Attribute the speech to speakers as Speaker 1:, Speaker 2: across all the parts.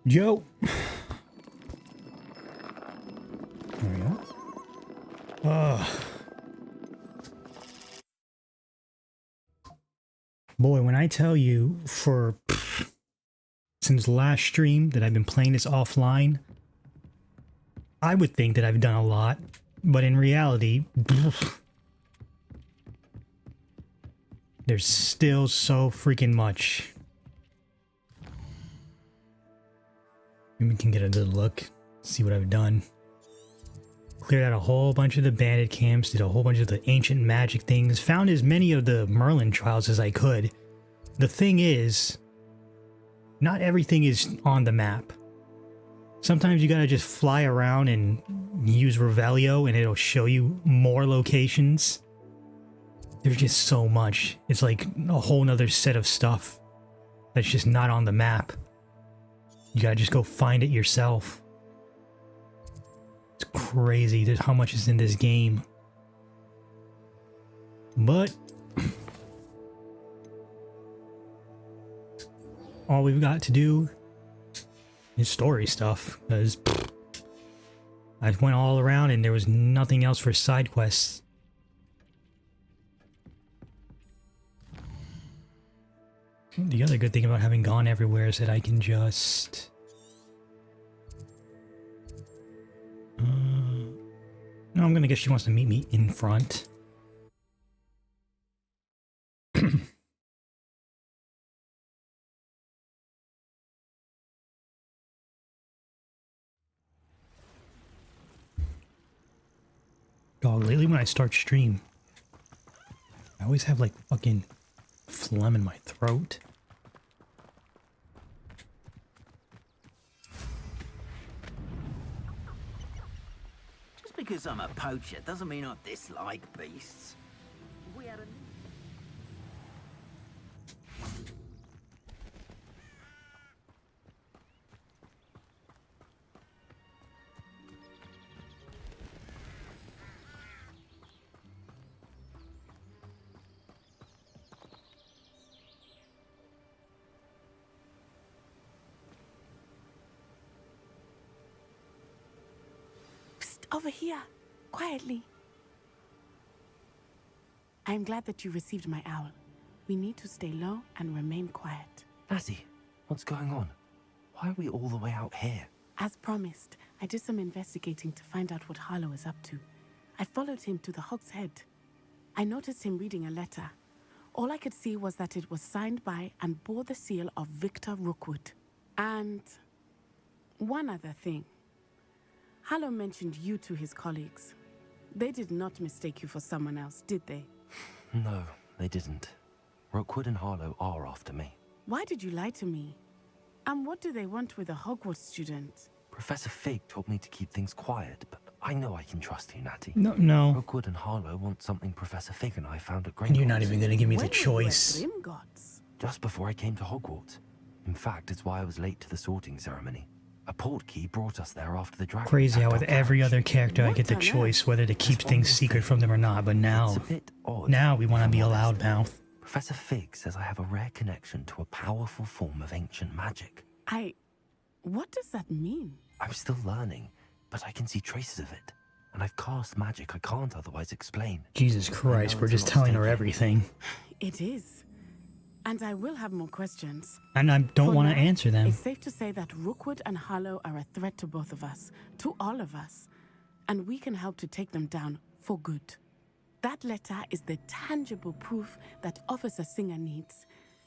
Speaker 1: Yo. There we go. Boy, when I tell you since last stream that I've been playing this offline, I would think that I've done a lot, but in reality, there's still so freaking much. Maybe we can get a good look, see what I've done. Cleared out a whole bunch of the bandit camps, did a whole bunch of the ancient magic things, found as many of the Merlin trials as I could. The thing is, not everything is on the map. Sometimes you gotta just fly around and use Revelio and it'll show you more locations. There's just so much. It's like a whole nother set of stuff that's just not on the map. You gotta just go find it yourself. It's crazy. There's how much is in this game. But all we've got to do is story stuff, because I went all around and there was nothing else for side quests. The other good thing about having gone everywhere is that I can just... no, I'm gonna guess she wants to meet me in front. Dog, lately when I start stream, I always have like fucking phlegm in my throat.
Speaker 2: Just because I'm a poacher doesn't mean I dislike beasts. We had a...
Speaker 3: Over here, quietly. I am glad that you received my owl. We need to stay low and remain quiet.
Speaker 4: Natty, what's going on? Why are we all the way out here?
Speaker 3: As promised, I did some investigating to find out what Harlow is up to. I followed him to the Hog's Head. I noticed him reading a letter. All I could see was that it was signed by and bore the seal of Victor Rookwood. And one other thing. Harlow mentioned you to his colleagues. They did not mistake you for someone else, did they?
Speaker 4: No, they didn't. Rookwood and Harlow are after me.
Speaker 3: Why did you lie to me? And what do they want with a Hogwarts student?
Speaker 4: Professor Fig told me to keep things quiet, but I know I can trust you, Natty.
Speaker 1: No.
Speaker 4: Rookwood and Harlow want something Professor Fig and I found at Gringotts.
Speaker 1: And you're not even gonna give me
Speaker 3: When
Speaker 1: the choice.
Speaker 3: were you at Gringotts?
Speaker 4: Just before I came to Hogwarts. In fact, it's why I was late to the sorting ceremony. A portkey brought us there after the dragon.
Speaker 1: Crazy how with every other character I
Speaker 3: What
Speaker 1: get the
Speaker 3: on
Speaker 1: choice whether to keep things secret from them or not, but
Speaker 4: It's
Speaker 1: now,
Speaker 4: a bit odd.
Speaker 1: we want to be a
Speaker 4: if I'm honest.
Speaker 1: loudmouth.
Speaker 4: Professor Fig says I have a rare connection to a powerful form of ancient magic.
Speaker 3: What does that mean?
Speaker 4: I'm still learning, but I can see traces of it. And I've cast magic I can't otherwise explain.
Speaker 1: Jesus Christ, we're just telling her everything.
Speaker 3: It is. And I will have more questions.
Speaker 1: And I don't
Speaker 3: For
Speaker 1: want to
Speaker 3: now,
Speaker 1: answer them.
Speaker 3: It's safe to say that Rookwood and Harlow are a threat to both of us, to all of us. And we can help to take them down for good. That letter is the tangible proof that Officer Singer needs.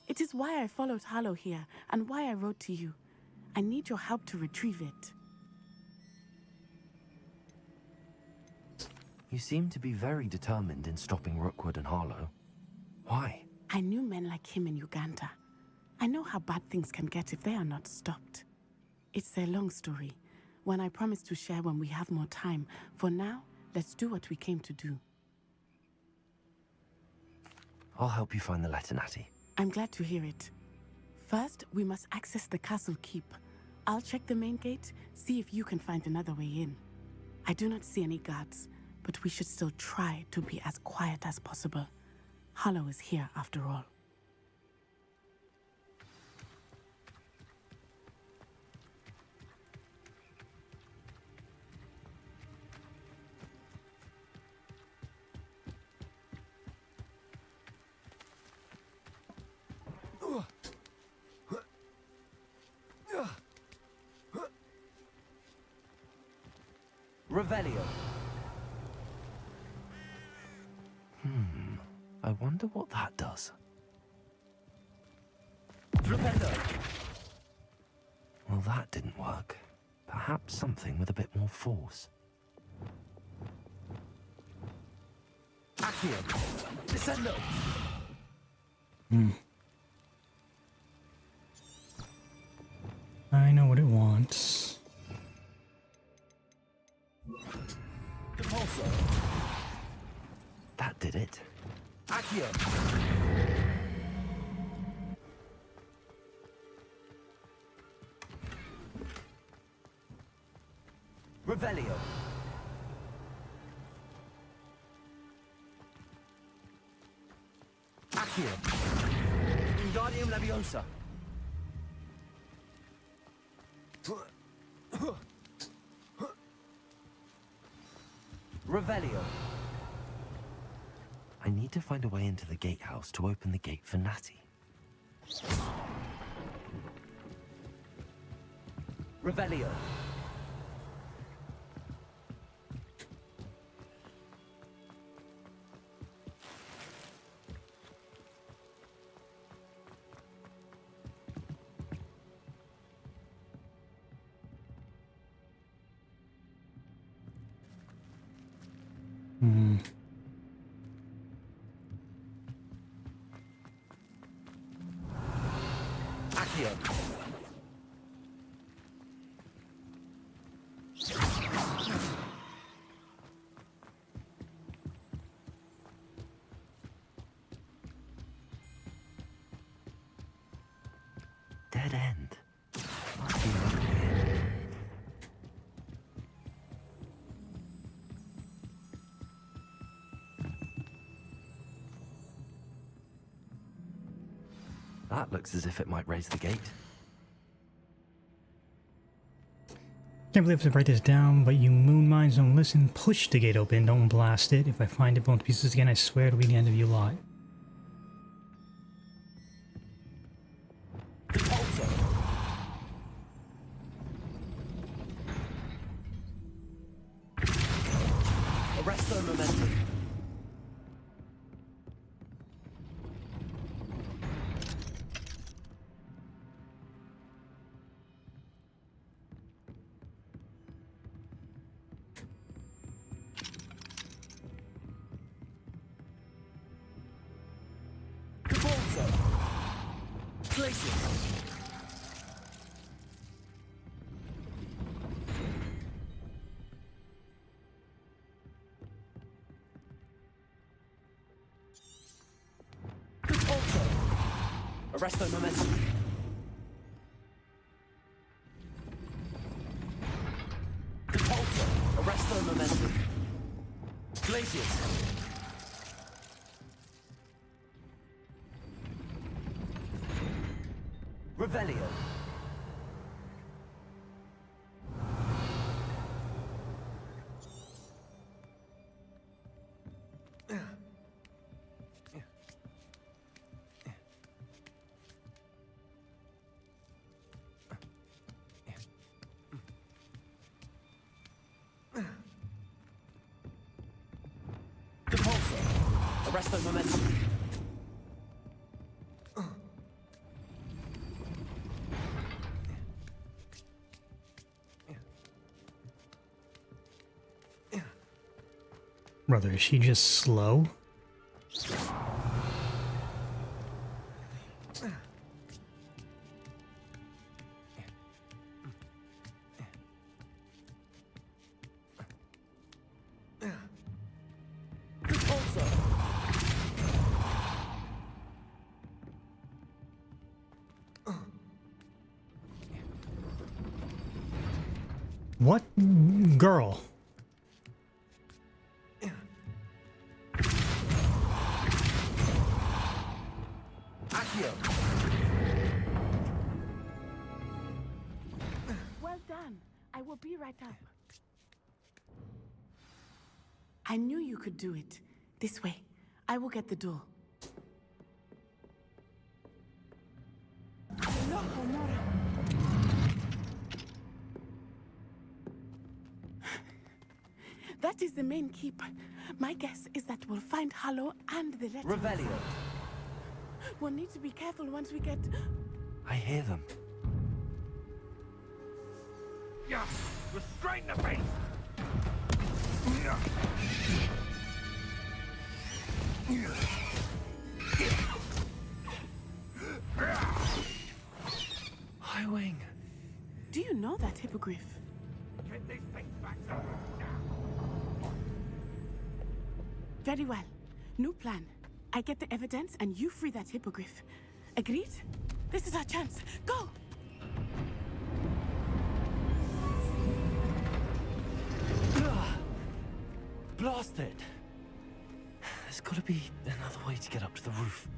Speaker 3: It is why I followed Harlow here and why I wrote to you. I need your help to retrieve it.
Speaker 4: You seem to be very determined in stopping Rookwood and Harlow. Why?
Speaker 3: I knew men like him in Uganda. I know how bad things can get if they are not stopped. It's a long story, one I promise to share when we have more time. For now, let's do what we came to do.
Speaker 4: I'll help you find the letter, Natty.
Speaker 3: I'm glad to hear it. First, we must access the castle keep. I'll check the main gate, see if you can find another way in. I do not see any guards, but we should still try to be as quiet as possible. Harlow is here after all.
Speaker 2: Revelio.
Speaker 4: I wonder what that does.
Speaker 2: Flipendo.
Speaker 4: Well, that didn't work. Perhaps something with a bit more force.
Speaker 2: Accio. Descendo.
Speaker 1: I know what it wants.
Speaker 2: Depulso.
Speaker 4: That did it.
Speaker 2: Accio. Revelio. Accio. Wingardium Leviosa. Revelio.
Speaker 4: I need to find a way into the gatehouse to open the gate for Natty.
Speaker 2: Revelio. Accio.
Speaker 4: Dead end. Must be over here. That looks as if it might raise the gate.
Speaker 1: Can't believe I have to write this down, but you moon minds don't listen. Push the gate open, don't blast it. If I find it blown to pieces again, I swear it'll be the end of you lot.
Speaker 2: Depulso. Arresto Momentum. Depulso. Glacius. Depulso. Arresto Momentum. Depulso. Arresto Momentum. Glacius. Revelio. Depulso. Arresto Momentum.
Speaker 1: Brother, is she just slow?
Speaker 2: Depulso.
Speaker 1: What? Girl.
Speaker 2: Accio.
Speaker 3: Well done. I will be right up. I knew you could do it. This way. I will get the door. No, Honora. That is the main keep. My guess is that we'll find Harlow and the letter.
Speaker 4: Revelio.
Speaker 3: We'll need to be careful once we get...
Speaker 4: I hear them.
Speaker 5: Yeah, restrain the beast!
Speaker 4: Highwing.
Speaker 3: Do you know that hippogriff?
Speaker 5: Get these things back to
Speaker 3: Very well. New plan. I get the evidence and you free that hippogriff. Agreed? This is our chance. Go!
Speaker 4: Blast it! There's gotta be another way to get up to the roof.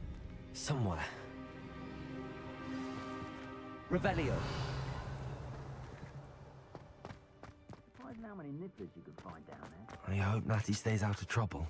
Speaker 4: Somewhere. Revelio.
Speaker 2: Surprised how many nippers you could find down there.
Speaker 4: I hope Natty stays out of trouble.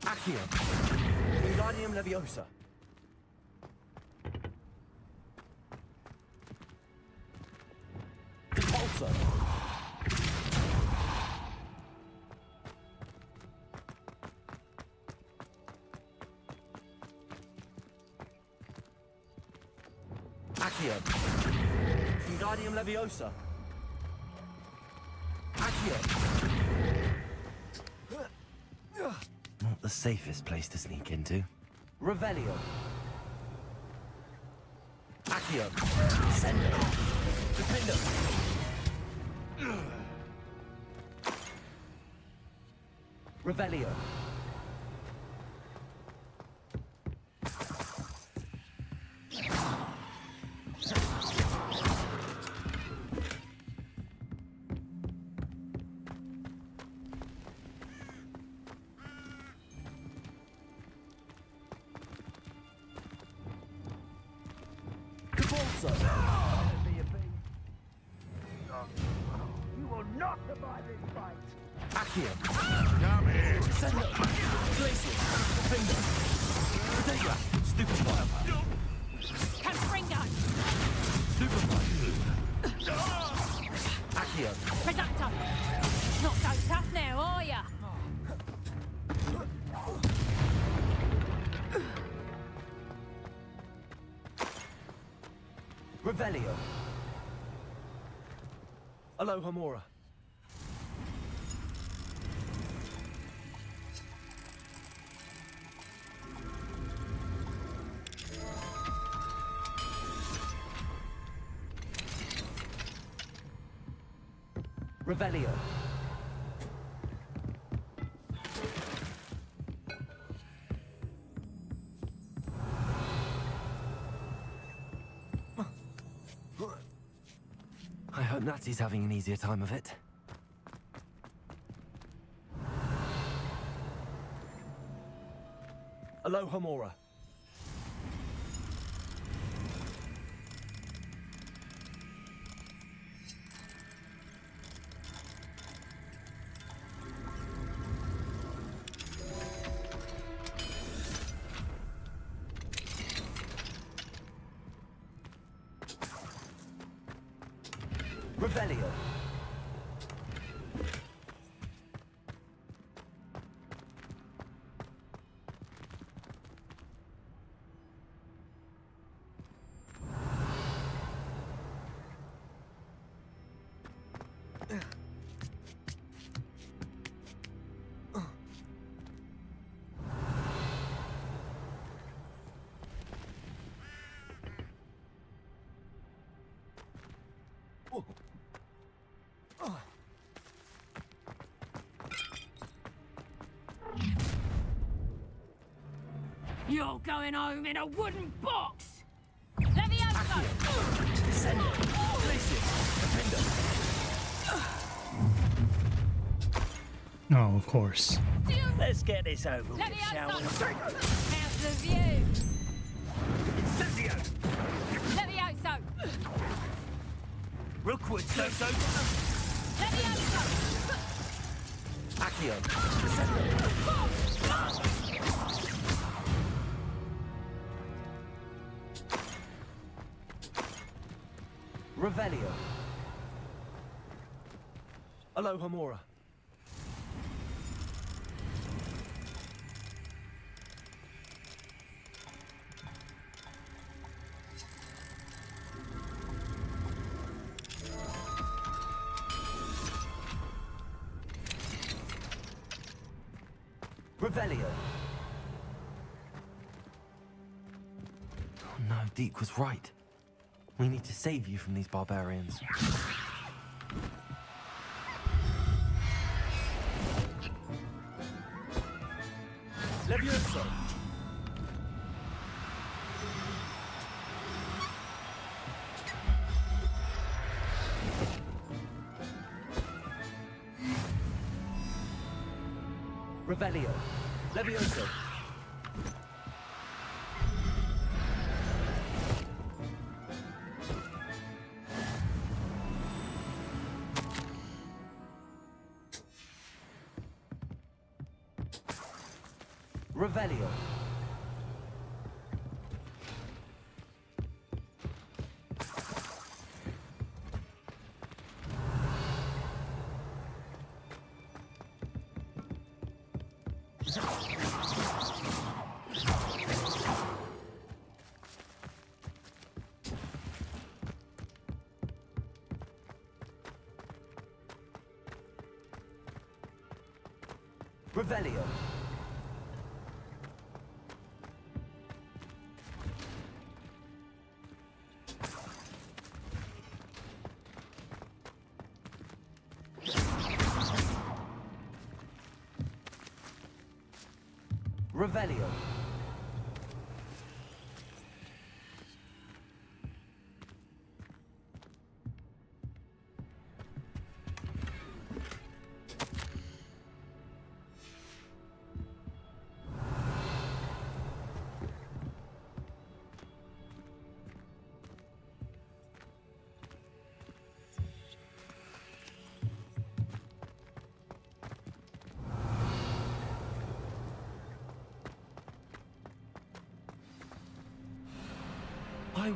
Speaker 4: Accio. Wingardium Leviosa. Repulsor. Accio. Wingardium Leviosa. Accio. Not the safest place to sneak into. Revelio. Accio. Sendo. Defendo. Revelio.
Speaker 5: You will not survive this fight!
Speaker 4: Accio.
Speaker 5: Come here!
Speaker 4: Sendo. Glacius. Defendo. Protego. Stupefy.
Speaker 6: Confringo!
Speaker 4: Stupefy. Accio.
Speaker 6: Reducto! Not so tough now, are ya?
Speaker 4: Revelio. Alohomora. Revelio. I hope Natty's having an easier time of it. Alohomora. Revelio.
Speaker 6: You're going home in a wooden box! Levioso!
Speaker 4: Descendo. Glacius. Defendo.
Speaker 1: Oh, of course.
Speaker 2: Let's get this over with, shall we?
Speaker 6: Levioso! How's the view?
Speaker 5: Incendio!
Speaker 2: Rookwood, so.
Speaker 6: Levioso!
Speaker 4: Accio. Revelio. Aloha Mora. Revelio. Oh no, Deke was right. We need to save you from these barbarians. Levioso. Revelio. Levioso. Revelio. Revelio. Revelio.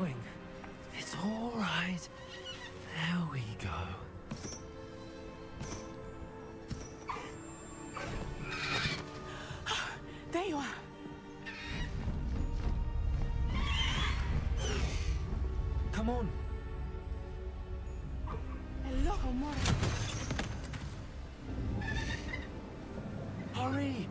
Speaker 4: Wing, it's all right. There we go.
Speaker 3: There you are.
Speaker 4: Come on.
Speaker 3: Hello, Mora.
Speaker 4: Hurry.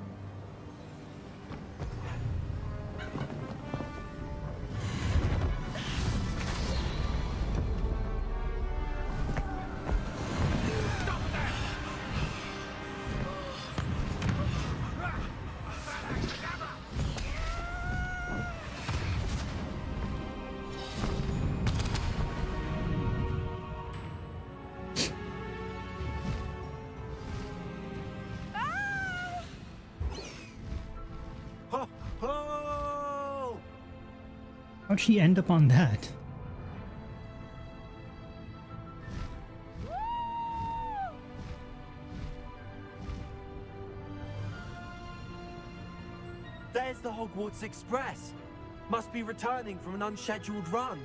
Speaker 1: How'd she end up on that?
Speaker 4: There's the Hogwarts Express. Must be returning from an unscheduled run.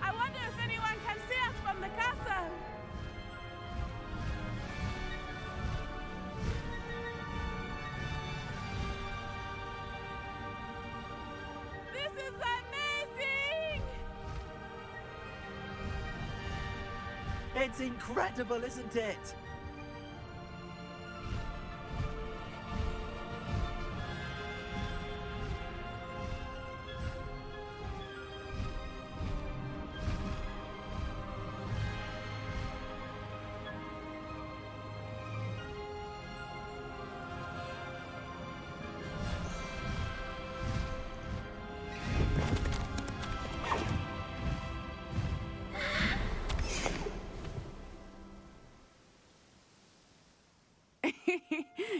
Speaker 3: I wonder if anyone can see us from the castle. This is amazing!
Speaker 2: It's incredible, isn't it?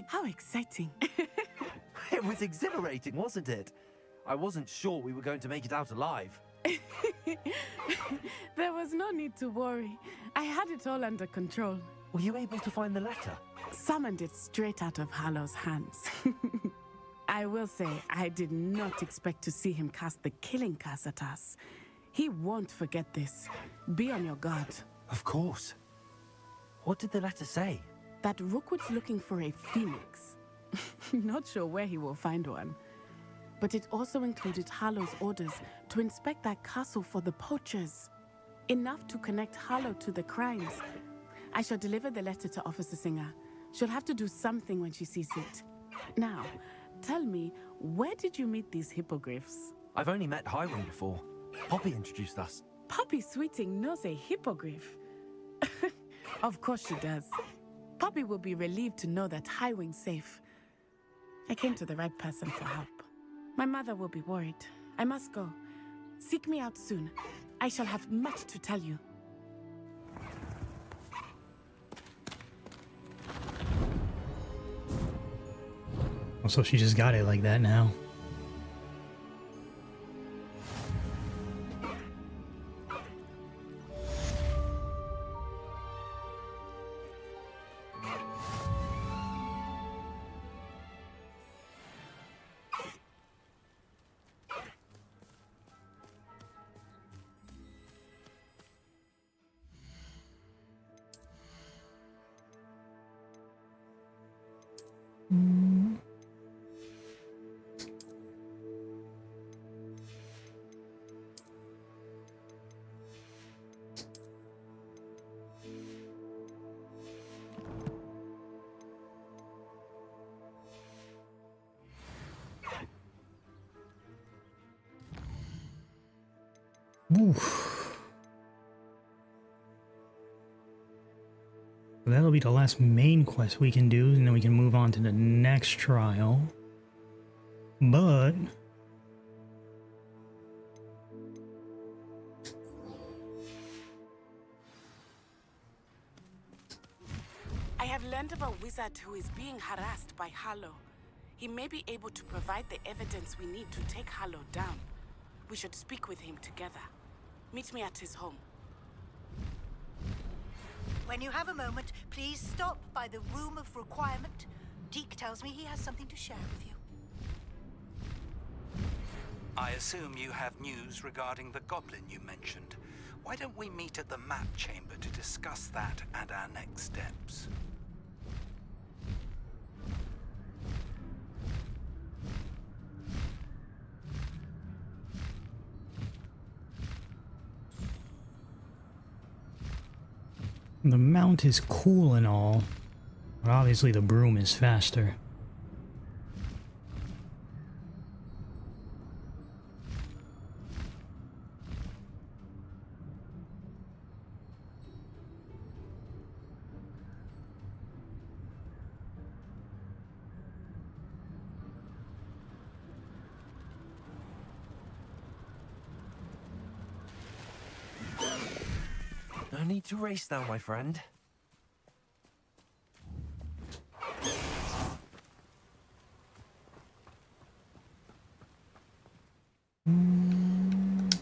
Speaker 3: How exciting.
Speaker 4: It was exhilarating, wasn't it? I wasn't sure we were going to make it out alive.
Speaker 3: There was no need to worry. I had it all under control.
Speaker 4: Were you able to find the letter?
Speaker 3: Summoned it straight out of Harlow's hands. I will say, I did not expect to see him cast the killing curse at us. He won't forget this. Be on your guard.
Speaker 4: Of course. What did the letter say?
Speaker 3: That Rookwood's looking for a phoenix. Not sure where he will find one. But it also included Harlow's orders to inspect that castle for the poachers. Enough to connect Harlow to the crimes. I shall deliver the letter to Officer Singer. She'll have to do something when she sees it. Now, tell me, where did you meet these hippogriffs?
Speaker 4: I've only met Highwing before. Poppy introduced us.
Speaker 3: Poppy Sweeting knows a hippogriff. Of course she does. Poppy will be relieved to know that Highwing's safe. I came to the right person for help. My mother will be worried. I must go. Seek me out soon. I shall have much to tell you.
Speaker 1: Also, she just got it like that now. Oof. That'll be the last main quest we can do, and then we can move on to the next trial. But
Speaker 3: I have learned of a wizard who is being harassed by Harlow. He may be able to provide the evidence we need to take Harlow down. We should speak with him together. Meet me at his home.
Speaker 7: When you have a moment, please stop by the Room of Requirement. Deke tells me he has something to share with you.
Speaker 8: I assume you have news regarding the goblin you mentioned. Why don't we meet at the map chamber to discuss that and our next steps?
Speaker 1: the mount is cool and all, but obviously the broom is faster.
Speaker 4: No need to race now, my friend.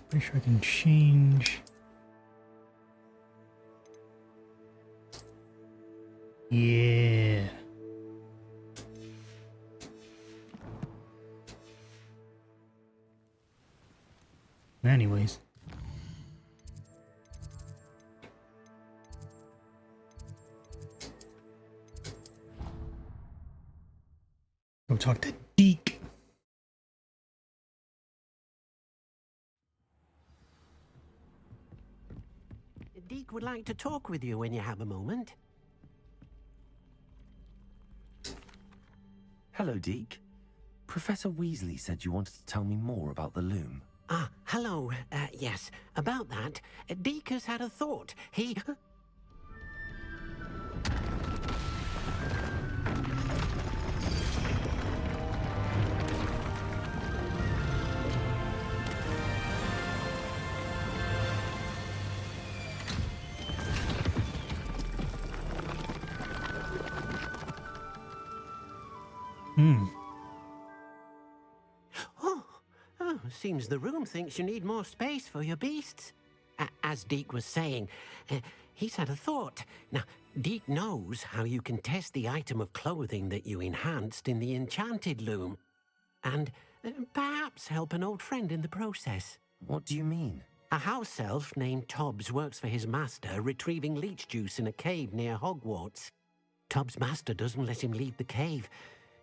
Speaker 1: Pretty sure I can change. Yeah. Anyways. Go talk to Deke.
Speaker 2: Deke
Speaker 9: Deek would like to talk with you when you have a moment.
Speaker 4: Hello, Deke. Professor Weasley said you wanted to tell me more about the loom.
Speaker 9: Ah, hello. Yes, about that. Deek has had a thought. He... Seems the room thinks you need more space for your beasts. As Deek was saying, he's had a thought. Now, Deek knows how you can test the item of clothing that you enhanced in the enchanted loom. And perhaps help an old friend in the process.
Speaker 4: What do you mean?
Speaker 9: A house elf named Tobbs works for his master, retrieving leech juice in a cave near Hogwarts. Tobbs' master doesn't let him leave the cave,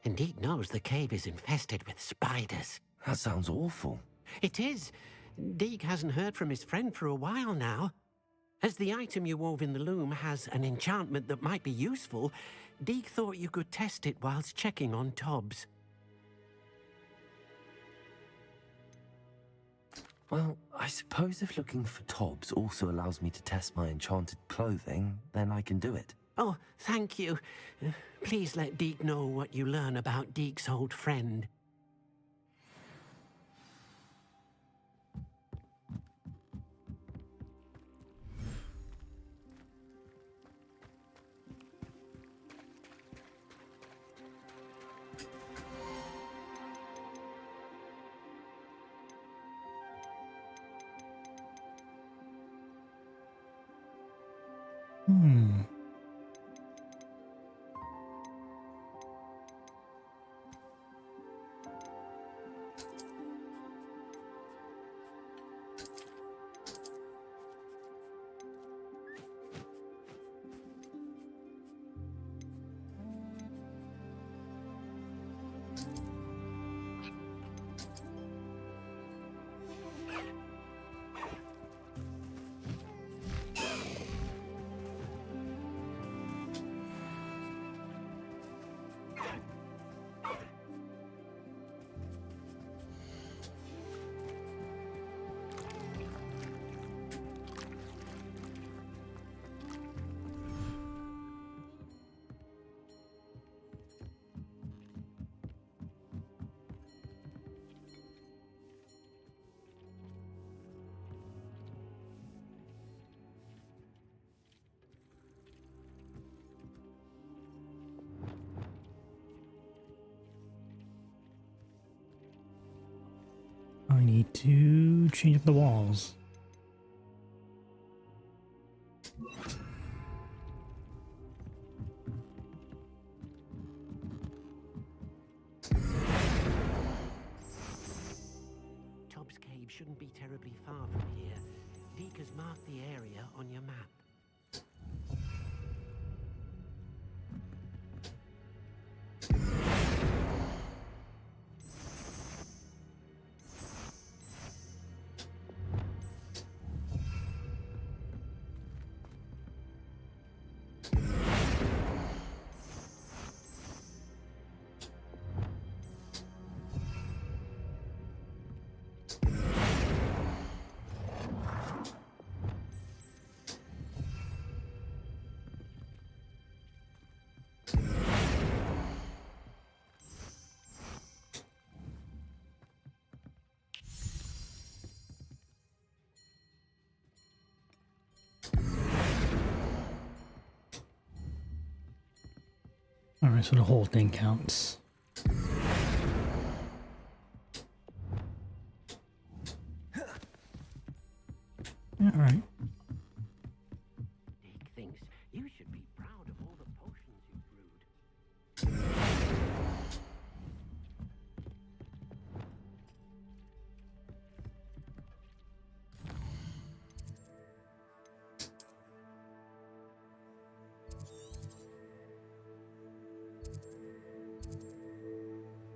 Speaker 9: and Deek knows the cave is infested with spiders.
Speaker 4: That sounds awful.
Speaker 9: It is. Deek hasn't heard from his friend for a while now. As the item you wove in the loom has an enchantment that might be useful, Deek thought you could test it whilst checking on Tobbs.
Speaker 4: Well, I suppose if looking for Tobbs also allows me to test my enchanted clothing, then I can do it.
Speaker 9: Oh, thank you. Please let Deek know what you learn about Deek's old friend.
Speaker 1: I need to change up the walls.
Speaker 9: Tobbs Cave shouldn't be terribly far from here. Deek has marked the area on your map.
Speaker 1: Alright, so the whole thing counts. Alright.
Speaker 9: Deek thinks you should be proud of all the potions you brewed.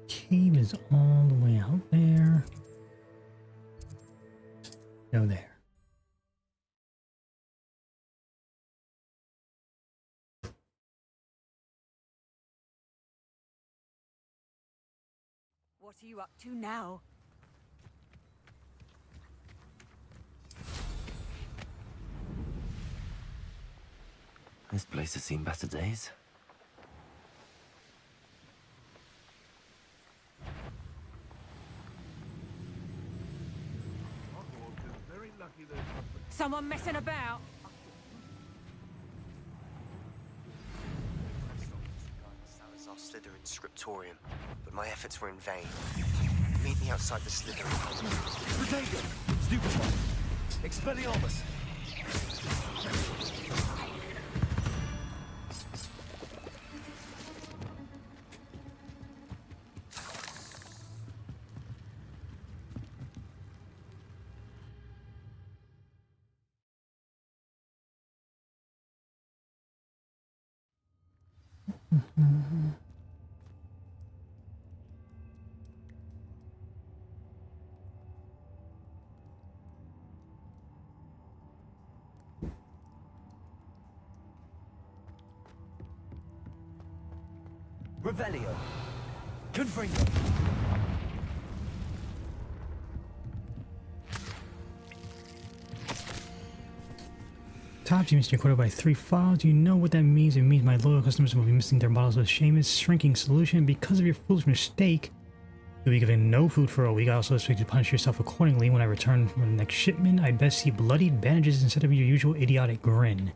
Speaker 1: Cave is all the way out there. Go there.
Speaker 6: What are you up to now?
Speaker 4: This place has seen better days.
Speaker 5: Hogwarts is very lucky there's something.
Speaker 6: Someone messing about?
Speaker 10: Salazar's Slytherin scriptorium, but my efforts were in vain. Meet me outside the Slytherin.
Speaker 4: Protego! Stupefy! Expelliarmus! Revelio! Confringo!
Speaker 1: Top, you missed your quota by 3 files. Do you know what that means? It means my loyal customers will be missing their bottles of Seamus shrinking solution because of your foolish mistake. You'll be given no food for a week. I also expect you to punish yourself accordingly. When I return from the next shipment, I'd best see bloodied bandages instead of your usual idiotic grin.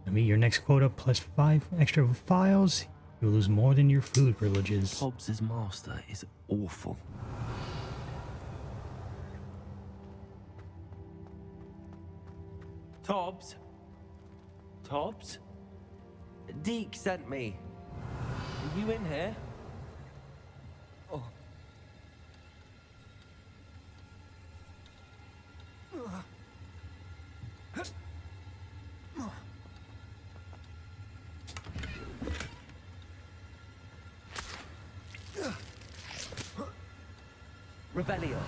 Speaker 1: To meet your next quota plus 5 extra files, you'll lose more than your food privileges.
Speaker 4: Hobbs's master is awful. Tobbs? Tobbs? Deke sent me. Are you in here? Oh. Revelio.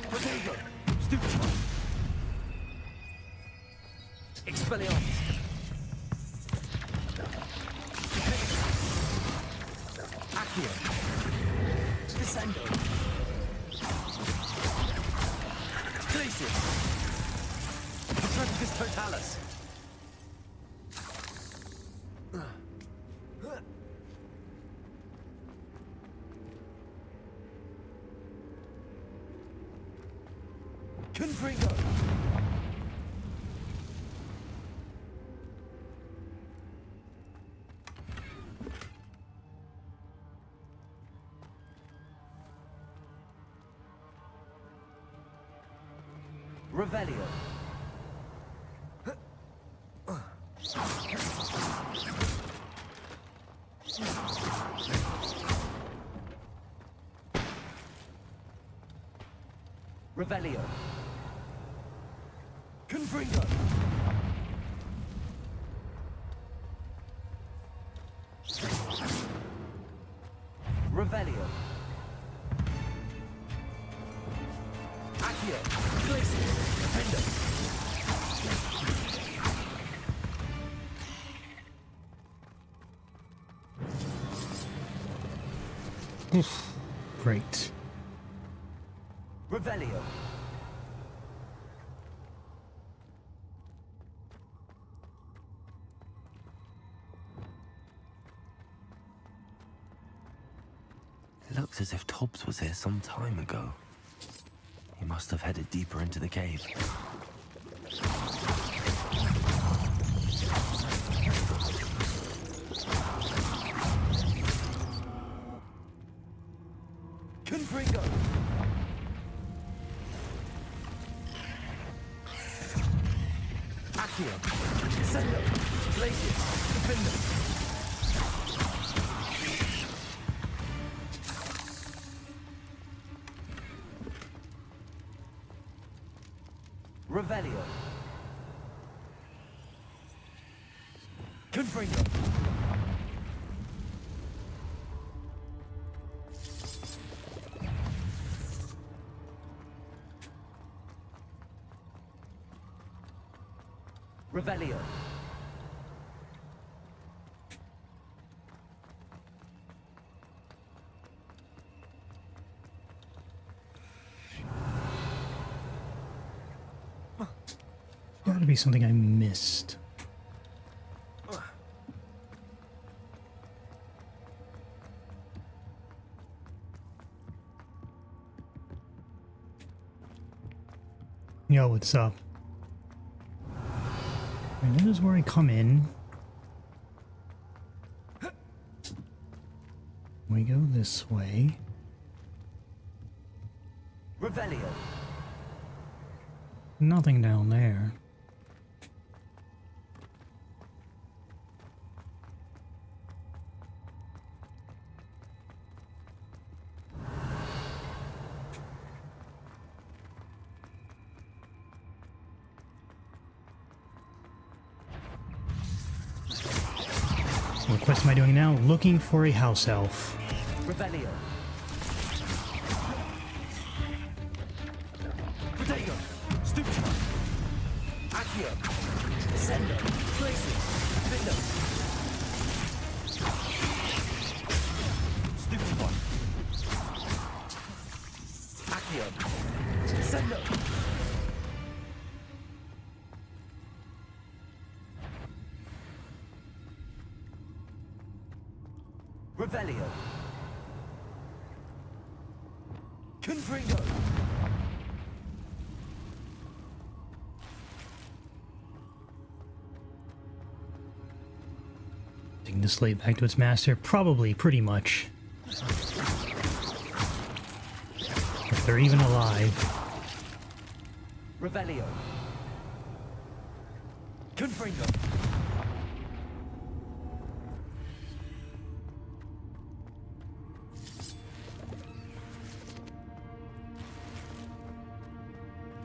Speaker 4: Protego. Stupefy. Expelliarmus. Accio. Descendo. Glacius. Atrocus Totalis. Confringo. Revelio. Revelio. Confringo. Revelio. Accio. Glacius. Defender.
Speaker 1: Oof. Great.
Speaker 4: Revelio. It looks as if Tobbs was here some time ago. He must have headed deeper into the cave. Confringo! Accio! Descendo! Glacius! Defender! Revelio. Confringo.
Speaker 9: Revelio.
Speaker 1: Gotta be something I missed. Yo, what's up? And this is where I come in. We go this way.
Speaker 9: Revelio.
Speaker 1: Nothing down there. What quest am I doing now? Looking for a house elf.
Speaker 9: Revelio. Protego. Stupid. Accio. Sendo. Places. Window. Stupid one. Accio. Sendo. Revelio. Confringo.
Speaker 1: Taking the slate back to its master? Probably, pretty much. If they're even alive.
Speaker 9: Revelio. Confringo.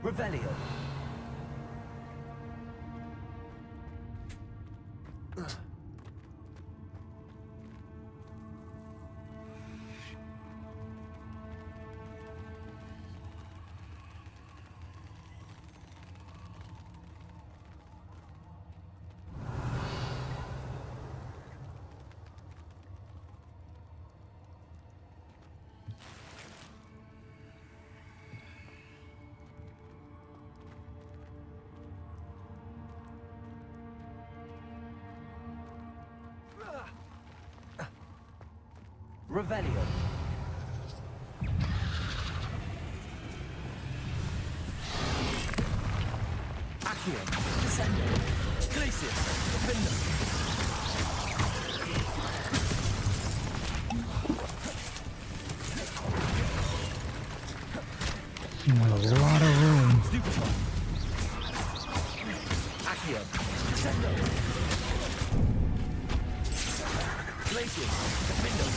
Speaker 9: Revelio. Revelio. Accio. Descendo. Glacius. Defender.
Speaker 1: A lot of room.
Speaker 9: Stupefy. Accio. Descendo. Glacius. Defender.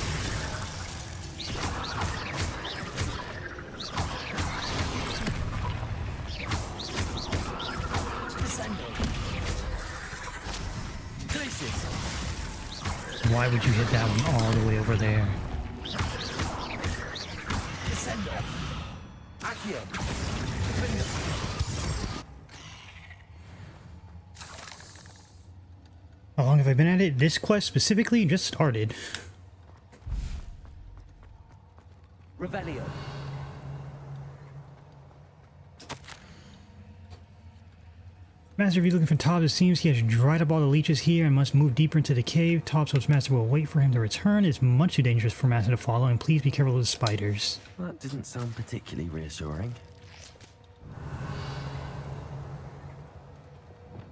Speaker 1: Why would you hit that one all the way over there? How long have I been at it? This quest specifically just started.
Speaker 9: Revelio.
Speaker 1: Master, if you're looking for Tobbs, it seems he has dried up all the leeches here and must move deeper into the cave. Tobbs hopes Master will wait for him to return. It's much too dangerous for Master to follow, and please be careful of the spiders.
Speaker 4: That didn't sound particularly reassuring.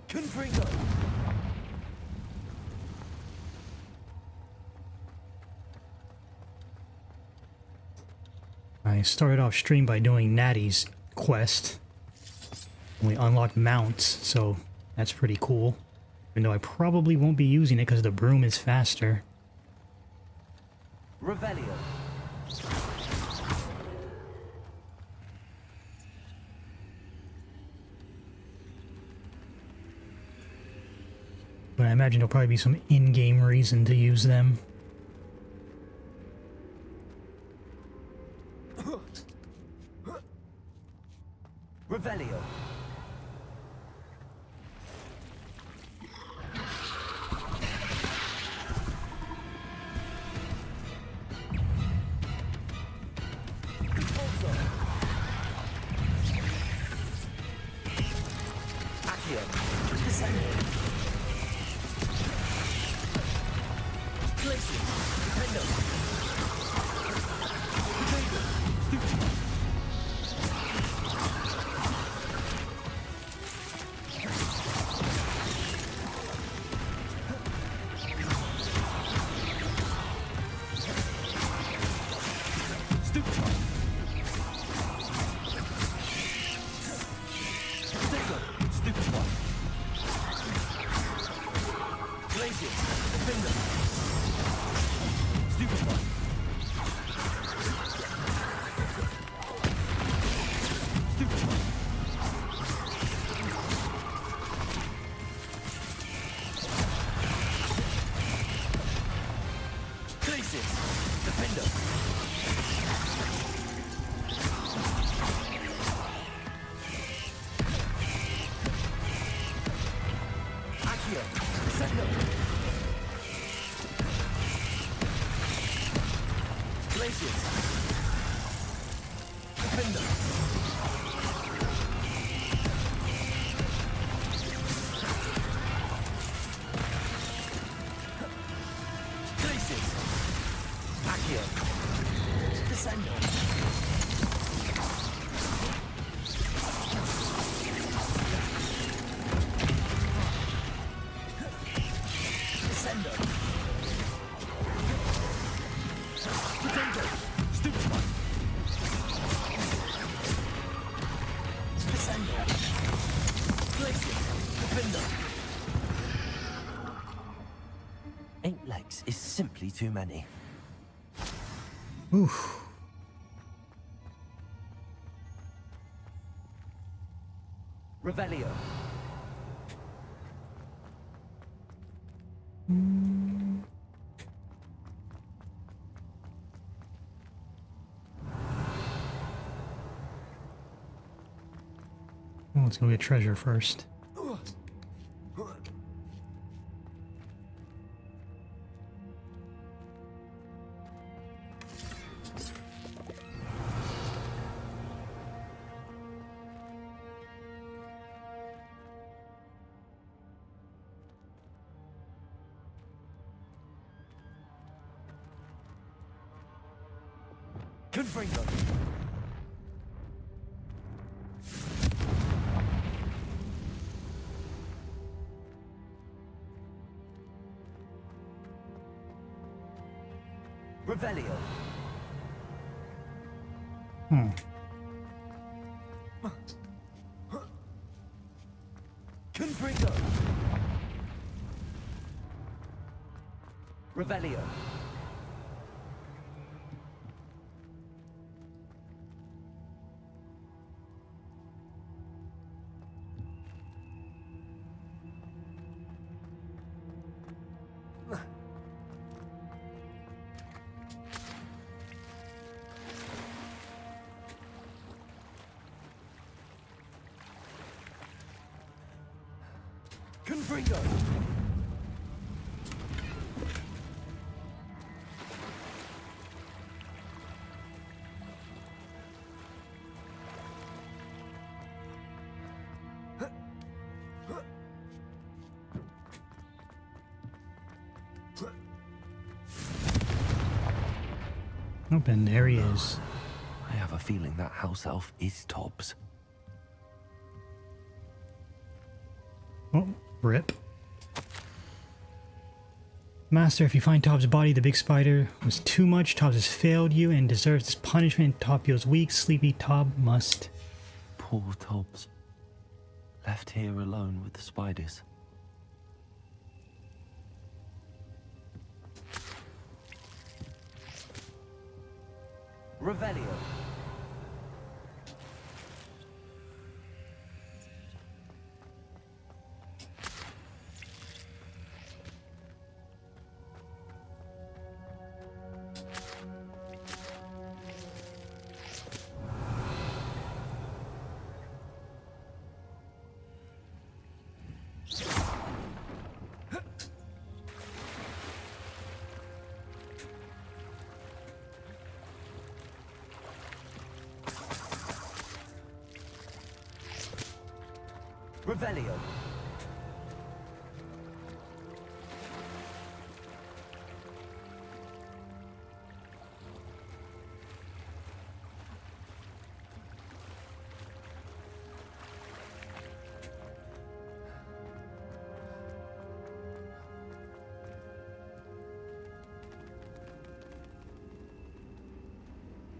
Speaker 9: Confringo.
Speaker 1: I started off stream by doing Natty's quest. We unlocked mounts, so that's pretty cool. Even though I probably won't be using it because the broom is faster.
Speaker 9: Revelio.
Speaker 1: But I imagine there'll probably be some in-game reason to use them.
Speaker 9: Revelio.
Speaker 4: 8 legs is simply too many.
Speaker 1: Oof.
Speaker 4: Revelio.
Speaker 1: Well, let's go get treasure first.
Speaker 4: Confringo. Revelio. Confringo. Revelio. Confringo.
Speaker 1: Nope, and there he is.
Speaker 4: I have a feeling that house elf is Tobbs.
Speaker 1: Oh, rip. Master, if you find Tobbs' body, the big spider was too much. Tobbs has failed you and deserves this punishment. Tobb feels weak, sleepy. Tobb must.
Speaker 4: Poor Tobbs. Left here alone with the spiders. Revelio. Revelio.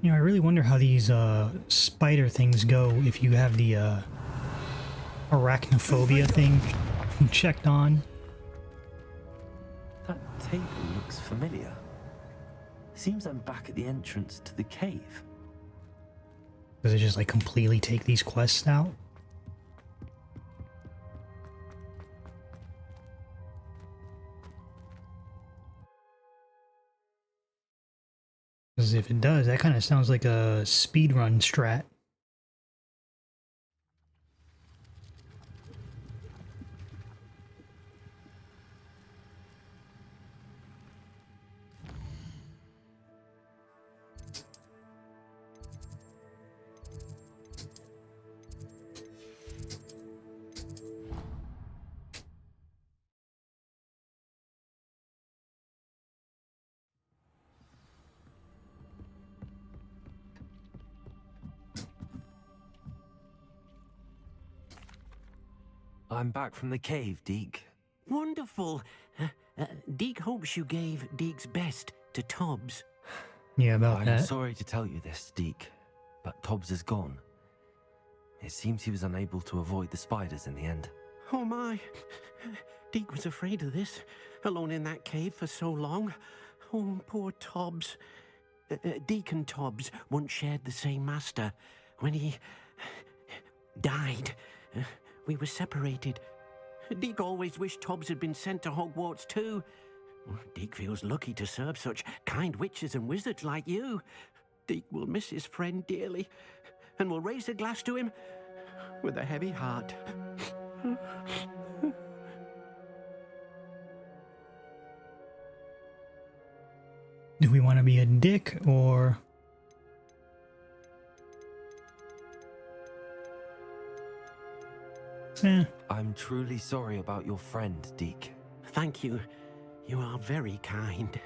Speaker 1: You know, I really wonder how these spider things go if you have the arachnophobia thing checked on.
Speaker 4: That table looks familiar. Seems I'm back at the entrance to the cave.
Speaker 1: Does it just like completely take these quests out? Because if it does, that kind of sounds like a speedrun strat.
Speaker 4: I'm back from the cave, Deke.
Speaker 9: Wonderful. Deke hopes you gave Deke's best to Tobbs.
Speaker 1: Yeah, about
Speaker 4: I'm
Speaker 1: that.
Speaker 4: sorry to tell you this, Deke, but Tobbs is gone. It seems he was unable to avoid the spiders in the end.
Speaker 9: Oh my. Deke was afraid of this, alone in that cave for so long. Oh, poor Tobbs. Deke and Tobbs once shared the same master. When he died, we were separated. Deke always wished Tobbs had been sent to Hogwarts too. Deke feels lucky to serve such kind witches and wizards like you. Deke will miss his friend dearly, and will raise a glass to him with a heavy heart.
Speaker 1: Do we want to be a dick or...
Speaker 4: I'm truly sorry about your friend, Deke.
Speaker 9: Thank you. You are very kind.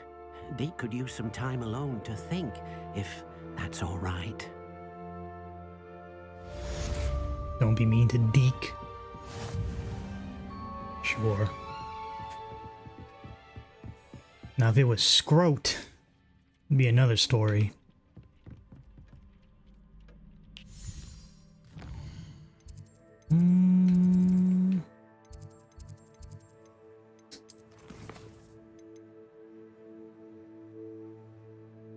Speaker 9: Deke could use some time alone to think, if that's all right.
Speaker 1: Don't be mean to Deke. Sure. Now if it was Scroat, it'd be another story.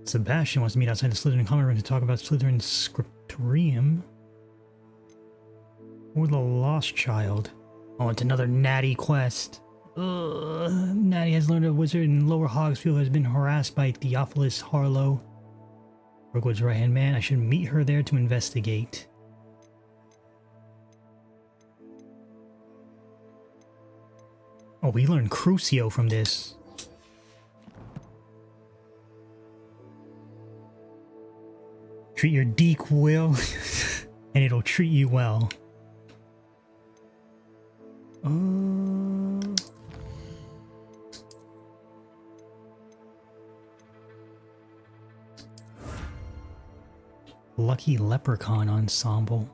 Speaker 1: Sebastian wants to meet outside the Slytherin common room to talk about Slytherin's scriptorium. Or the Lost Child. Oh, it's another Natty quest. Ugh. Natty has learned a wizard in Lower Hogsfield has been harassed by Theophilus Harlow, Rookwood's right-hand man. I should meet her there to investigate. Oh, we learned Crucio from this. Treat your Deke well, and it'll treat you well. Lucky Leprechaun Ensemble.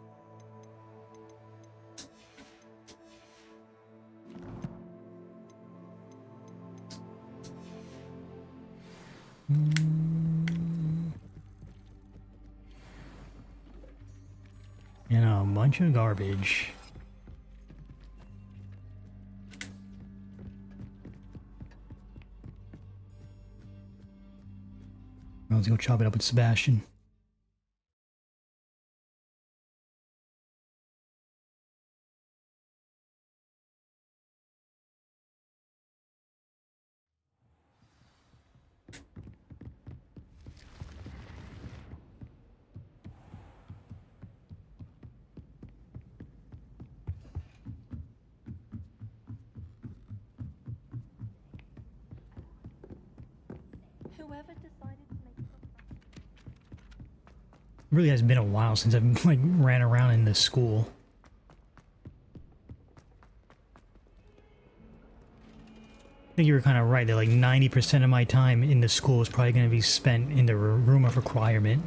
Speaker 1: And a bunch of garbage. Let's go chop it up with Sebastian.
Speaker 6: Whoever decided to make
Speaker 1: It really has been a while since I've like ran around in this school. I think you were kind of right that like 90% of my time in the school is probably going to be spent in the room of requirement.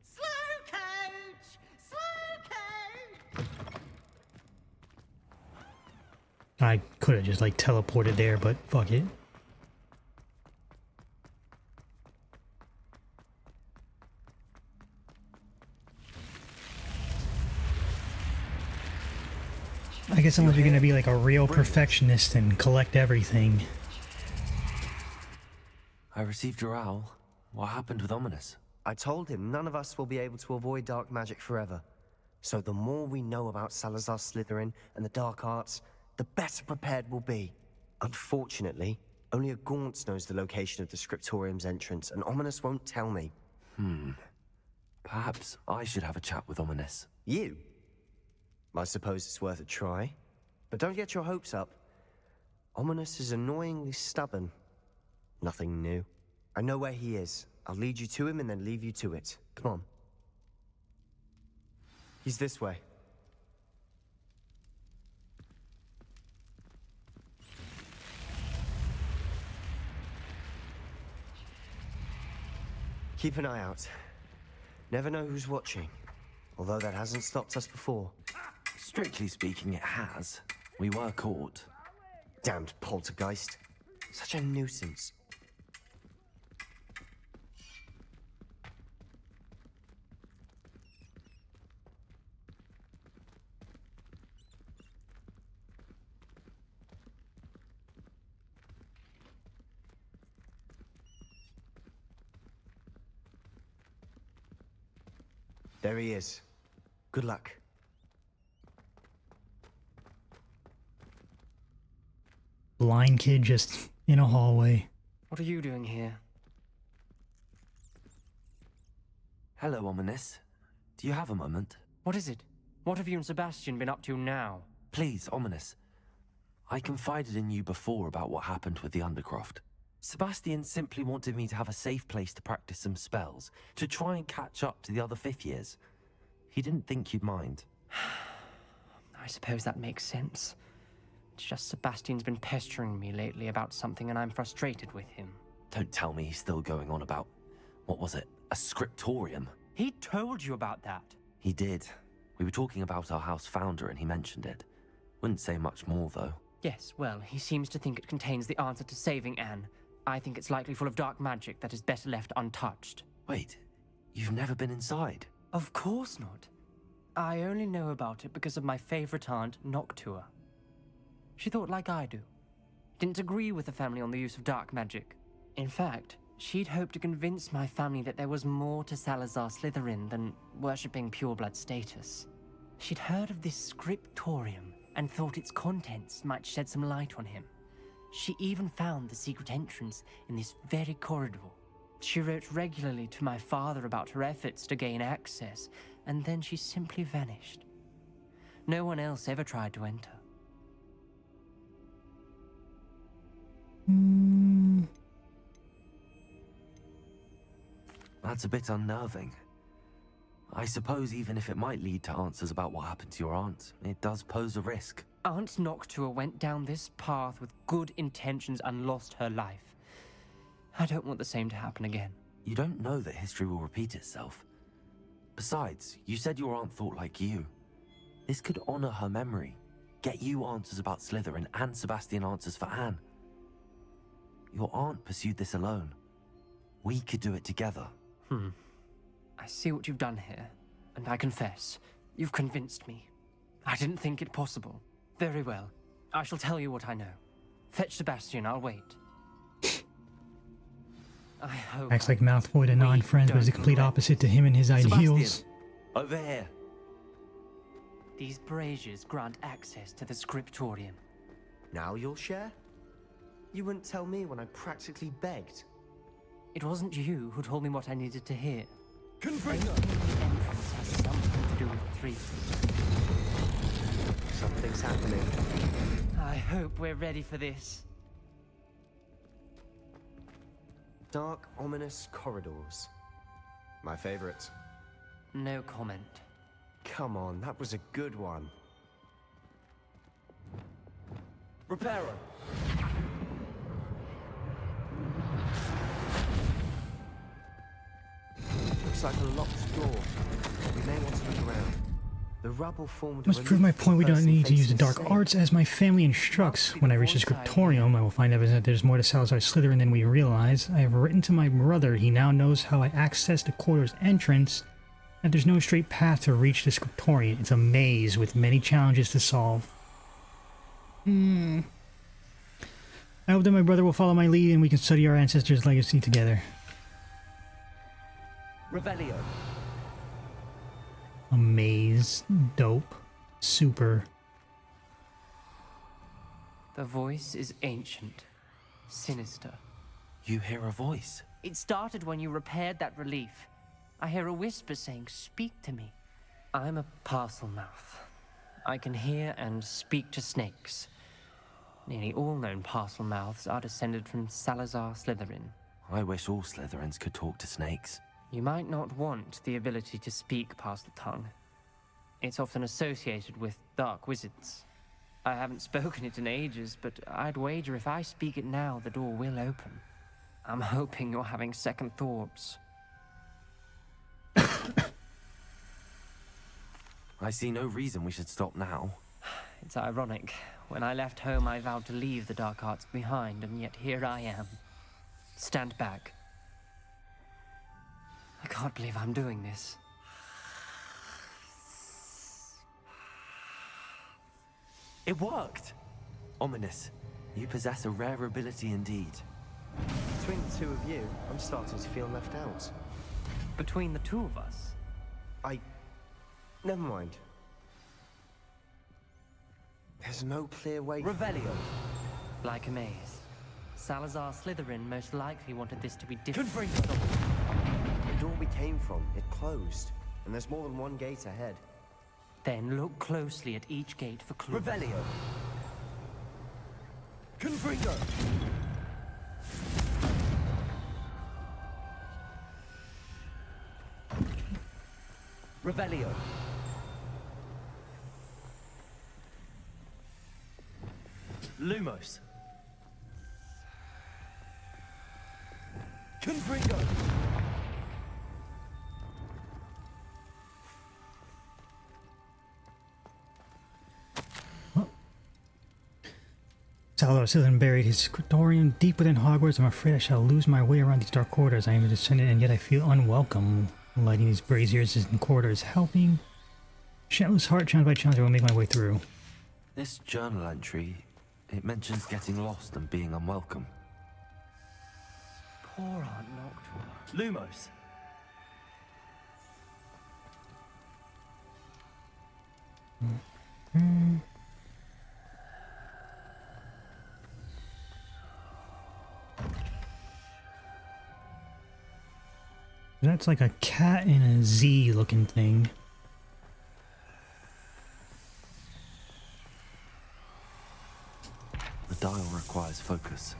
Speaker 7: Slow coach! Slow
Speaker 1: I could have just like teleported there, but fuck it. I guess unless you're gonna be like a real perfectionist and collect everything.
Speaker 4: I received your owl. What happened with Ominous?
Speaker 10: I told him none of us will be able to avoid dark magic forever. So the more we know about Salazar Slytherin and the dark arts, the better prepared we'll be. Unfortunately, only a Gaunt's knows the location of the Scriptorium's entrance, and Ominous won't tell me.
Speaker 4: Perhaps I should have a chat with Ominous.
Speaker 10: You? I suppose it's worth a try. But don't get your hopes up. Ominous is annoyingly stubborn. Nothing new. I know where he is. I'll lead you to him and then leave you to it. Come on. He's this way. Keep an eye out. Never know who's watching. Although that hasn't stopped us before.
Speaker 4: Strictly speaking, it has. We were caught.
Speaker 10: Damned poltergeist. Such a nuisance. There he is. Good luck.
Speaker 1: Blind kid just in a hallway.
Speaker 11: What are you doing here?
Speaker 4: Hello, Ominous. Do you have a moment?
Speaker 11: What is it? What have you and Sebastian been up to now?
Speaker 4: Please, Ominous. I confided in you before about what happened with the Undercroft. Sebastian simply wanted me to have a safe place to practice some spells, to try and catch up to the other fifth years. He didn't think you'd mind.
Speaker 11: I suppose that makes sense. It's just Sebastian's been pestering me lately about something and I'm frustrated with him.
Speaker 4: Don't tell me he's still going on about, what was it, a scriptorium?
Speaker 11: He told you about that?
Speaker 4: He did. We were talking about our house founder and he mentioned it. Wouldn't say much more, though.
Speaker 11: Yes, well, he seems to think it contains the answer to saving Anne. I think it's likely full of dark magic that is better left untouched.
Speaker 4: Wait, you've never been inside?
Speaker 11: Of course not. I only know about it because of my favorite aunt, Noctua. She thought like I do. Didn't agree with the family on the use of dark magic. In fact, she'd hoped to convince my family that there was more to Salazar Slytherin than worshipping pureblood status. She'd heard of this scriptorium and thought its contents might shed some light on him. She even found the secret entrance in this very corridor. She wrote regularly to my father about her efforts to gain access, and then she simply vanished. No one else ever tried to enter.
Speaker 4: That's a bit unnerving. I suppose even if it might lead to answers about what happened to your aunt, it does pose a risk.
Speaker 11: Aunt Noctua went down this path with good intentions and lost her life. I don't want the same to happen again.
Speaker 4: You don't know that history will repeat itself. Besides, you said your aunt thought like you. This could honor her memory, get you answers about Slytherin and Sebastian answers for Anne. Your aunt pursued this alone. We could do it together.
Speaker 11: I see what you've done here, and I confess, you've convinced me. I didn't think it possible. Very well. I shall tell you what I know. Fetch Sebastian, I'll wait. I hope
Speaker 1: Acts like Malfoy to non-friends, but is the complete opposite to him and his ideals.
Speaker 4: Sebastian, over here.
Speaker 11: These braziers grant access to the scriptorium.
Speaker 10: Now you'll share? You wouldn't tell me when I practically begged.
Speaker 11: It wasn't you who told me what I needed to hear.
Speaker 5: Confringo!
Speaker 11: The entrance has something to do with 3.
Speaker 10: Something's happening.
Speaker 11: I hope we're ready for this.
Speaker 10: Dark, ominous corridors. My favorite.
Speaker 11: No comment.
Speaker 10: Come on, that was a good one.
Speaker 5: Reparo!
Speaker 10: Looks like a locked door. We may want to look around. The rubble formed.
Speaker 1: Must prove my point. We don't need to use the dark arts as my family instructs. When I reach the scriptorium, I will find evidence that there's more to Salazar Slytherin than we realize. I have written to my brother. He now knows how I access the quarter's entrance. And there's no straight path to reach the scriptorium. It's a maze with many challenges to solve. I hope that my brother will follow my lead and we can study our ancestors' legacy together.
Speaker 11: Revelio.
Speaker 1: A maze. Dope. Super.
Speaker 11: The voice is ancient. Sinister.
Speaker 4: You hear a voice?
Speaker 11: It started when you repaired that relief. I hear a whisper saying, "Speak to me." I'm a parcel mouth. I can hear and speak to snakes. Nearly all known parcel mouths are descended from Salazar Slytherin.
Speaker 4: I wish all Slytherins could talk to snakes.
Speaker 11: You might not want the ability to speak parcel tongue. It's often associated with dark wizards. I haven't spoken it in ages, but I'd wager if I speak it now, the door will open. I'm hoping you're having second thoughts.
Speaker 4: I see no reason we should stop now.
Speaker 11: It's ironic. When I left home, I vowed to leave the dark arts behind, and yet here I am. Stand back. I can't believe I'm doing this.
Speaker 4: It worked! Ominous. You possess a rare ability indeed.
Speaker 10: Between the two of you, I'm starting to feel left out.
Speaker 11: Between the two of us?
Speaker 10: Never mind. There's no clear way.
Speaker 11: Revelio. Like a maze. Salazar Slytherin most likely wanted this to be different.
Speaker 10: The door we came from, it closed. And there's more than one gate ahead.
Speaker 11: Then look closely at each gate for clues.
Speaker 10: Revelio.
Speaker 5: Confringo.
Speaker 11: Revelio.
Speaker 5: Lumos. Confringo.
Speaker 1: Salazar Slytherin buried his scriptorium deep within Hogwarts. I'm afraid I shall lose my way around these dark corridors. I am a descendant, and yet I feel unwelcome. Lighting these braziers in corridors helping. Shan't heart, challenge by challenge, I will make my way through.
Speaker 4: This journal entry, it mentions getting lost and being unwelcome.
Speaker 11: Poor Aunt Noctua.
Speaker 5: Lumos.
Speaker 1: That's like a cat and a Z looking thing.
Speaker 4: The dial requires focus.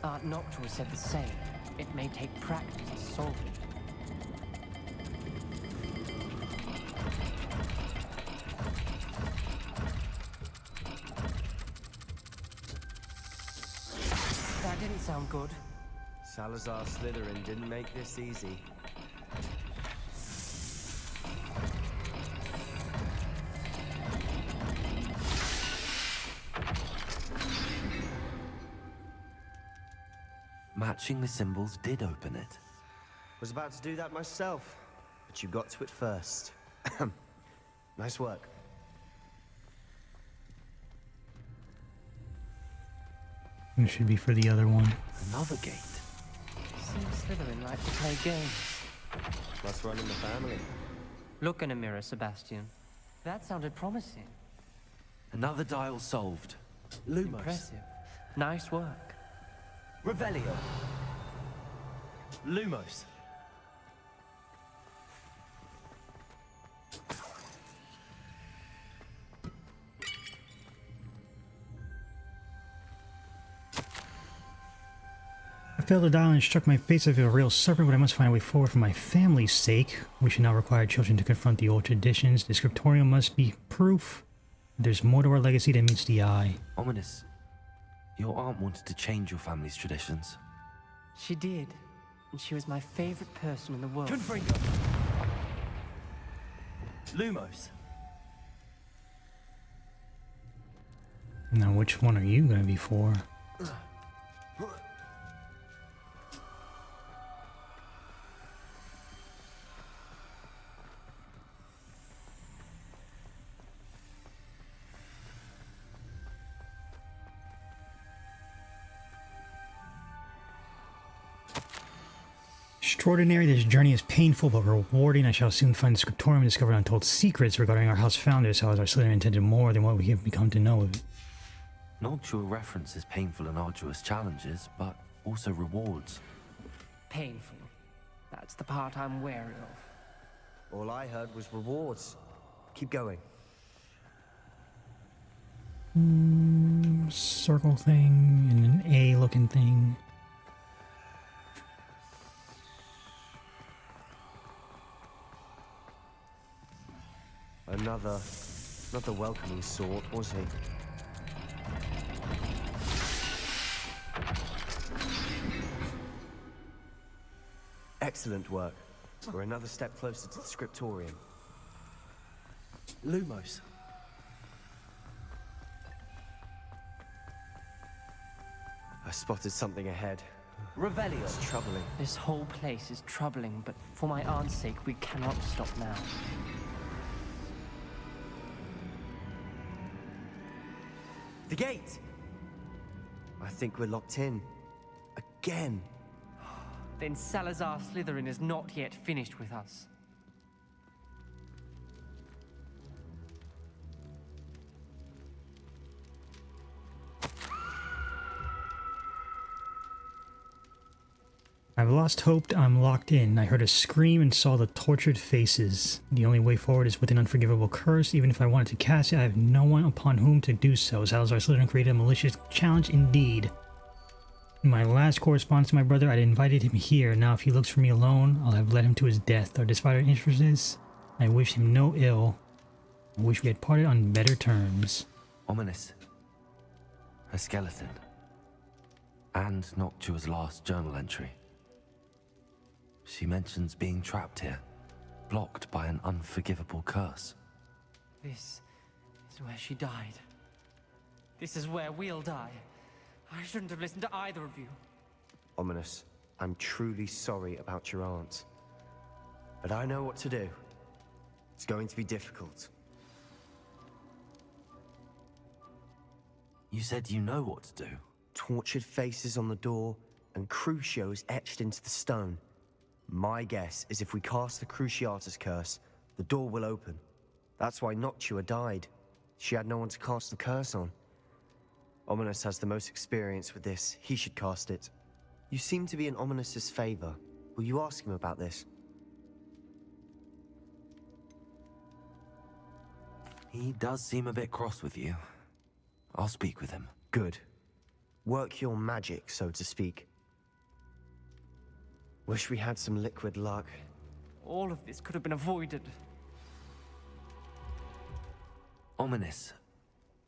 Speaker 11: Aunt Noctua said the same. It may take practice to solve it. That didn't sound good.
Speaker 10: Salazar Slytherin didn't make this easy.
Speaker 4: Matching the symbols did open it.
Speaker 10: Was about to do that myself, but you got to it first. Nice work.
Speaker 1: It should be for the other one.
Speaker 4: Another gate.
Speaker 11: Seems Slytherin like to play games.
Speaker 10: Must run in the family.
Speaker 11: Look in a mirror, Sebastian. That sounded promising.
Speaker 4: Another dial solved.
Speaker 5: Lumos.
Speaker 11: Impressive. Nice work.
Speaker 5: Revelio. Lumos.
Speaker 1: I failed the dial and struck my face. I feel real suffering, but I must find a way forward for my family's sake. We should not require children to confront the old traditions. The scriptorium must be proof. There's more to our legacy than meets the eye.
Speaker 4: Ominous. Your aunt wanted to change your family's traditions.
Speaker 11: She did. And she was my favorite person in the world.
Speaker 5: Confringo. Lumos.
Speaker 1: Now, which one are you gonna be for? Extraordinary, this journey is painful but rewarding. I shall soon find the scriptorium and discover untold secrets regarding our house founders. However, our Slytherin intended more than what we have become to know of it.
Speaker 4: Noctua references painful and arduous challenges, but also rewards.
Speaker 11: Painful. That's the part I'm wary of.
Speaker 10: All I heard was rewards. Keep going.
Speaker 1: Circle thing and an A-looking thing.
Speaker 10: Another welcoming sort, was he? Excellent work. We're another step closer to the scriptorium.
Speaker 4: Lumos.
Speaker 10: I spotted something ahead.
Speaker 11: Revelio.
Speaker 10: It's troubling.
Speaker 11: This whole place is troubling, but for my aunt's sake, we cannot stop now.
Speaker 10: The gate! I think we're locked in. Again.
Speaker 11: Then Salazar Slytherin is not yet finished with us.
Speaker 1: I've lost hope, I'm locked in. I heard a scream and saw the tortured faces. The only way forward is with an unforgivable curse. Even if I wanted to cast it, I have no one upon whom to do so. Salazar Slytherin created a malicious challenge indeed. In my last correspondence to my brother, I invited him here. Now if he looks for me alone, I'll have led him to his death. Or despite our interests, I wish him no ill. I wish we had parted on better terms.
Speaker 4: Ominous. A skeleton. And Noctua's last journal entry. She mentions being trapped here, blocked by an unforgivable curse.
Speaker 11: This is where she died. This is where we'll die. I shouldn't have listened to either of you.
Speaker 10: Ominous, I'm truly sorry about your aunt. But I know what to do. It's going to be difficult.
Speaker 4: You said you know what to do.
Speaker 10: Tortured faces on the door, and Crucios etched into the stone. My guess is if we cast the Cruciatus curse, the door will open. That's why Noctua died. She had no one to cast the curse on. Ominous has the most experience with this. He should cast it. You seem to be in Ominous's favor. Will you ask him about this?
Speaker 4: He does seem a bit cross with you. I'll speak with him.
Speaker 10: Good. Work your magic, so to speak. Wish we had some liquid luck.
Speaker 11: All of this could have been avoided.
Speaker 4: Ominous.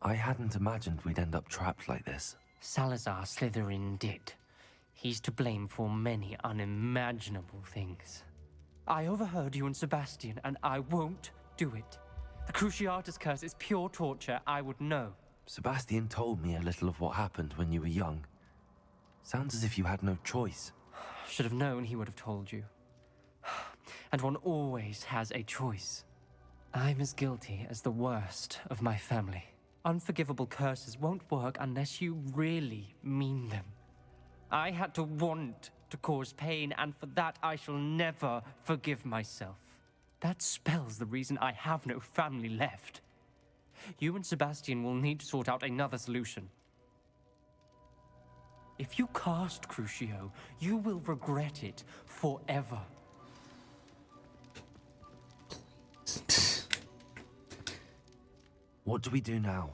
Speaker 4: I hadn't imagined we'd end up trapped like this.
Speaker 11: Salazar Slytherin did. He's to blame for many unimaginable things. I overheard you and Sebastian, and I won't do it. The Cruciatus curse is pure torture. I would know.
Speaker 4: Sebastian told me a little of what happened when you were young. Sounds as if you had no choice.
Speaker 11: Should have known he would have told you. And one always has a choice. I'm as guilty as the worst of my family. Unforgivable curses won't work unless you really mean them. I had to want to cause pain, and for that I shall never forgive myself. That spells the reason I have no family left. You and Sebastian will need to sort out another solution. If you cast Crucio, you will regret it forever.
Speaker 4: What do we do now?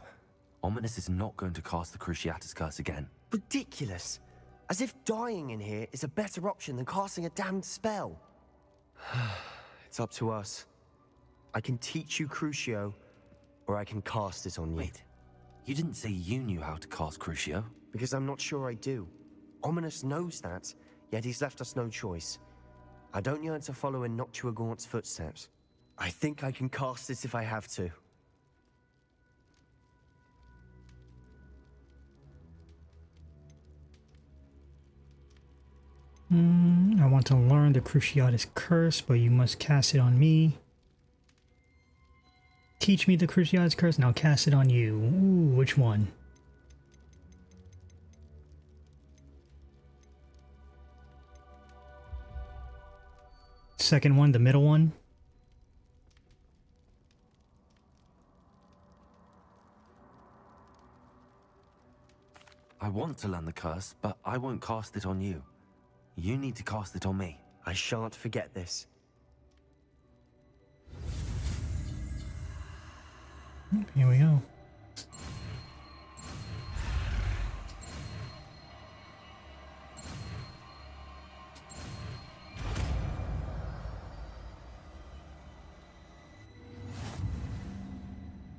Speaker 4: Ominous is not going to cast the Cruciatus curse again.
Speaker 10: Ridiculous. As if dying in here is a better option than casting a damned spell. It's up to us. I can teach you Crucio, or I can cast it on you.
Speaker 4: Wait, you didn't say you knew how to cast Crucio?
Speaker 10: Because I'm not sure I do. Ominous knows that, yet he's left us no choice. I don't yearn to follow in Noctua Gaunt's footsteps. I think I can cast it if I have to.
Speaker 1: I want to learn the Cruciatus Curse, but you must cast it on me. Teach me the Cruciatus Curse, and I'll cast it on you. Ooh, which one? Second one, the middle one?
Speaker 4: I want to learn the curse, but I won't cast it on you. You need to cast it on me.
Speaker 10: I shan't forget this.
Speaker 1: Here we go.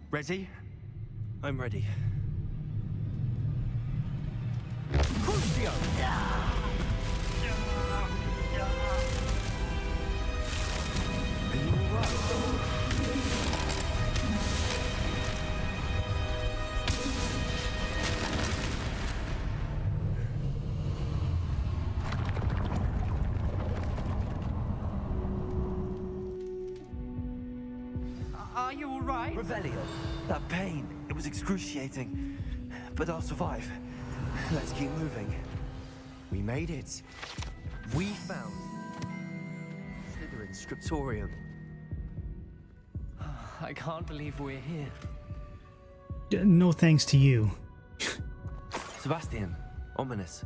Speaker 10: Ready?
Speaker 4: I'm ready.
Speaker 10: Crucio! Are you alright?
Speaker 11: Are you all right?
Speaker 4: Revelio. That pain, it was excruciating. But I'll survive. Let's keep moving.
Speaker 10: We made it. We found Slytherin's Scriptorium.
Speaker 11: I can't believe we're here.
Speaker 1: No thanks to you.
Speaker 4: Sebastian, ominous.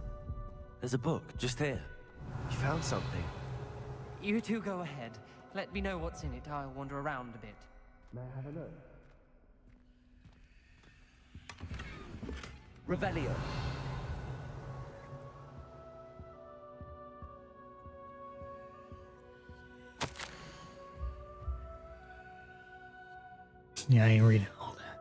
Speaker 4: There's a book just here.
Speaker 10: You found something.
Speaker 11: You two go ahead. Let me know what's in it. I'll wander around a bit.
Speaker 10: May I have a look?
Speaker 4: Revelio.
Speaker 1: Yeah, I ain't reading all that.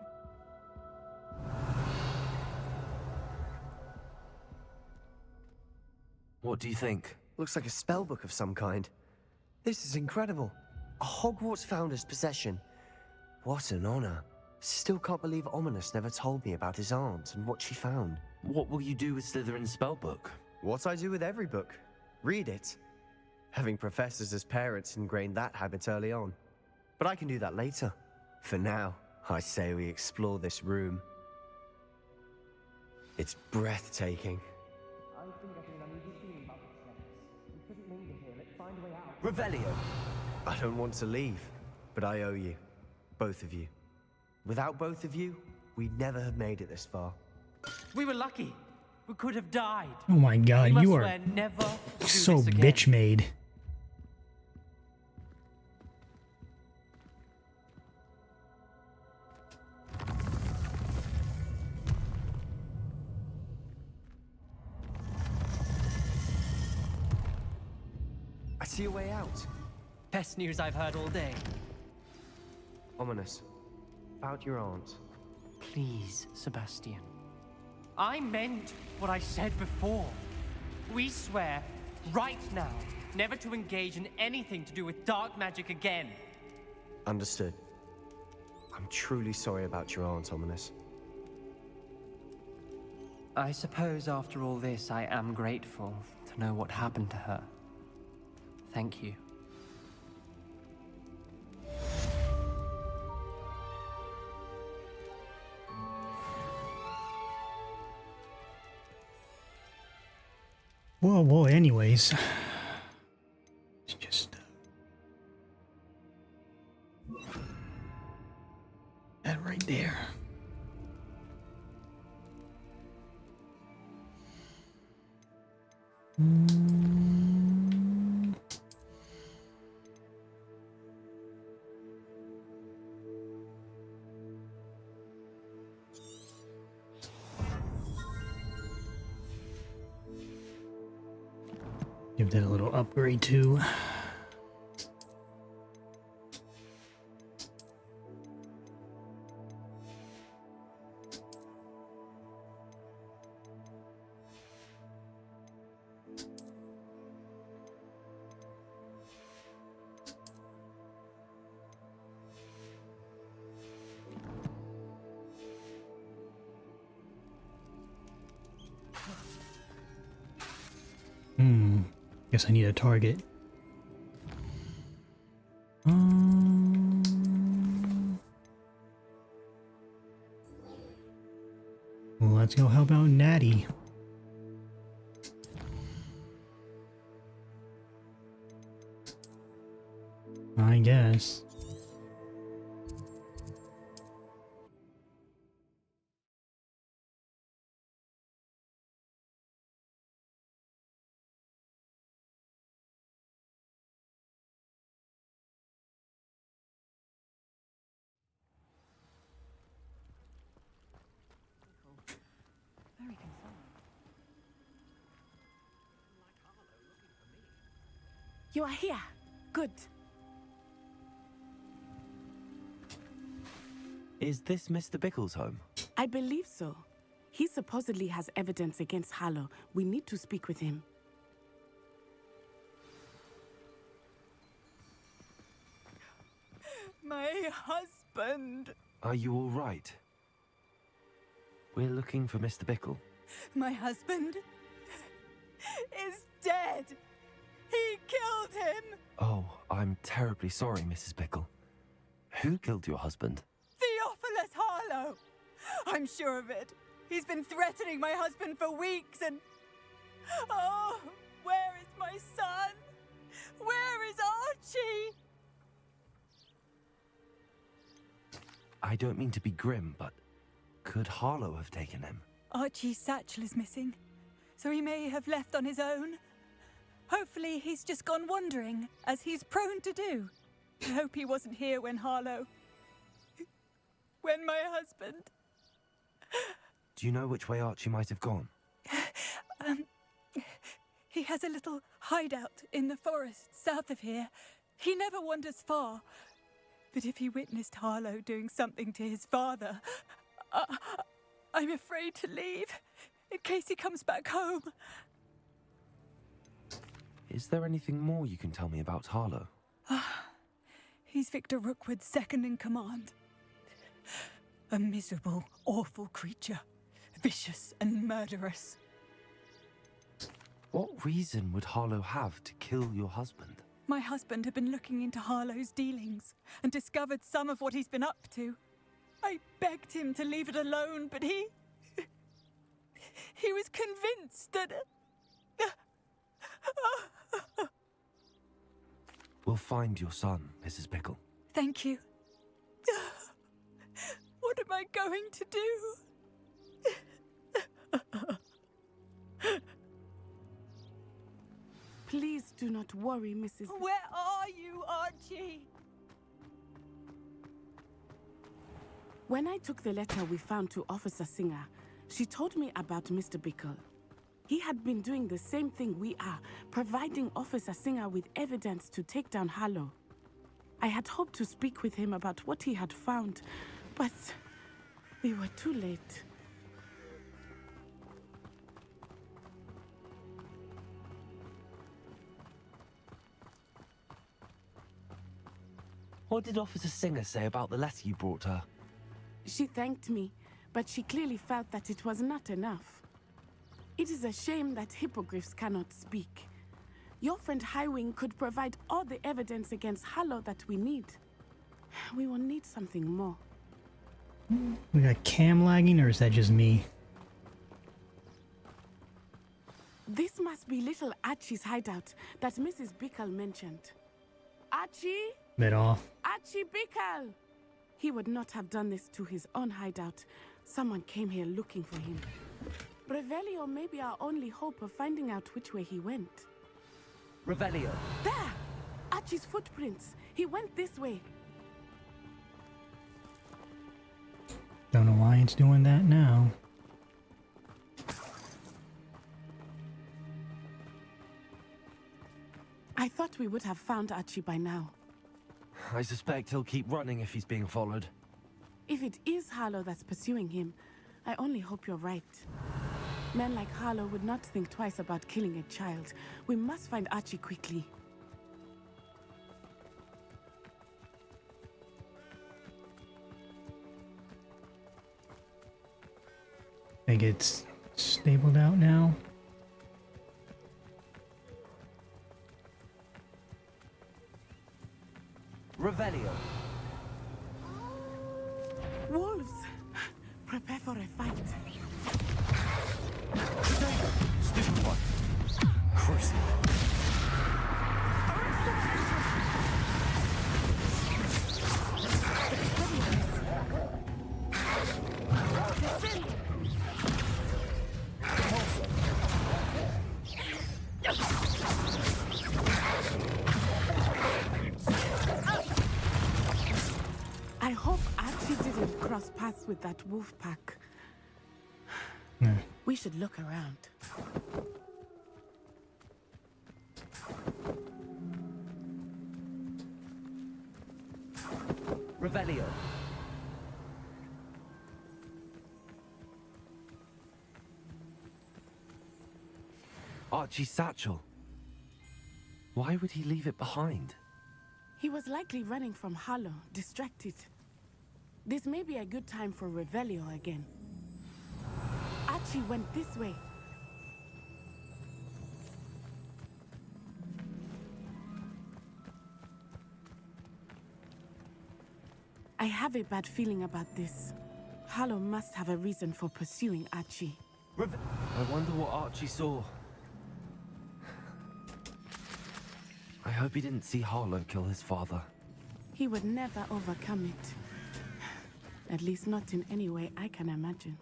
Speaker 4: What do you think?
Speaker 10: Looks like a spell book of some kind. This is incredible. A Hogwarts founder's possession. What an honor. Still can't believe Ominous never told me about his aunt and what she found.
Speaker 4: What will you do with Slytherin's spellbook?
Speaker 10: What I do with every book. Read it. Having professors as parents ingrained that habit early on. But I can do that later. For now, I say we explore this room. It's breathtaking.
Speaker 4: Revelio.
Speaker 10: I don't want to leave, but I owe you. Both of you. Without both of you, we'd never have made it this far.
Speaker 11: We were lucky. We could have died.
Speaker 1: Oh my god,
Speaker 11: We must
Speaker 1: you are
Speaker 11: swear never to do
Speaker 1: so
Speaker 11: this again.
Speaker 1: bitch made.
Speaker 10: I see a way out.
Speaker 11: Best news I've heard all day.
Speaker 10: Ominous. About your aunt.
Speaker 11: Please, Sebastian. I meant what I said before. We swear, right now, never to engage in anything to do with dark magic again.
Speaker 10: Understood. I'm truly sorry about your aunt, Ominous.
Speaker 11: I suppose after all this, I am grateful to know what happened to her. Thank you.
Speaker 1: Well, anyways. It's just... that right there. Give that a little upgrade too. Guess I need a target. Let's go help out Natty. I guess.
Speaker 6: Very concerning.
Speaker 3: You are here. Good.
Speaker 4: Is this Mr. Bickle's home?
Speaker 3: I believe so. He supposedly has evidence against Harlow. We need to speak with him.
Speaker 6: My husband.
Speaker 4: Are you all right? We're looking for Mr. Bickle.
Speaker 6: My husband is dead. He killed him.
Speaker 4: Oh, I'm terribly sorry, Mrs. Bickle. Who killed your husband?
Speaker 6: Theophilus Harlow. I'm sure of it. He's been threatening my husband for weeks and... Oh, where is my son? Where is Archie?
Speaker 4: I don't mean to be grim, but could Harlow have taken him?
Speaker 6: Archie's satchel is missing, so he may have left on his own. Hopefully he's just gone wandering, as he's prone to do. I hope he wasn't here when Harlow... when my husband...
Speaker 4: Do you know which way Archie might have gone?
Speaker 6: He has a little hideout in the forest south of here. He never wanders far. But if he witnessed Harlow doing something to his father, I'm afraid to leave, in case he comes back home.
Speaker 4: Is there anything more you can tell me about Harlow?
Speaker 6: He's Victor Rookwood's second in command. A miserable, awful creature. Vicious and murderous.
Speaker 4: What reason would Harlow have to kill your husband?
Speaker 6: My husband had been looking into Harlow's dealings and discovered some of what he's been up to. I begged him to leave it alone, but he was convinced that...
Speaker 4: We'll find your son, Mrs. Bickle.
Speaker 6: Thank you. What am I going to do?
Speaker 3: Please do not worry, Mrs.
Speaker 6: Where are you, Archie?
Speaker 3: When I took the letter we found to Officer Singer, she told me about Mr. Bickle. He had been doing the same thing we are, providing Officer Singer with evidence to take down Harlow. I had hoped to speak with him about what he had found, but we were too late.
Speaker 4: What did Officer Singer say about the letter you brought her?
Speaker 3: She thanked me, but she clearly felt that it was not enough. It is a shame that hippogriffs cannot speak. Your friend Highwing could provide all the evidence against Harlow that we need. We will need something more.
Speaker 1: We got cam lagging, or is that just me?
Speaker 3: This must be little Archie's hideout that Mrs. Bickle mentioned. Archie?
Speaker 1: Bit off.
Speaker 3: Archie Bickle! He would not have done this to his own hideout. Someone came here looking for him. Revelio may be our only hope of finding out which way he went.
Speaker 10: Revelio.
Speaker 3: There! Archie's footprints. He went this way.
Speaker 1: Don't know why it's doing that now.
Speaker 3: I thought we would have found Archie by now.
Speaker 4: I suspect he'll keep running if he's being followed.
Speaker 3: If it is Harlow that's pursuing him, I only hope you're right. Men like Harlow would not think twice about killing a child. We must find Archie quickly.
Speaker 1: I think it's stabled out now.
Speaker 4: Revelio.
Speaker 3: Wolves! Prepare for a fight.
Speaker 4: Stupid one. Crucial.
Speaker 3: I hope Archie didn't cross paths with that wolf pack. We should look around.
Speaker 4: Revelio. Archie's satchel. Why would he leave it behind?
Speaker 3: He was likely running from Harlow, distracted. This may be a good time for Revelio again. Archie went this way. I have a bad feeling about this. Harlow must have a reason for pursuing Archie.
Speaker 4: I wonder what Archie saw. I hope he didn't see Harlow kill his father.
Speaker 3: He would never overcome it. At least not in any way I can imagine.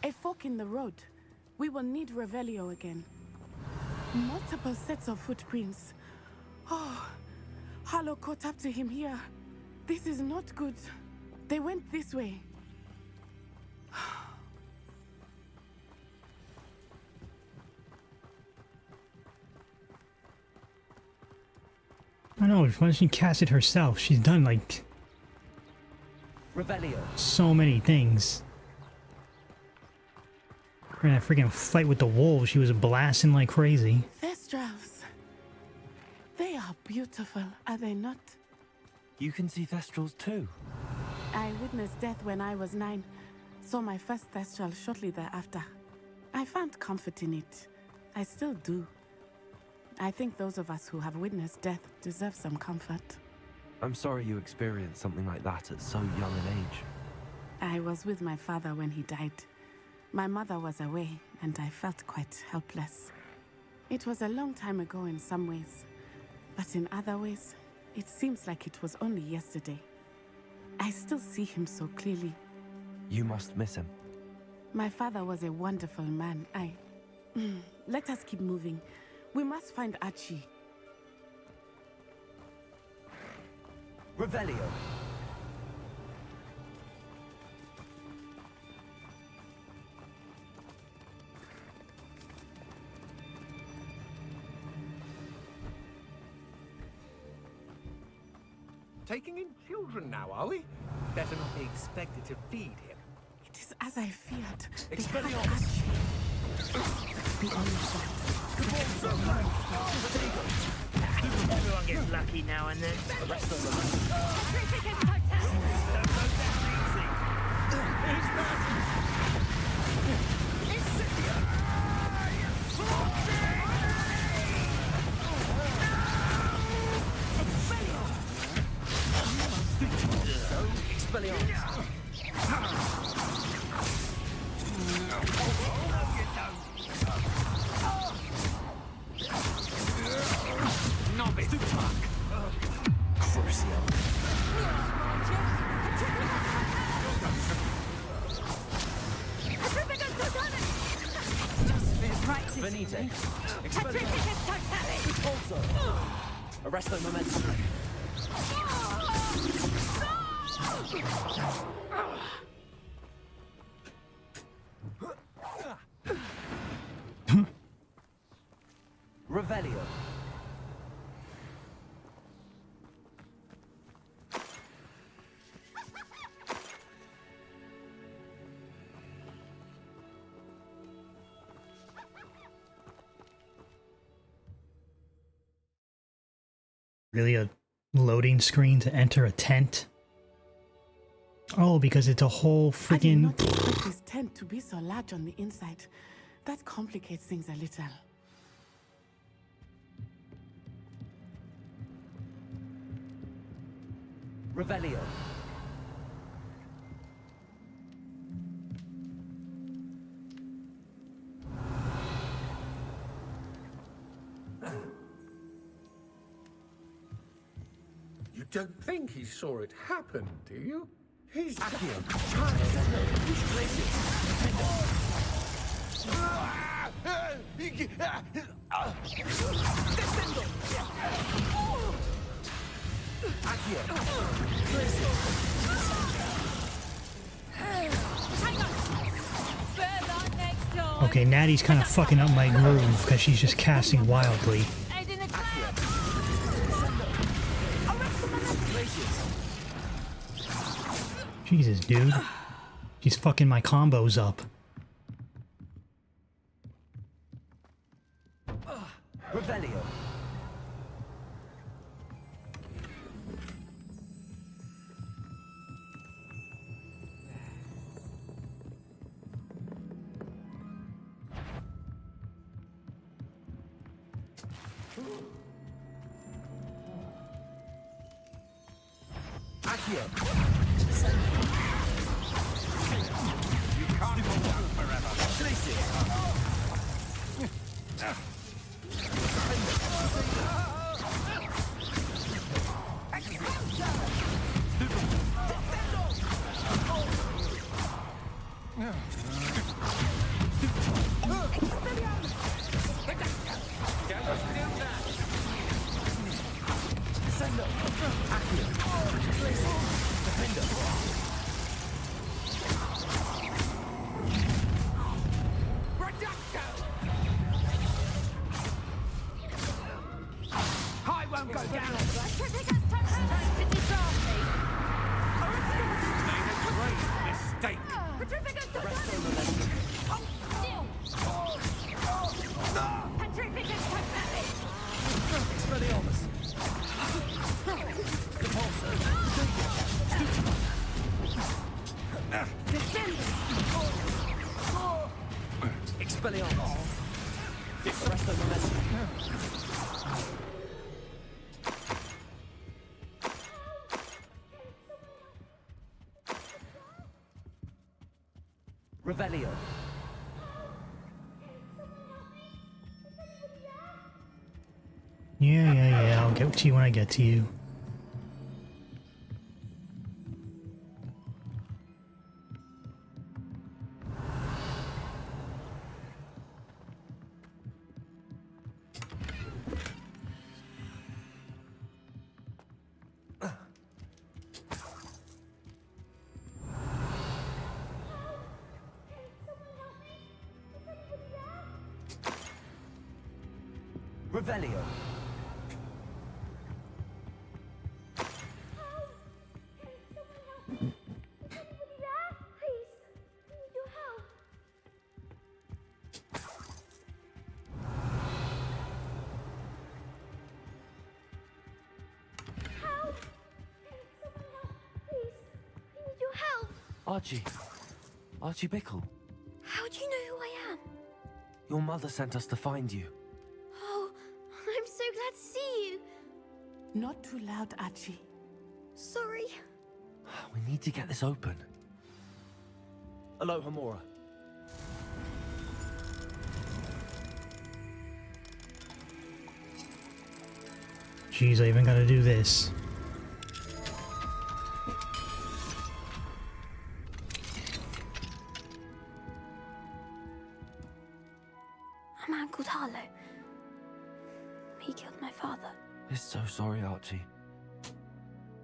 Speaker 3: A fork in the road. We will need Revelio again. Multiple sets of footprints. Oh, Harlow caught up to him here. This is not good. They went this way.
Speaker 1: I know, once she cast it herself, she's done like
Speaker 4: Revelio.
Speaker 1: so many things. In that freaking fight with the wolves, she was blasting like crazy.
Speaker 3: Thestrals. They are beautiful, are they not?
Speaker 4: You can see Thestrals too.
Speaker 3: I witnessed death when I was 9. Saw my first Thestral shortly thereafter. I found comfort in it. I still do. I think those of us who have witnessed death deserve some comfort.
Speaker 4: I'm sorry you experienced something like that at so young an age.
Speaker 3: I was with my father when he died. My mother was away, and I felt quite helpless. It was a long time ago in some ways, but in other ways, it seems like it was only yesterday. I still see him so clearly.
Speaker 4: You must miss him.
Speaker 3: My father was a wonderful man. Let us keep moving. We must find Archie.
Speaker 4: Revelio.
Speaker 5: Taking in children now, are we? Better not be expected to feed him.
Speaker 3: It is as I feared. They had
Speaker 5: Expelliarmus!
Speaker 3: Archie. The only
Speaker 12: Everyone gets lucky now and then.
Speaker 4: Arresto momentum. Revelio.
Speaker 1: Really a loading screen to enter a tent? Oh, because it's a whole
Speaker 3: I did
Speaker 1: freaking...
Speaker 3: not expect this tent to be so large on the inside. That complicates things a little.
Speaker 11: Revelio.
Speaker 5: You don't think he saw it happen, do you? He's...
Speaker 1: Okay, Natty's kind of fucking up my groove because she's just casting wildly. Jesus, dude. She's fucking my combos up.
Speaker 11: Revelio. Accio.
Speaker 8: You can't hold on forever.
Speaker 5: I won't go down. Made a great mistake.
Speaker 11: Expelliarmus. Resto momentum. Revelio.
Speaker 1: Yeah, I'll get to you when I get to you.
Speaker 11: Revelio.
Speaker 4: Archie Bickle.
Speaker 12: How do you know who I am?
Speaker 4: Your mother sent us to find you.
Speaker 12: Oh, I'm so glad to see you.
Speaker 3: Not too loud, Archie.
Speaker 12: Sorry.
Speaker 4: We need to get this open.
Speaker 11: Aloha Mora.
Speaker 1: Jeez, I even gotta do this.
Speaker 12: A man called Harlow. He killed my father.
Speaker 4: We're so sorry, Archie.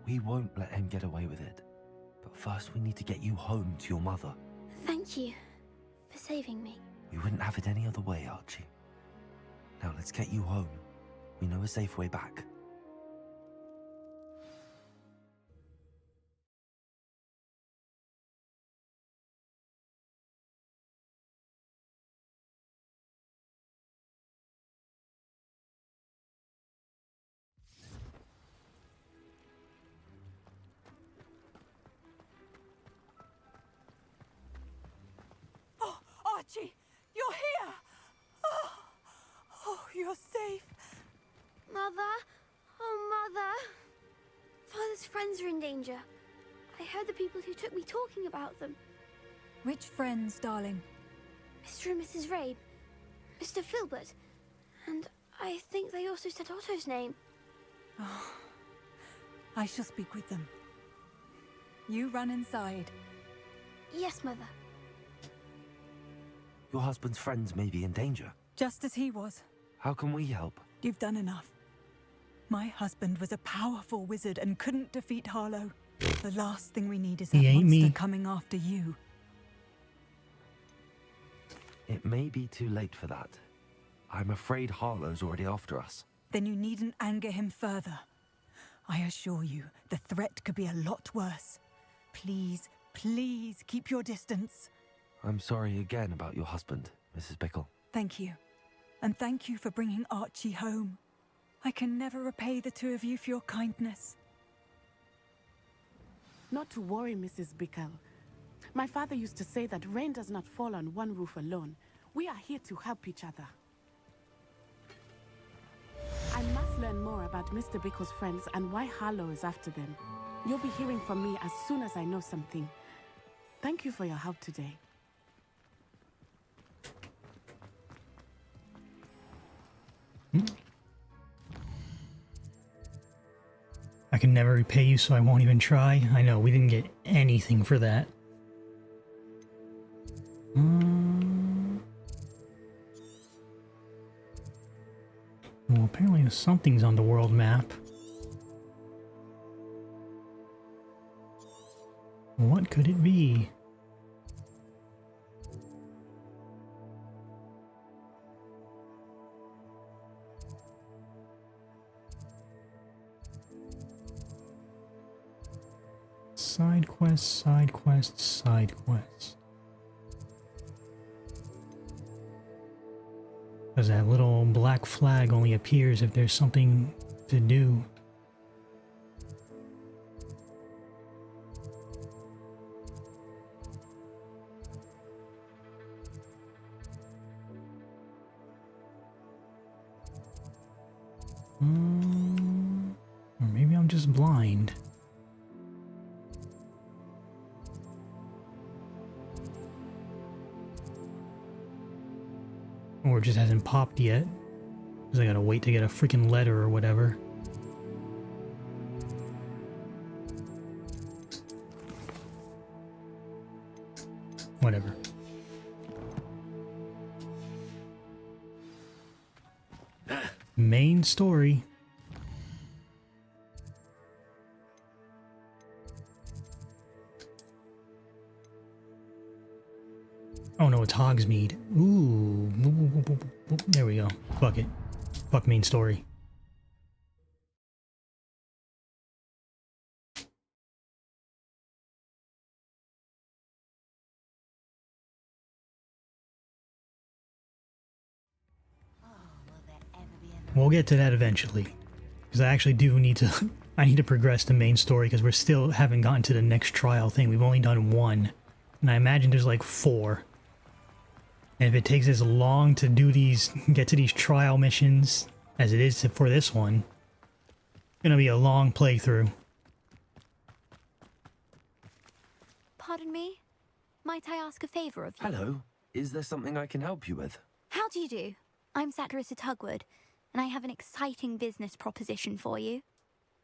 Speaker 4: We won't let him get away with it. But first we need to get you home to your mother.
Speaker 12: Thank you for saving me.
Speaker 4: We wouldn't have it any other way, Archie. Now let's get you home. We know a safe way back.
Speaker 6: you're safe.
Speaker 12: Mother? Oh, Mother. Father's friends are in danger. I heard the people who took me talking about them.
Speaker 6: Which friends, darling?
Speaker 12: Mr. and Mrs. Rabe, Mr. Filbert, and I think they also said Otto's name.
Speaker 6: Oh, I shall speak with them. You run inside.
Speaker 12: Yes, Mother.
Speaker 4: Your husband's friends may be in danger.
Speaker 6: Just as he was.
Speaker 4: How can we help?
Speaker 6: You've done enough. My husband was a powerful wizard and couldn't defeat Harlow. The last thing we need is that
Speaker 1: He ain't
Speaker 6: monster
Speaker 1: me.
Speaker 6: coming after you.
Speaker 4: It may be too late for that. I'm afraid Harlow's already after us.
Speaker 6: Then you needn't anger him further. I assure you, the threat could be a lot worse. Please, please keep your distance.
Speaker 4: I'm sorry again about your husband, Mrs. Bickle.
Speaker 6: Thank you. And thank you for bringing Archie home. I can never repay the two of you for your kindness.
Speaker 3: Not to worry, Mrs. Bickle. My father used to say that rain does not fall on one roof alone. We are here to help each other. I must learn more about Mr. Bickle's friends and why Harlow is after them. You'll be hearing from me as soon as I know something. Thank you for your help today.
Speaker 1: I can never repay you, so I won't even try. I know, we didn't get anything for that. Well, apparently something's on the world map. What could it be? Side quests, side quests, side quests. Because that little black flag only appears if there's something to do. Or maybe I'm just blind. Or it just hasn't popped yet. Because I gotta wait to get a freaking letter or whatever. Whatever. Main story. Oh no, it's Hogsmeade. Ooh. There we go. Fuck it. Fuck main story. We'll get to that eventually. Because I actually do need to... I need to progress the main story because we're still haven't gotten to the next trial thing. We've only done one. And I imagine there's like 4. And if it takes as long to do these, get to these trial missions as it is for this one, it's gonna be a long playthrough.
Speaker 13: Pardon me? Might I ask a favour of you?
Speaker 4: Hello. Is there something I can help you with?
Speaker 13: How do you do? I'm Satirissa Tugwood, and I have an exciting business proposition for you.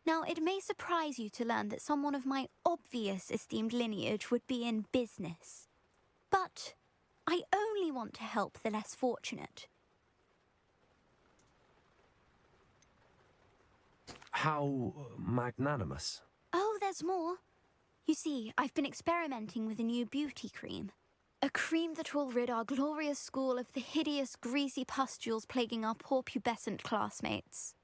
Speaker 13: Now, it may surprise you to learn that someone of my obvious esteemed lineage would be in business. But I only want to help the less fortunate.
Speaker 4: How magnanimous.
Speaker 13: Oh, there's more. You see, I've been experimenting with a new beauty cream. A cream that will rid our glorious school of the hideous, greasy pustules plaguing our poor pubescent classmates.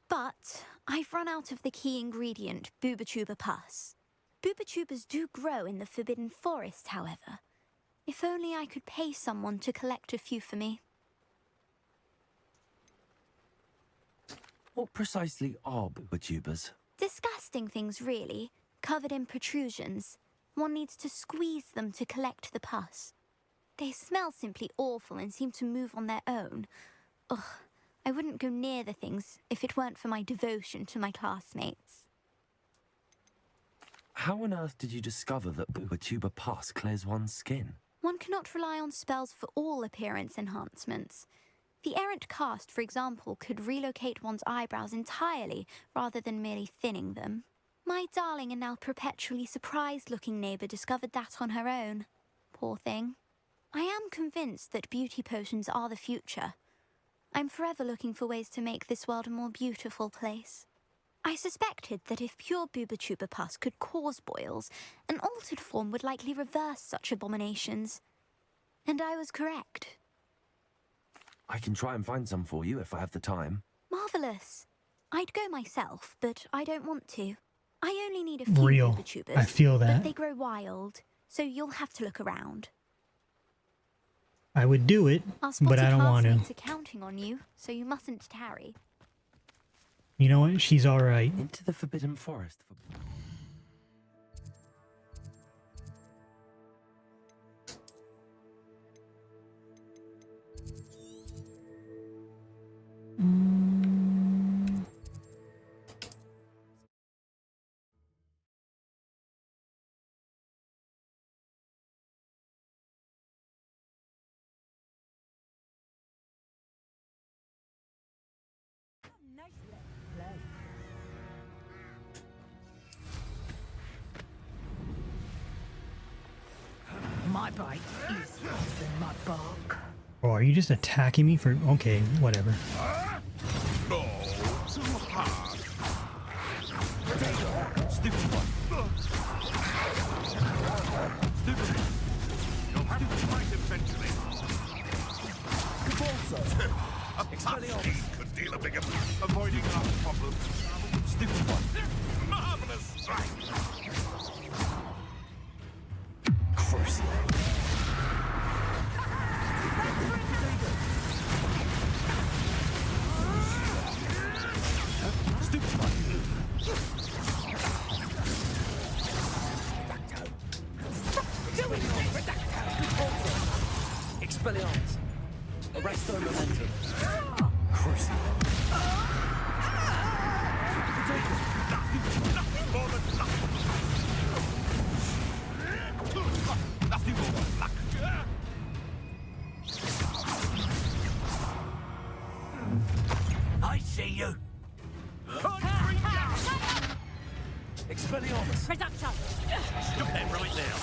Speaker 13: But I've run out of the key ingredient, Booba-Tuba pus. Booba-Tubas do grow in the Forbidden Forest, however. If only I could pay someone to collect a few for me.
Speaker 4: What precisely are booba-tubas?
Speaker 13: Disgusting things, really, covered in protrusions. One needs to squeeze them to collect the pus. They smell simply awful and seem to move on their own. Ugh, I wouldn't go near the things if it weren't for my devotion to my classmates.
Speaker 4: How on earth did you discover that Booba Pus clears one's skin?
Speaker 13: One cannot rely on spells for all appearance enhancements. The errant cast, for example, could relocate one's eyebrows entirely rather than merely thinning them. My darling and now perpetually surprised-looking neighbour discovered that on her own. Poor thing. I am convinced that beauty potions are the future. I'm forever looking for ways to make this world a more beautiful place. I suspected that if pure Booba Pus could cause boils, an altered form would likely reverse such abominations. And I was correct.
Speaker 4: I can try and find some for you if I have the time.
Speaker 13: Marvellous. I'd go myself, but I don't want to. I only need a few
Speaker 1: Real.
Speaker 13: Booba-tubers,
Speaker 1: I feel that.
Speaker 13: but they grow wild, so you'll have to look around.
Speaker 1: I would do it,
Speaker 13: Our
Speaker 1: but I don't want to.
Speaker 13: classmates are counting on you, so you mustn't tarry.
Speaker 1: You know what? She's alright.
Speaker 4: Into the Forbidden Forest.
Speaker 14: My bite is worse than my bark.
Speaker 1: Oh, are you just attacking me for... Okay, whatever.
Speaker 15: No, so hard.
Speaker 5: Stupid one. Stupid.
Speaker 15: You'll have to fight eventually. A Expelliarmus could deal a bigger... Avoiding our problems.
Speaker 5: Stupid one.
Speaker 15: Marvelous strike.
Speaker 5: Crucial. Stupid one. Expelliarmus. Arresto momentum. Crucial.
Speaker 15: Nothing more than nothing. Nothing more than luck.
Speaker 5: I see you. Expelliarmus.
Speaker 14: Reduction.
Speaker 5: Stop them right now.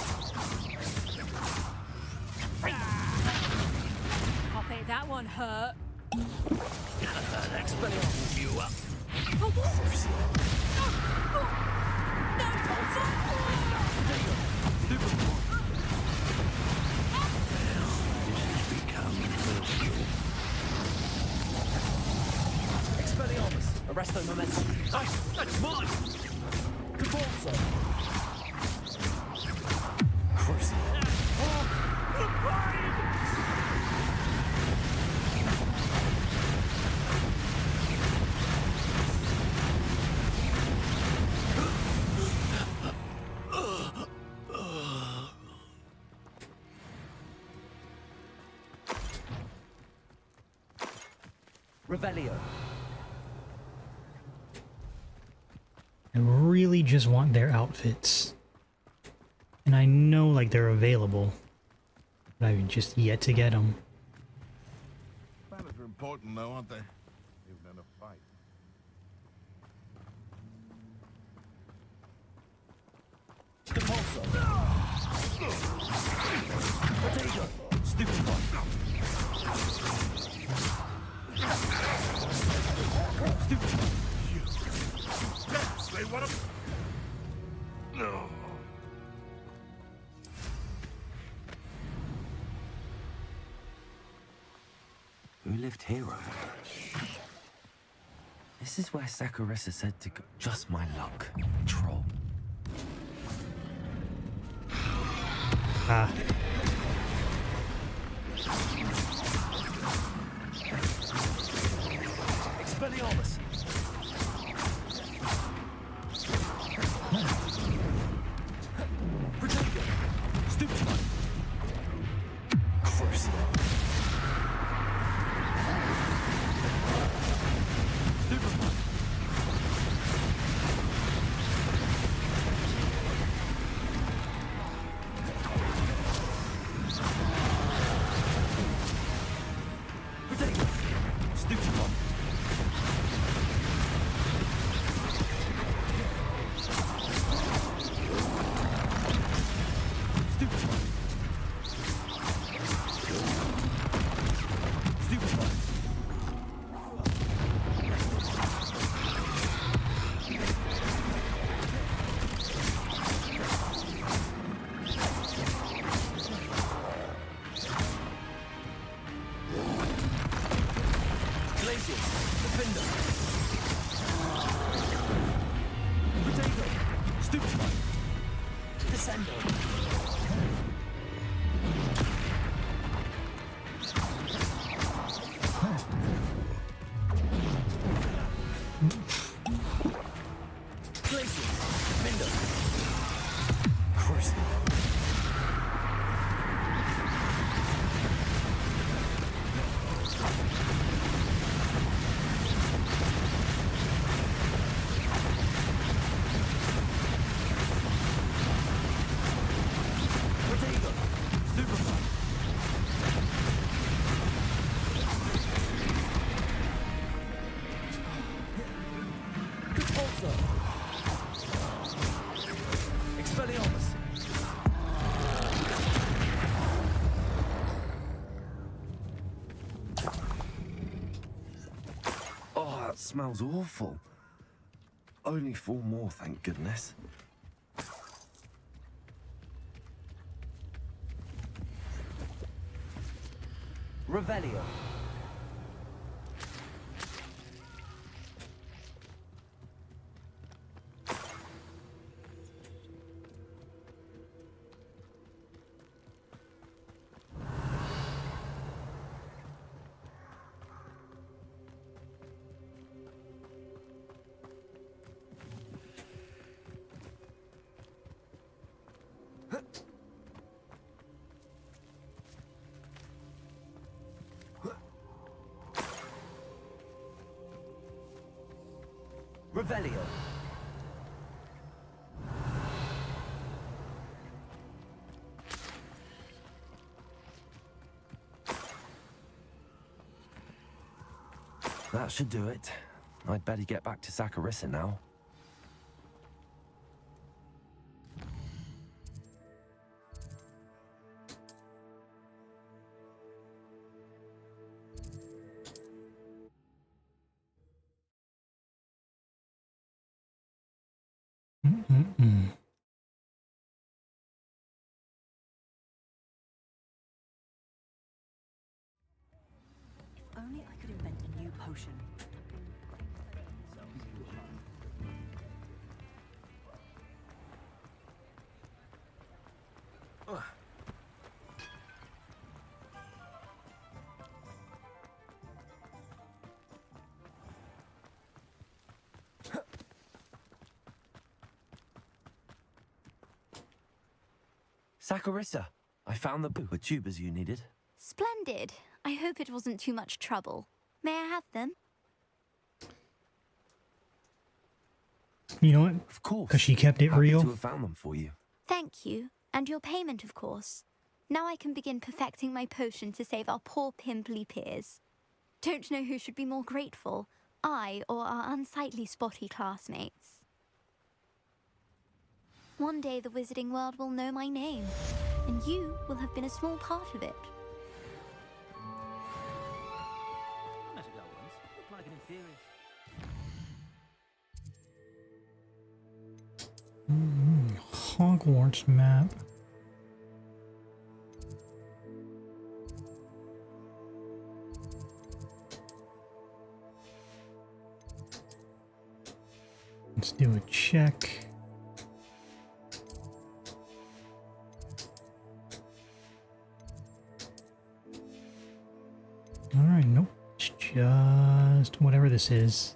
Speaker 14: I bet that one hurt.
Speaker 5: Expelliarmus. You up. Expelliarmus. Arresto momentum. Nice. That's mine. Convulso. Crucial. Revelio.
Speaker 1: I really just want their outfits. And I know, like, they're available. But I've just yet to get them.
Speaker 15: Battles are important, though, aren't they? Even in a fight.
Speaker 5: Potato. Stupid one. Stupid one.
Speaker 15: Yes, they want to... No.
Speaker 4: Who lived here, I wonder? This is where Saccharissa said to go. Just my luck. Troll.
Speaker 1: Ah.
Speaker 5: Expelliarmus. Protego. Stupid one. Crucial.
Speaker 4: Smells awful. Only 4 more, thank goodness. Revelio. Revelio. That should do it. I'd better get back to Saccharissa now.
Speaker 16: If only I could invent a new potion.
Speaker 4: Saccharissa, I found the tubers you needed.
Speaker 13: Splendid. I hope it wasn't too much trouble. May I have them?
Speaker 1: You know what?
Speaker 4: Of course.
Speaker 1: Because she kept it
Speaker 4: Happy
Speaker 1: real.
Speaker 4: to have found them for you.
Speaker 13: Thank you. And your payment, of course. Now I can begin perfecting my potion to save our poor pimply peers. Don't know who should be more grateful, I or our unsightly spotty classmates. One day the wizarding world will know my name, and you will have been a small part of it.
Speaker 2: Met a girl once. Looked like an inferior.
Speaker 1: Hogwarts map. Let's do a check. All right, nope. It's just whatever this is.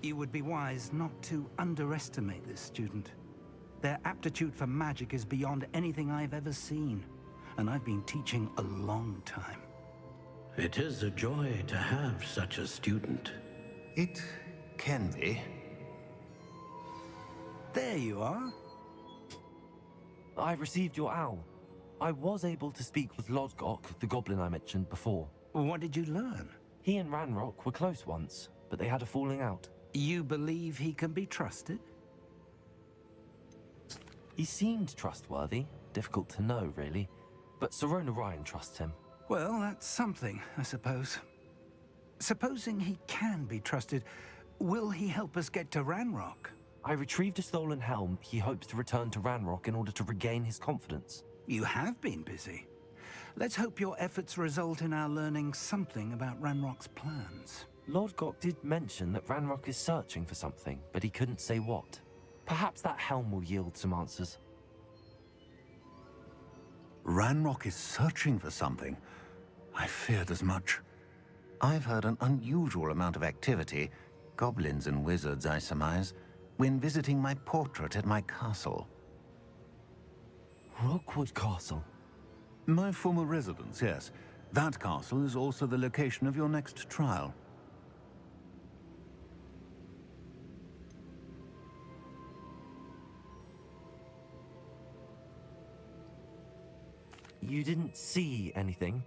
Speaker 8: You would be wise not to underestimate this student. Their aptitude for magic is beyond anything I've ever seen, and I've been teaching a long time.
Speaker 9: It is a joy to have such a student.
Speaker 17: It can be.
Speaker 8: There you are.
Speaker 4: I received your owl. I was able to speak with Lodgok, the goblin I mentioned before.
Speaker 8: What did you learn?
Speaker 4: He and Ranrock were close once, but they had a falling out.
Speaker 8: You believe he can be trusted?
Speaker 4: He seemed trustworthy. Difficult to know, really. But Sirona Ryan trusts him.
Speaker 8: Well, that's something, I suppose. Supposing he can be trusted, will he help us get to Ranrock?
Speaker 4: I retrieved a stolen helm. He hopes to return to Ranrock in order to regain his confidence.
Speaker 8: You have been busy. Let's hope your efforts result in our learning something about Ranrock's plans.
Speaker 4: Lord Gok did mention that Ranrock is searching for something, but he couldn't say what. Perhaps that helm will yield some answers.
Speaker 17: Ranrock is searching for something. I feared as much. I've heard an unusual amount of activity, goblins and wizards, I surmise, when visiting my portrait at my castle.
Speaker 4: Rookwood Castle?
Speaker 17: My former residence, yes. That castle is also the location of your next trial.
Speaker 4: You didn't see anything?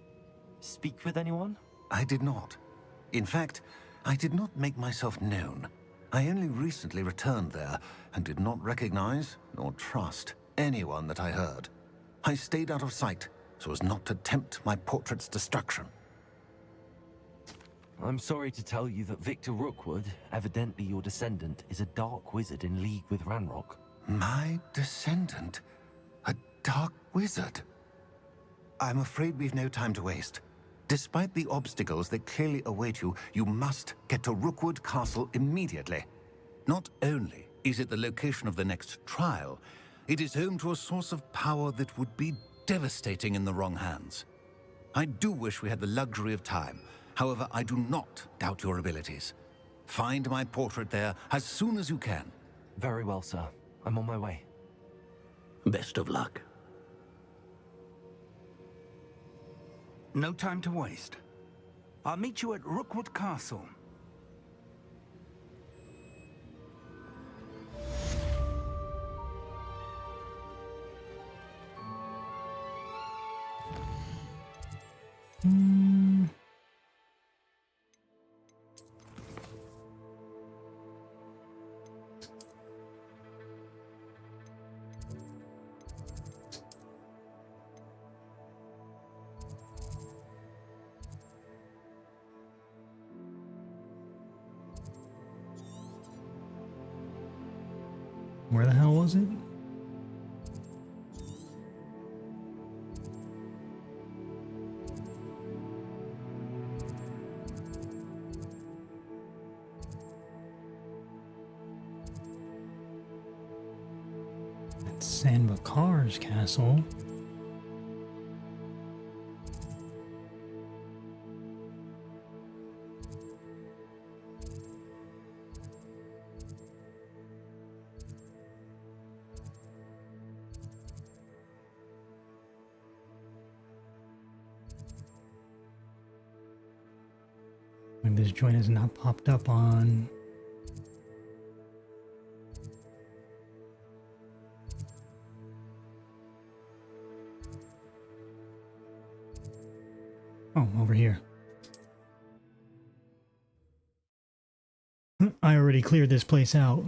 Speaker 4: Speak with anyone?
Speaker 17: I did not. In fact, I did not make myself known. I only recently returned there and did not recognize nor trust anyone that I heard. I stayed out of sight so as not to tempt my portrait's destruction.
Speaker 4: I'm sorry to tell you that Victor Rookwood, evidently your descendant, is a dark wizard in league with Ranrock.
Speaker 17: My descendant? A dark wizard? I'm afraid we've no time to waste. Despite the obstacles that clearly await you, you must get to Rookwood Castle immediately. Not only is it the location of the next trial, it is home to a source of power that would be devastating in the wrong hands. I do wish we had the luxury of time. However, I do not doubt your abilities. Find my portrait there as soon as you can.
Speaker 4: Very well, sir. I'm on my way.
Speaker 17: Best of luck.
Speaker 8: No time to waste. I'll meet you at Rookwood Castle.
Speaker 1: Where the hell was it? That's San Bakar's castle. Like this joint has not popped up on. Oh, over here. I already cleared this place out.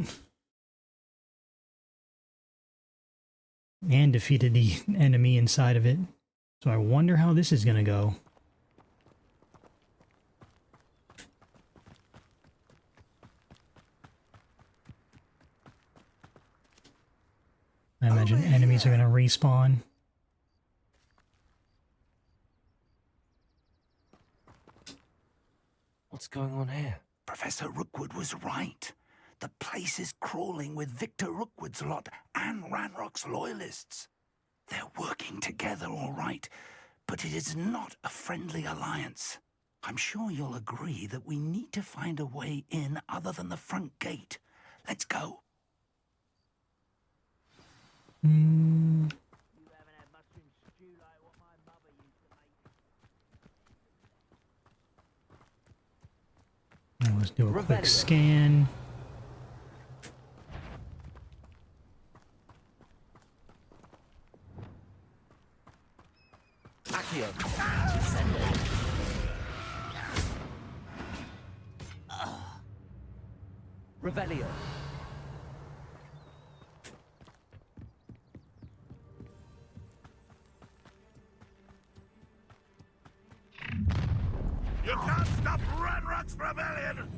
Speaker 1: And defeated the enemy inside of it. So I wonder how this is gonna go. I imagine enemies are gonna respawn.
Speaker 4: What's going on here?
Speaker 8: Professor Rookwood was right. The place is crawling with Victor Rookwood's lot and Ranrock's loyalists. They're working together, all right, but it is not a friendly alliance. I'm sure you'll agree that we need to find a way in other than the front gate. Let's go.
Speaker 1: Let's do a quick scan.
Speaker 4: Accio.
Speaker 11: Revelio.
Speaker 15: You can't stop Ranrock's rebellion!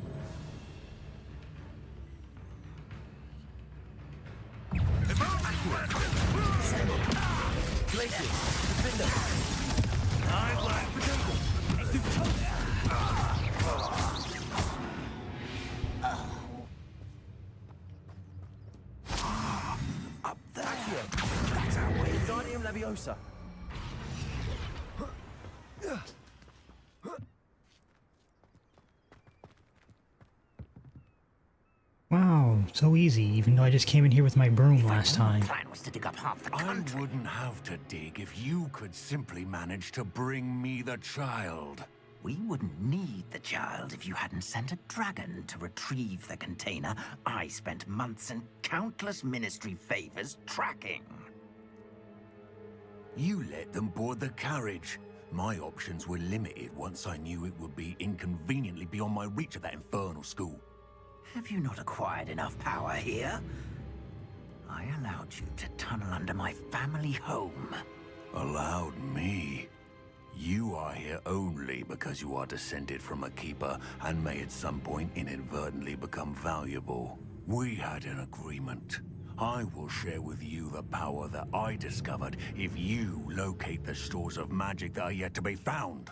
Speaker 11: Glacius. Defender.
Speaker 8: Up there. That's our way.
Speaker 11: Wingardium Leviosa.
Speaker 1: Wow, so easy, even though I just came in here with my broom last time.
Speaker 2: Plan was to dig up half the country.
Speaker 17: I wouldn't have to dig if you could simply manage to bring me the child.
Speaker 2: We wouldn't need the child if you hadn't sent a dragon to retrieve the container I spent months and countless ministry favors tracking.
Speaker 17: You let them board the carriage. My options were limited once I knew it would be inconveniently beyond my reach at that infernal school.
Speaker 2: Have you not acquired enough power here? I allowed you to tunnel under my family home.
Speaker 17: Allowed me? You are here only because you are descended from a keeper and may at some point inadvertently become valuable. We had an agreement. I will share with you the power that I discovered if you locate the stores of magic that are yet to be found.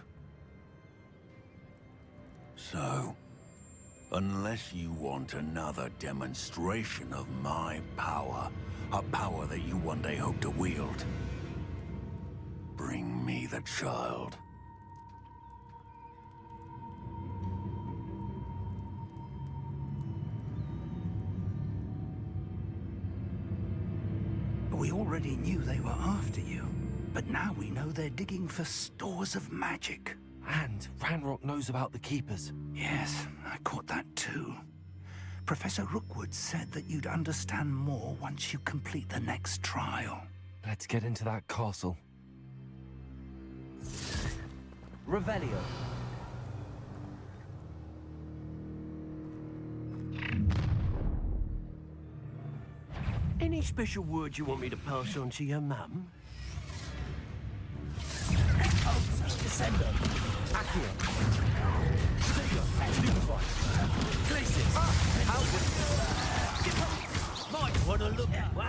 Speaker 17: So, unless you want another demonstration of my power, a power that you one day hope to wield, bring me the child.
Speaker 8: We already knew they were after you, but now we know they're digging for stores of magic.
Speaker 4: And Ranrock knows about the Keepers.
Speaker 8: Yes, I caught that too. Professor Rookwood said that you'd understand more once you complete the next trial.
Speaker 4: Let's get into that castle.
Speaker 11: Revelio.
Speaker 9: Any special words you want me to pass on to your mum?
Speaker 11: Descender. Accio. Stupefy. Glacius. Might want to look at one.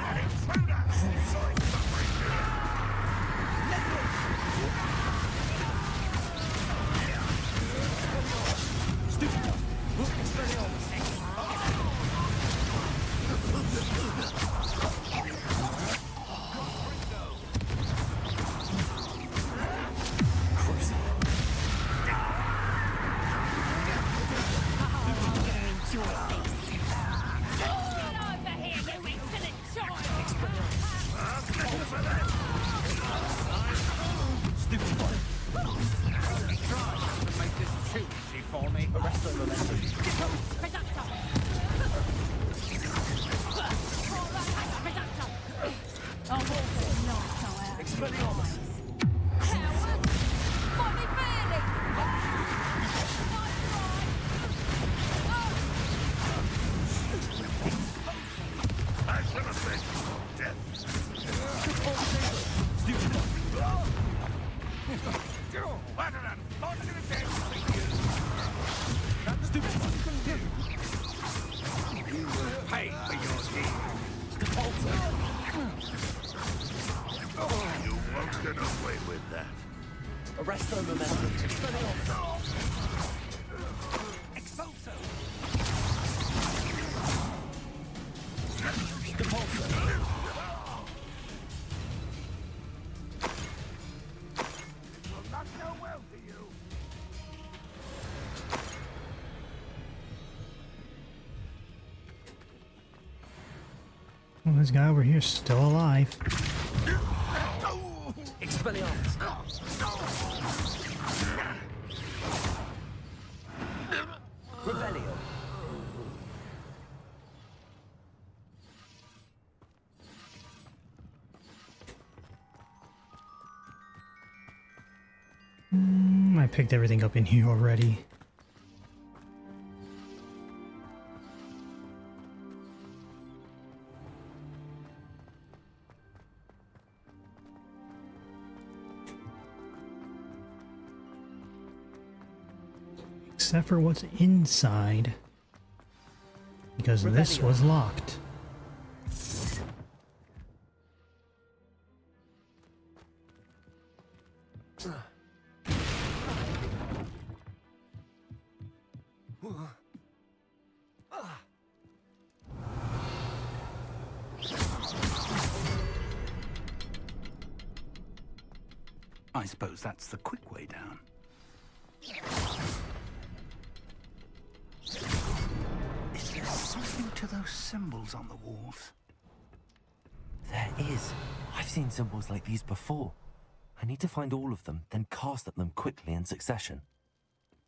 Speaker 11: Stupefy. Arresto momentum. Expulso. Depulso.
Speaker 15: It will not go well for you.
Speaker 1: Well, this guy over here is still alive.
Speaker 11: Expelliarmus. Revelio.
Speaker 1: I picked everything up in here already. except for what's inside. Because this was locked.
Speaker 8: I suppose that's the quick way down. Is there something to those symbols on the walls?
Speaker 4: There is. I've seen symbols like these before. I need to find all of them, then cast at them quickly in succession.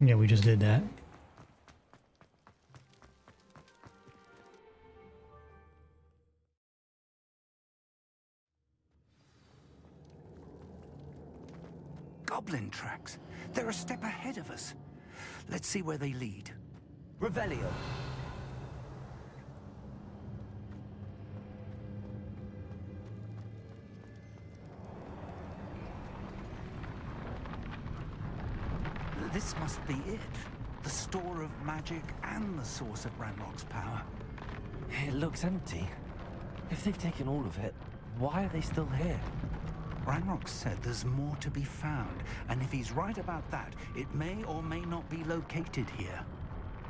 Speaker 1: Yeah, we just did that.
Speaker 8: Goblin tracks. They're a step ahead of us. Let's see where they lead.
Speaker 2: Revelio.
Speaker 8: This must be it. The store of magic and the source of Ranrock's power.
Speaker 4: It looks empty. If they've taken all of it, why are they still here?
Speaker 8: Ranrock said there's more to be found, and if he's right about that, it may or may not be located here.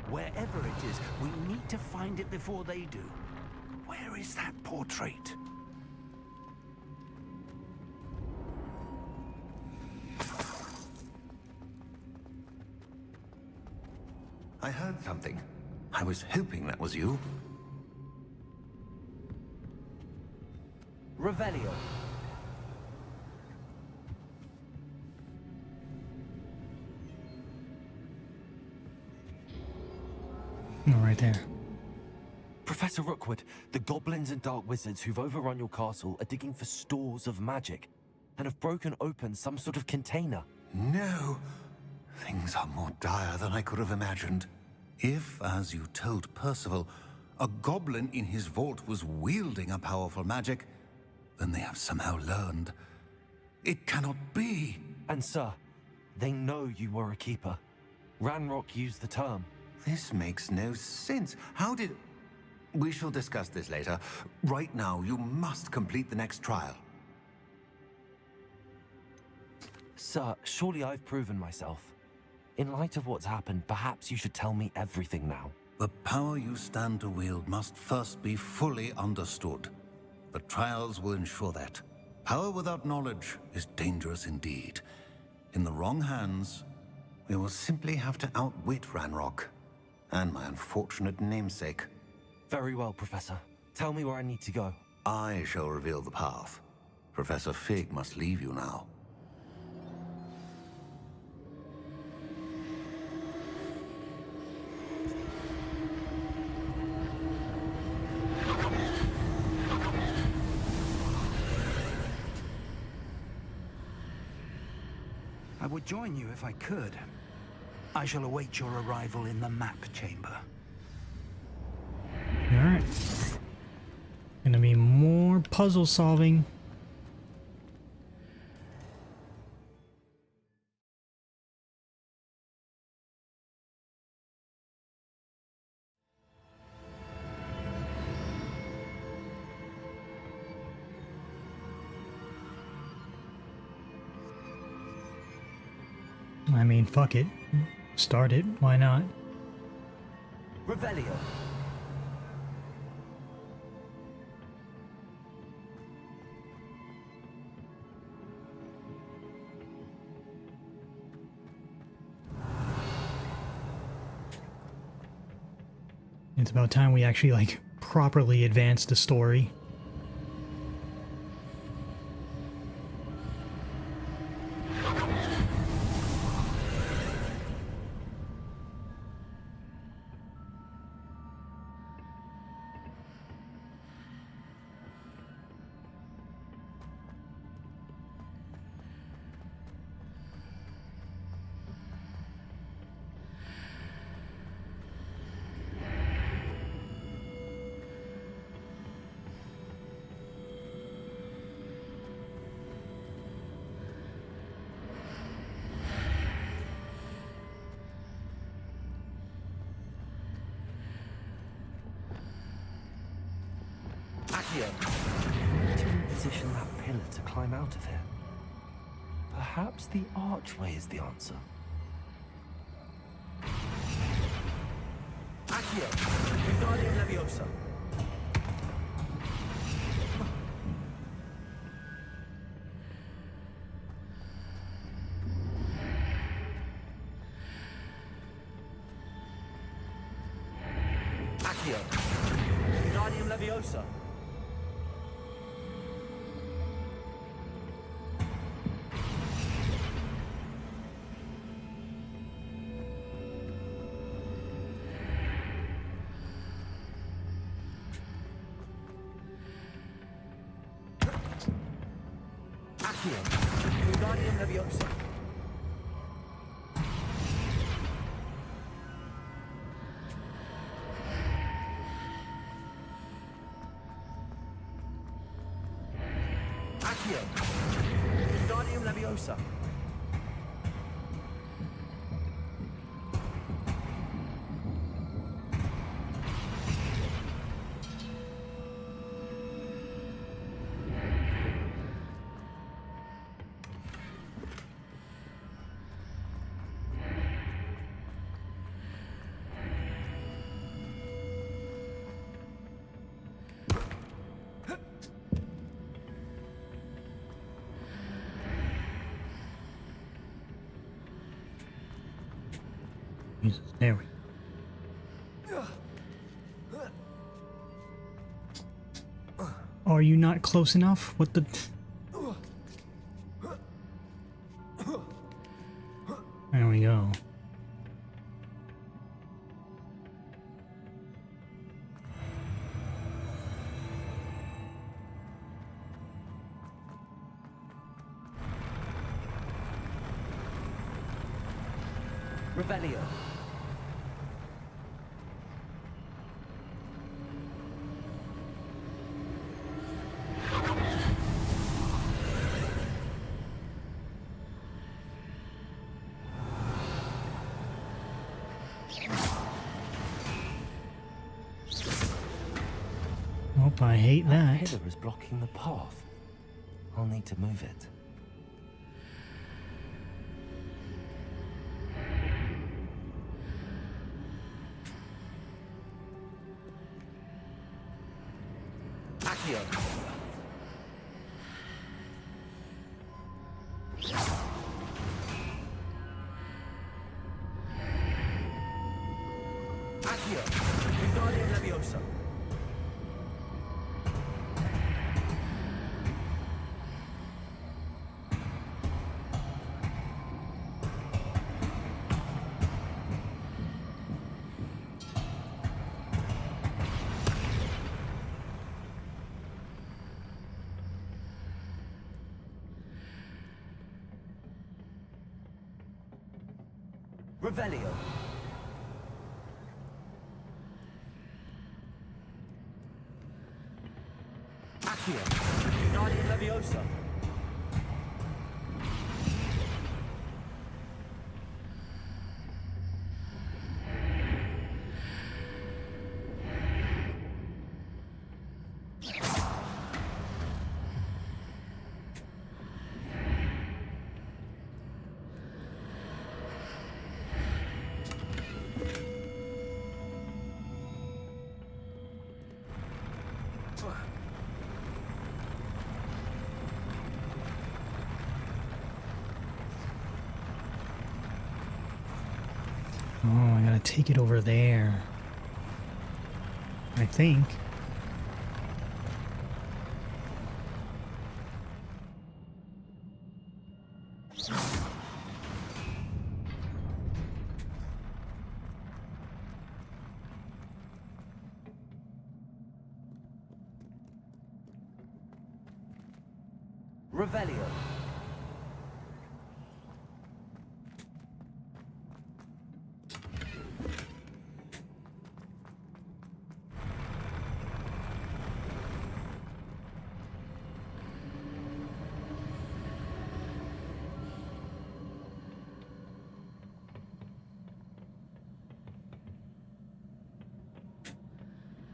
Speaker 8: Wherever it is, we need to find it before they do. Where is that portrait?
Speaker 17: I heard something. I was hoping that was you.
Speaker 2: Revelio.
Speaker 1: Oh, right there.
Speaker 4: Professor Rookwood, the goblins and dark wizards who've overrun your castle are digging for stores of magic and have broken open some sort of container.
Speaker 17: No. Things are more dire than I could have imagined. If, as you told Percival, a goblin in his vault was wielding a powerful magic, then they have somehow learned. It cannot be.
Speaker 4: And sir, they know you were a keeper. Ranrock used the term.
Speaker 17: This makes no sense. How did... We shall discuss this later. Right now, you must complete the next trial.
Speaker 4: Sir, surely I've proven myself. In light of what's happened, perhaps you should tell me everything now.
Speaker 17: The power you stand to wield must first be fully understood. The trials will ensure that. Power without knowledge is dangerous indeed. In the wrong hands, we will simply have to outwit Ranrock and my unfortunate namesake.
Speaker 4: Very well, Professor. Tell me where I need to go.
Speaker 17: I shall reveal the path. Professor Fig must leave you now.
Speaker 8: I would join you if I could. I shall await your arrival in the map chamber.
Speaker 1: Alright. Gonna be more puzzle solving. I mean, fuck it. Start it. Why not?
Speaker 2: Revelio.
Speaker 1: It's about time we actually, like, properly advance the story.
Speaker 4: Accio! Didn't position that pillar to climb out of here. Perhaps the archway is the answer. Accio! Wingardium Leviosa! Accio! Wingardium Leviosa! Accio! Wingardium Leviosa! Accio! Wingardium Leviosa!
Speaker 1: Jesus, there we go. Are you not close enough? What the? There we go.
Speaker 4: Revelio.
Speaker 1: Nope, I hate that.
Speaker 4: Pillar is blocking the path. I'll need to move it. Accio! Accio! Wingardium Leviosa! Revelio. Accio. Wingardium Leviosa.
Speaker 1: Oh, I gotta take it over there. I think.
Speaker 4: Revelio.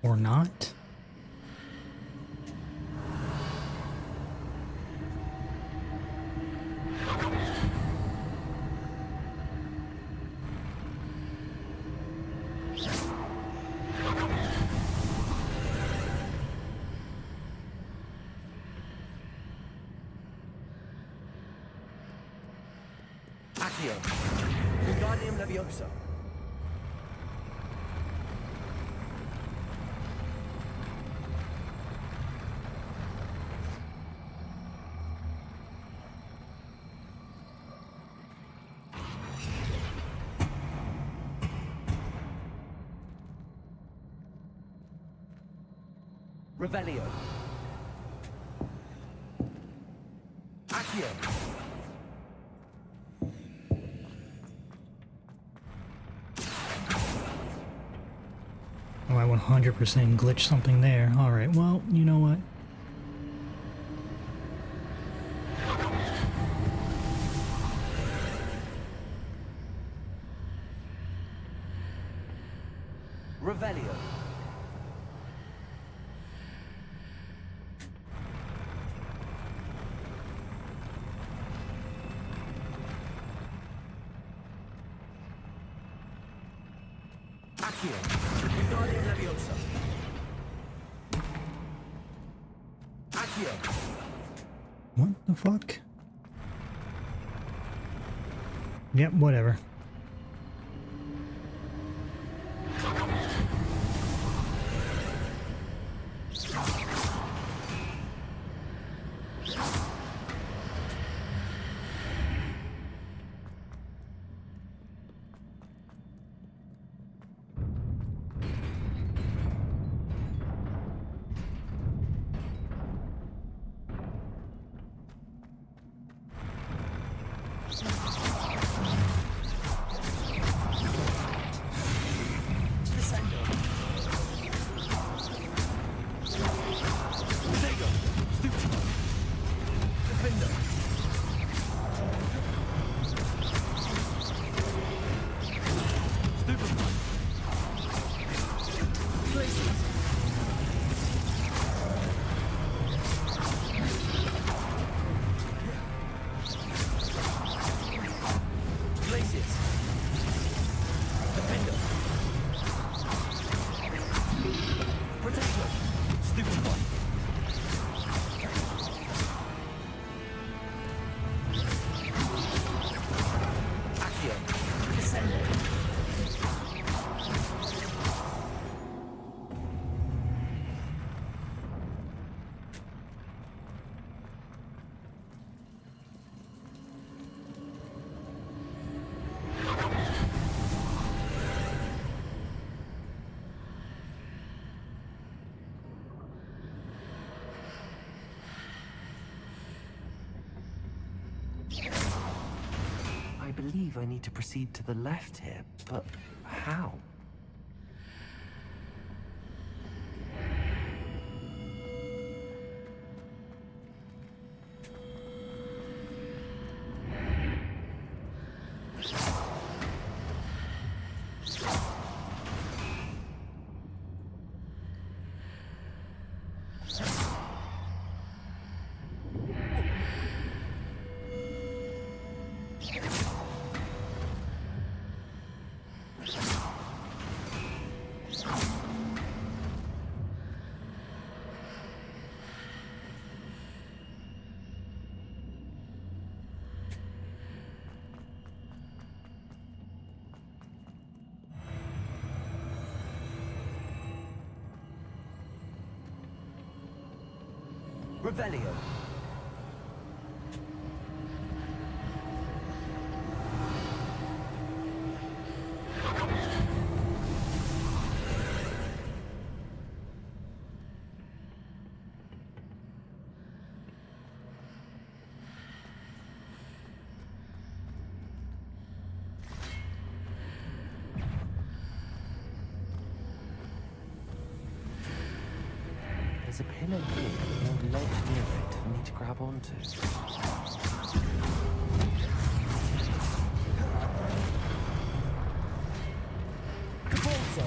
Speaker 1: Or not?
Speaker 11: Accio. Wingardium Leviosa. Revelio. Accio.
Speaker 1: Oh, I 100% glitched something there. Alright, well, you know what?
Speaker 11: Revelio. Accio. Wingardium Leviosa. Accio.
Speaker 1: What the fuck? Yep, whatever.
Speaker 4: I believe I need to proceed to the left here, but how?
Speaker 11: Revelio.
Speaker 4: There's a pillar here, or ledge near it for me to grab onto.
Speaker 11: Cabalzo.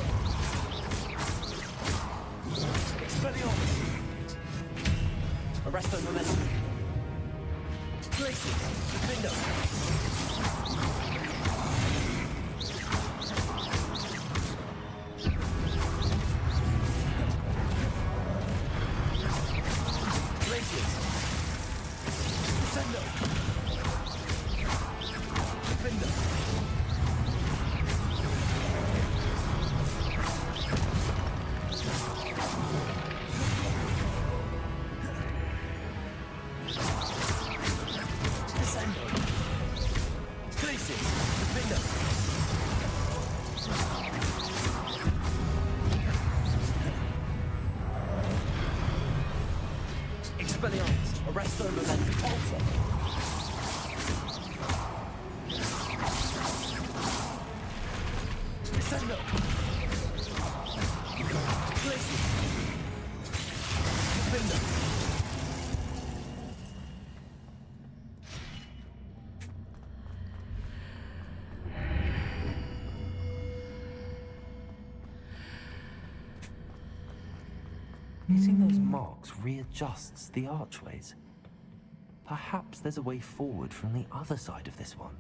Speaker 11: Expelliarmus. Arresto momentum. Glacius. Defendo. Defendo.
Speaker 18: Expelliarmus, arresto momentum, pulsar. Descendo. Glacius. Defender.
Speaker 4: Hitting those marks readjusts the archways. Perhaps there's a way forward from the other side of this one.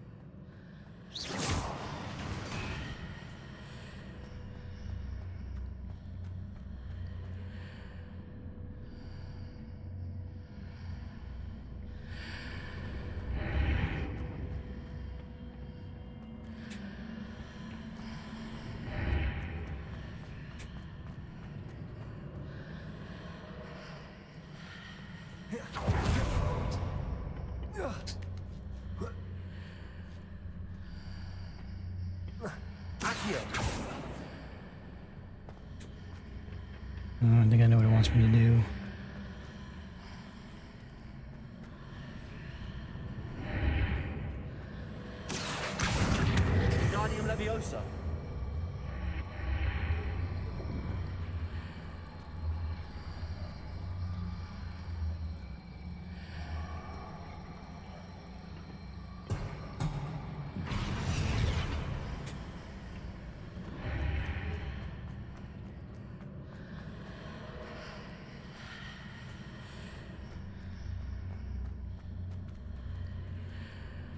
Speaker 1: I think I know what it wants me to do.
Speaker 18: Guardium Leviosa.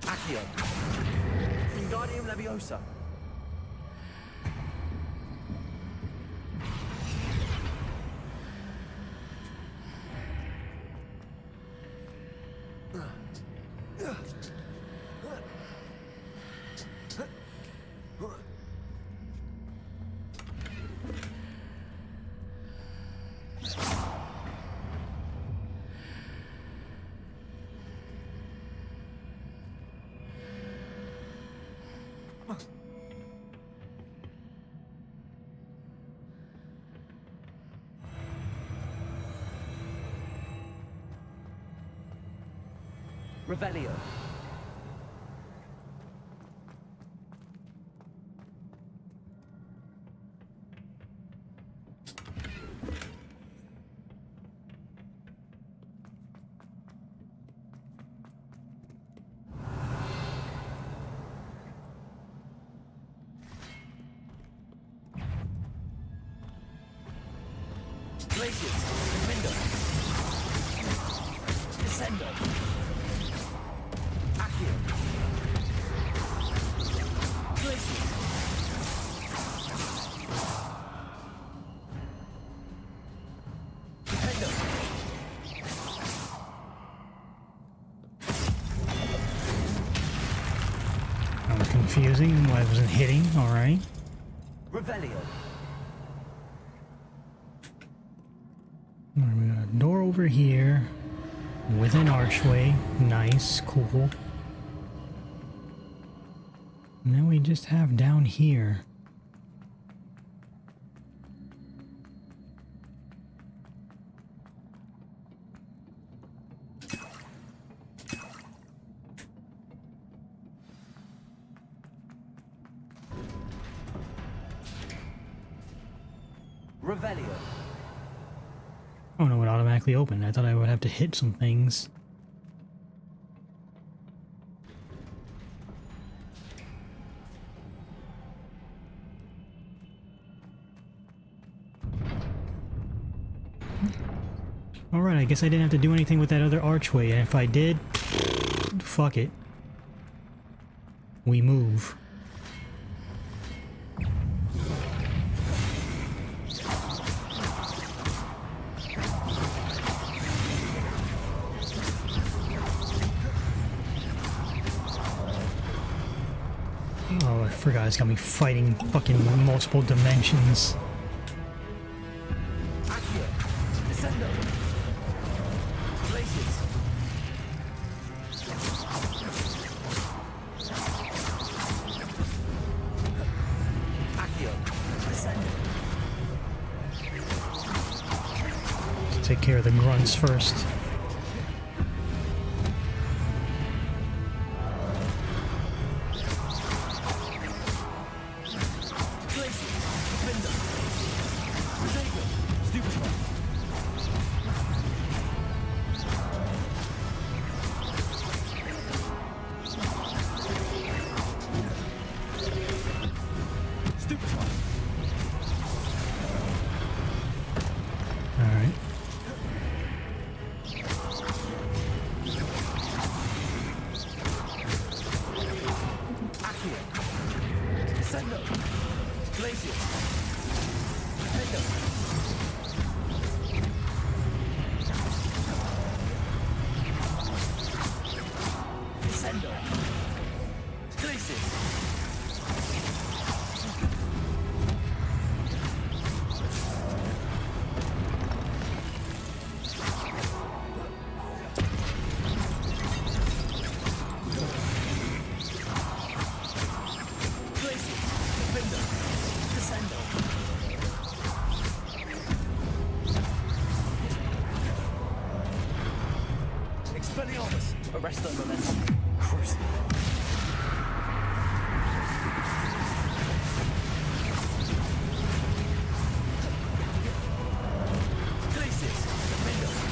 Speaker 18: Accio. Wingardium Leviosa. Revelio. Glacius. Window. Descendo. Accio. Glacius. Defendo.
Speaker 1: That was confusing why it wasn't hitting. Alright.
Speaker 18: Revelio.
Speaker 1: We got a door over here with an archway. Nice, cool. And then we just have down here.
Speaker 18: Revelio.
Speaker 1: Oh no, it automatically opened. I thought I would have to hit some things. Alright, I guess I didn't have to do anything with that other archway, and if I did, fuck it. We move. Oh, I forgot it's got me fighting fucking multiple dimensions.
Speaker 18: Accio. Descendo. Glacius. Accio. Descendo.
Speaker 1: Let's take care of the grunts first.
Speaker 18: Expelliarmus! Arrest them, Momentum. Cruise. Glacius! Defender!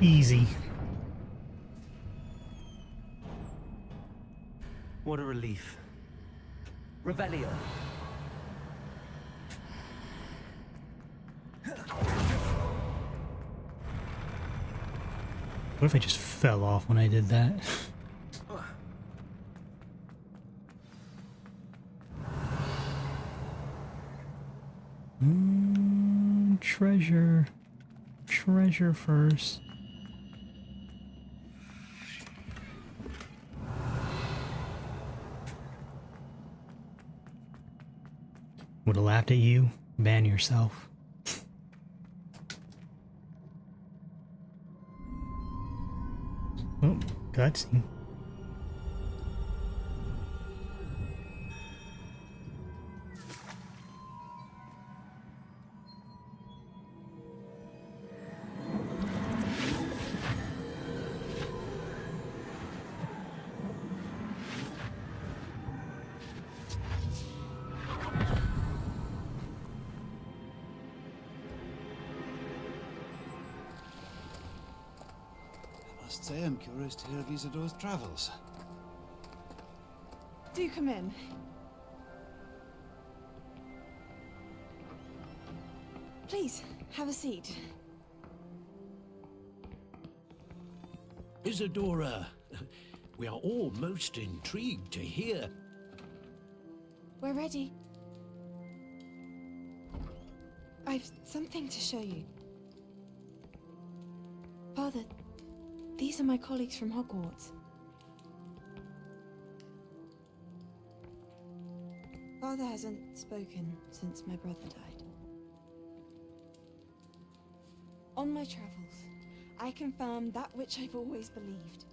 Speaker 1: Easy.
Speaker 18: What a relief. Revelio.
Speaker 1: What if I just fell off when I did that? Treasure. Treasure first. Would have laughed at you. Ban yourself. Oh, cutscene.
Speaker 19: I must say I'm curious to hear of Isidore's travels.
Speaker 20: Do come in. Please, have a seat.
Speaker 21: Isadora, we are all most intrigued to hear.
Speaker 20: We're ready. I've something to show you. Father, these are my colleagues from Hogwarts. Father hasn't spoken since my brother died. On my travels, I confirmed that which I've always believed.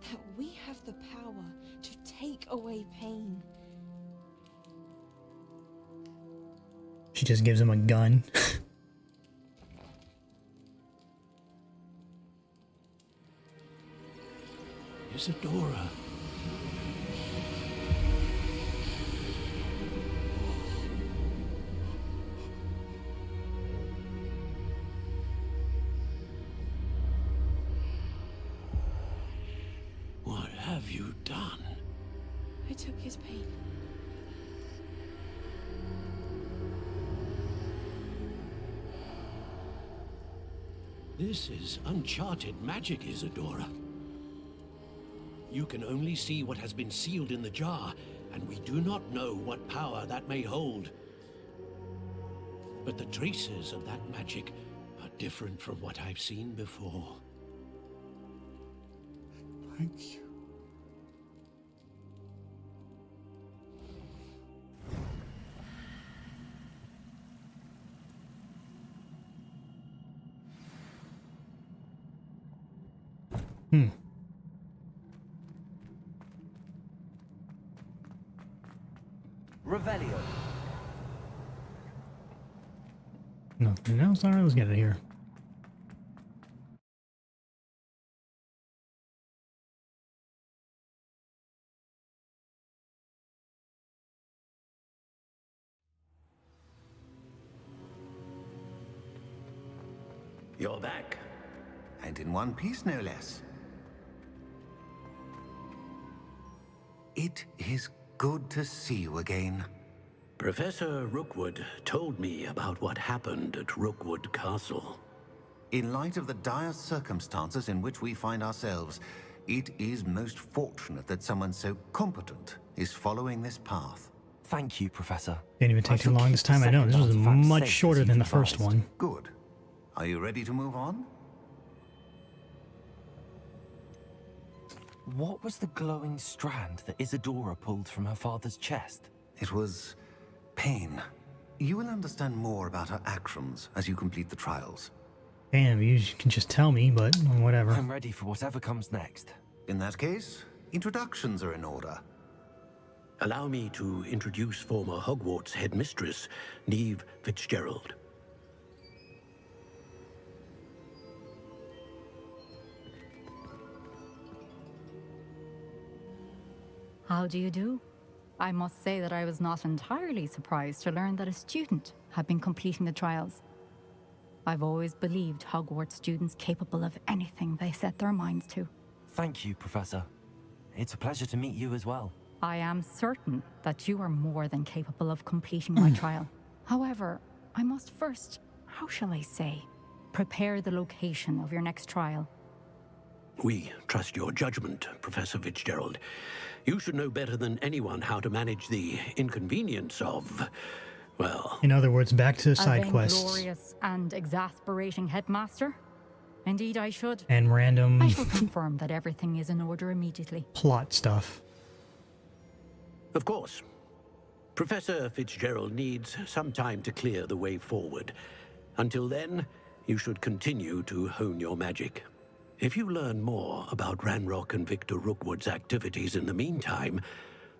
Speaker 20: That we have the power to take away pain.
Speaker 1: She just gives him a gun.
Speaker 21: Isadora. What have you done?
Speaker 20: I took his pain.
Speaker 21: This is uncharted magic, Isadora. You can only see what has been sealed in the jar, and we do not know what power that may hold. But the traces of that magic are different from what I've seen before.
Speaker 15: Thank you.
Speaker 18: Revelio.
Speaker 1: Nothing else? Alright, let's get it here.
Speaker 17: You're back. And in one piece, no less. It is good to see you again.
Speaker 21: Professor Rookwood told me about what happened at Rookwood Castle.
Speaker 17: In light of the dire circumstances in which we find ourselves, it is most fortunate that someone so competent is following this path.
Speaker 4: Thank you, Professor.
Speaker 1: Didn't even take too long this time. I know, this was much shorter than the first one.
Speaker 17: Good. Are you ready to move on?
Speaker 4: What was the glowing strand that Isadora pulled from her father's chest?
Speaker 17: It was pain. You will understand more about her actions as you complete the trials.
Speaker 1: Damn, you can just tell me, but whatever.
Speaker 4: I'm ready for whatever comes next.
Speaker 17: In that case, introductions are in order.
Speaker 21: Allow me to introduce former Hogwarts headmistress, Neve Fitzgerald.
Speaker 7: How do you do? I must say that I was not entirely surprised to learn that a student had been completing the trials. I've always believed Hogwarts students capable of anything they set their minds to.
Speaker 4: Thank you, Professor. It's a pleasure to meet you as well.
Speaker 7: I am certain that you are more than capable of completing my trial. However, I must first, how shall I say, prepare the location of your next trial.
Speaker 21: We trust your judgment, Professor Fitzgerald. You should know better than anyone how to manage the inconvenience of, well...
Speaker 1: In other words, back to side quests.
Speaker 7: Glorious and exasperating headmaster? Indeed, I should.
Speaker 1: And random...
Speaker 7: I shall confirm that everything is in order immediately.
Speaker 1: Plot stuff.
Speaker 21: Of course. Professor Fitzgerald needs some time to clear the way forward. Until then, you should continue to hone your magic. If you learn more about Ranrock and Victor Rookwood's activities in the meantime,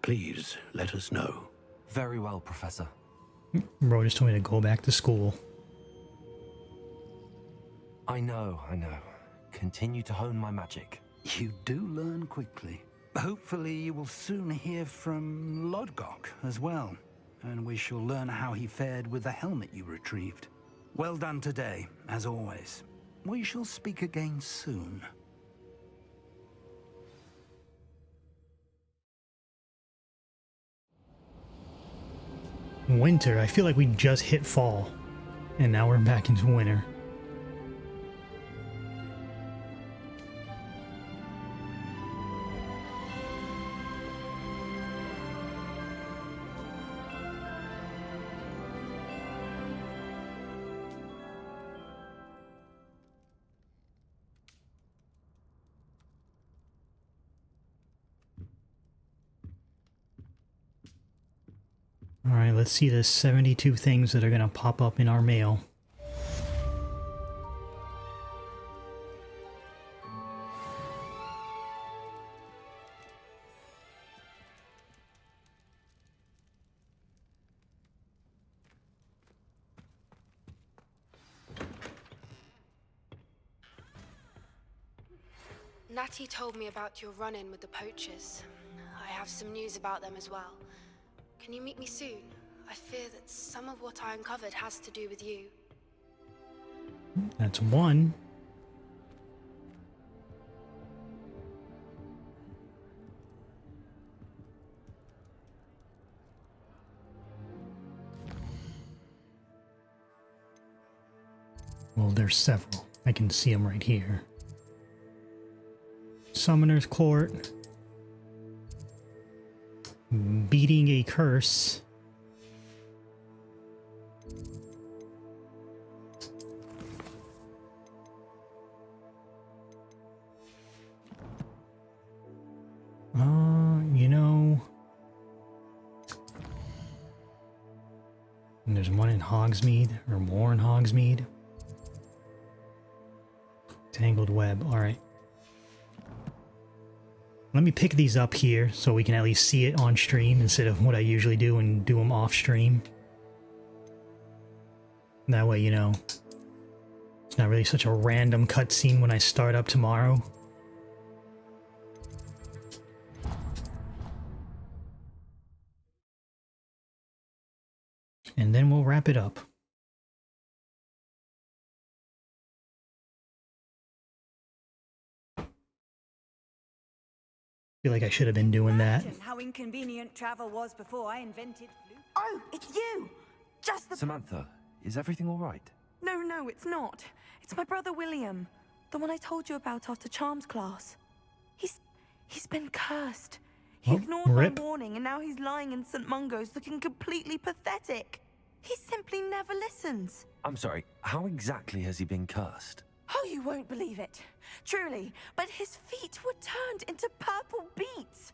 Speaker 21: please let us know.
Speaker 4: Very well, Professor.
Speaker 1: Bro just told me to go back to school.
Speaker 4: I know. Continue to hone my magic.
Speaker 8: You do learn quickly. Hopefully you will soon hear from Lodgok as well, and we shall learn how he fared with the helmet you retrieved. Well done today, as always. We shall speak again soon.
Speaker 1: Winter. I feel like we just hit fall, and now we're back into winter. Alright, let's see the 72 things that are going to pop up in our mail.
Speaker 10: Natty told me about your run-in with the poachers. I have some news about them as well. Can you meet me soon? I fear that some of what I uncovered has to do with you.
Speaker 1: That's one. Well, there's several. I can see them right here. Summoner's Court. Beating a curse. You know... And there's one in Hogsmeade, or more in Hogsmeade. Tangled web, alright. Let me pick these up here so we can at least see it on stream instead of what I usually do and do them off stream. That way, you know, it's not really such a random cutscene when I start up tomorrow. And then we'll wrap it up. Feel like I should have been doing that.
Speaker 16: Imagine how inconvenient travel was before I invented flute.
Speaker 22: Oh, it's you! Just the...
Speaker 4: Samantha, is everything all right?
Speaker 22: No, it's not. It's my brother William. The one I told you about after Charms class. He's been cursed. He ignored my warning and now he's lying in St. Mungo's looking completely pathetic. He simply never listens.
Speaker 4: I'm sorry, how exactly has he been cursed?
Speaker 22: Oh, you won't believe it. Truly, but his feet were turned into purple beets.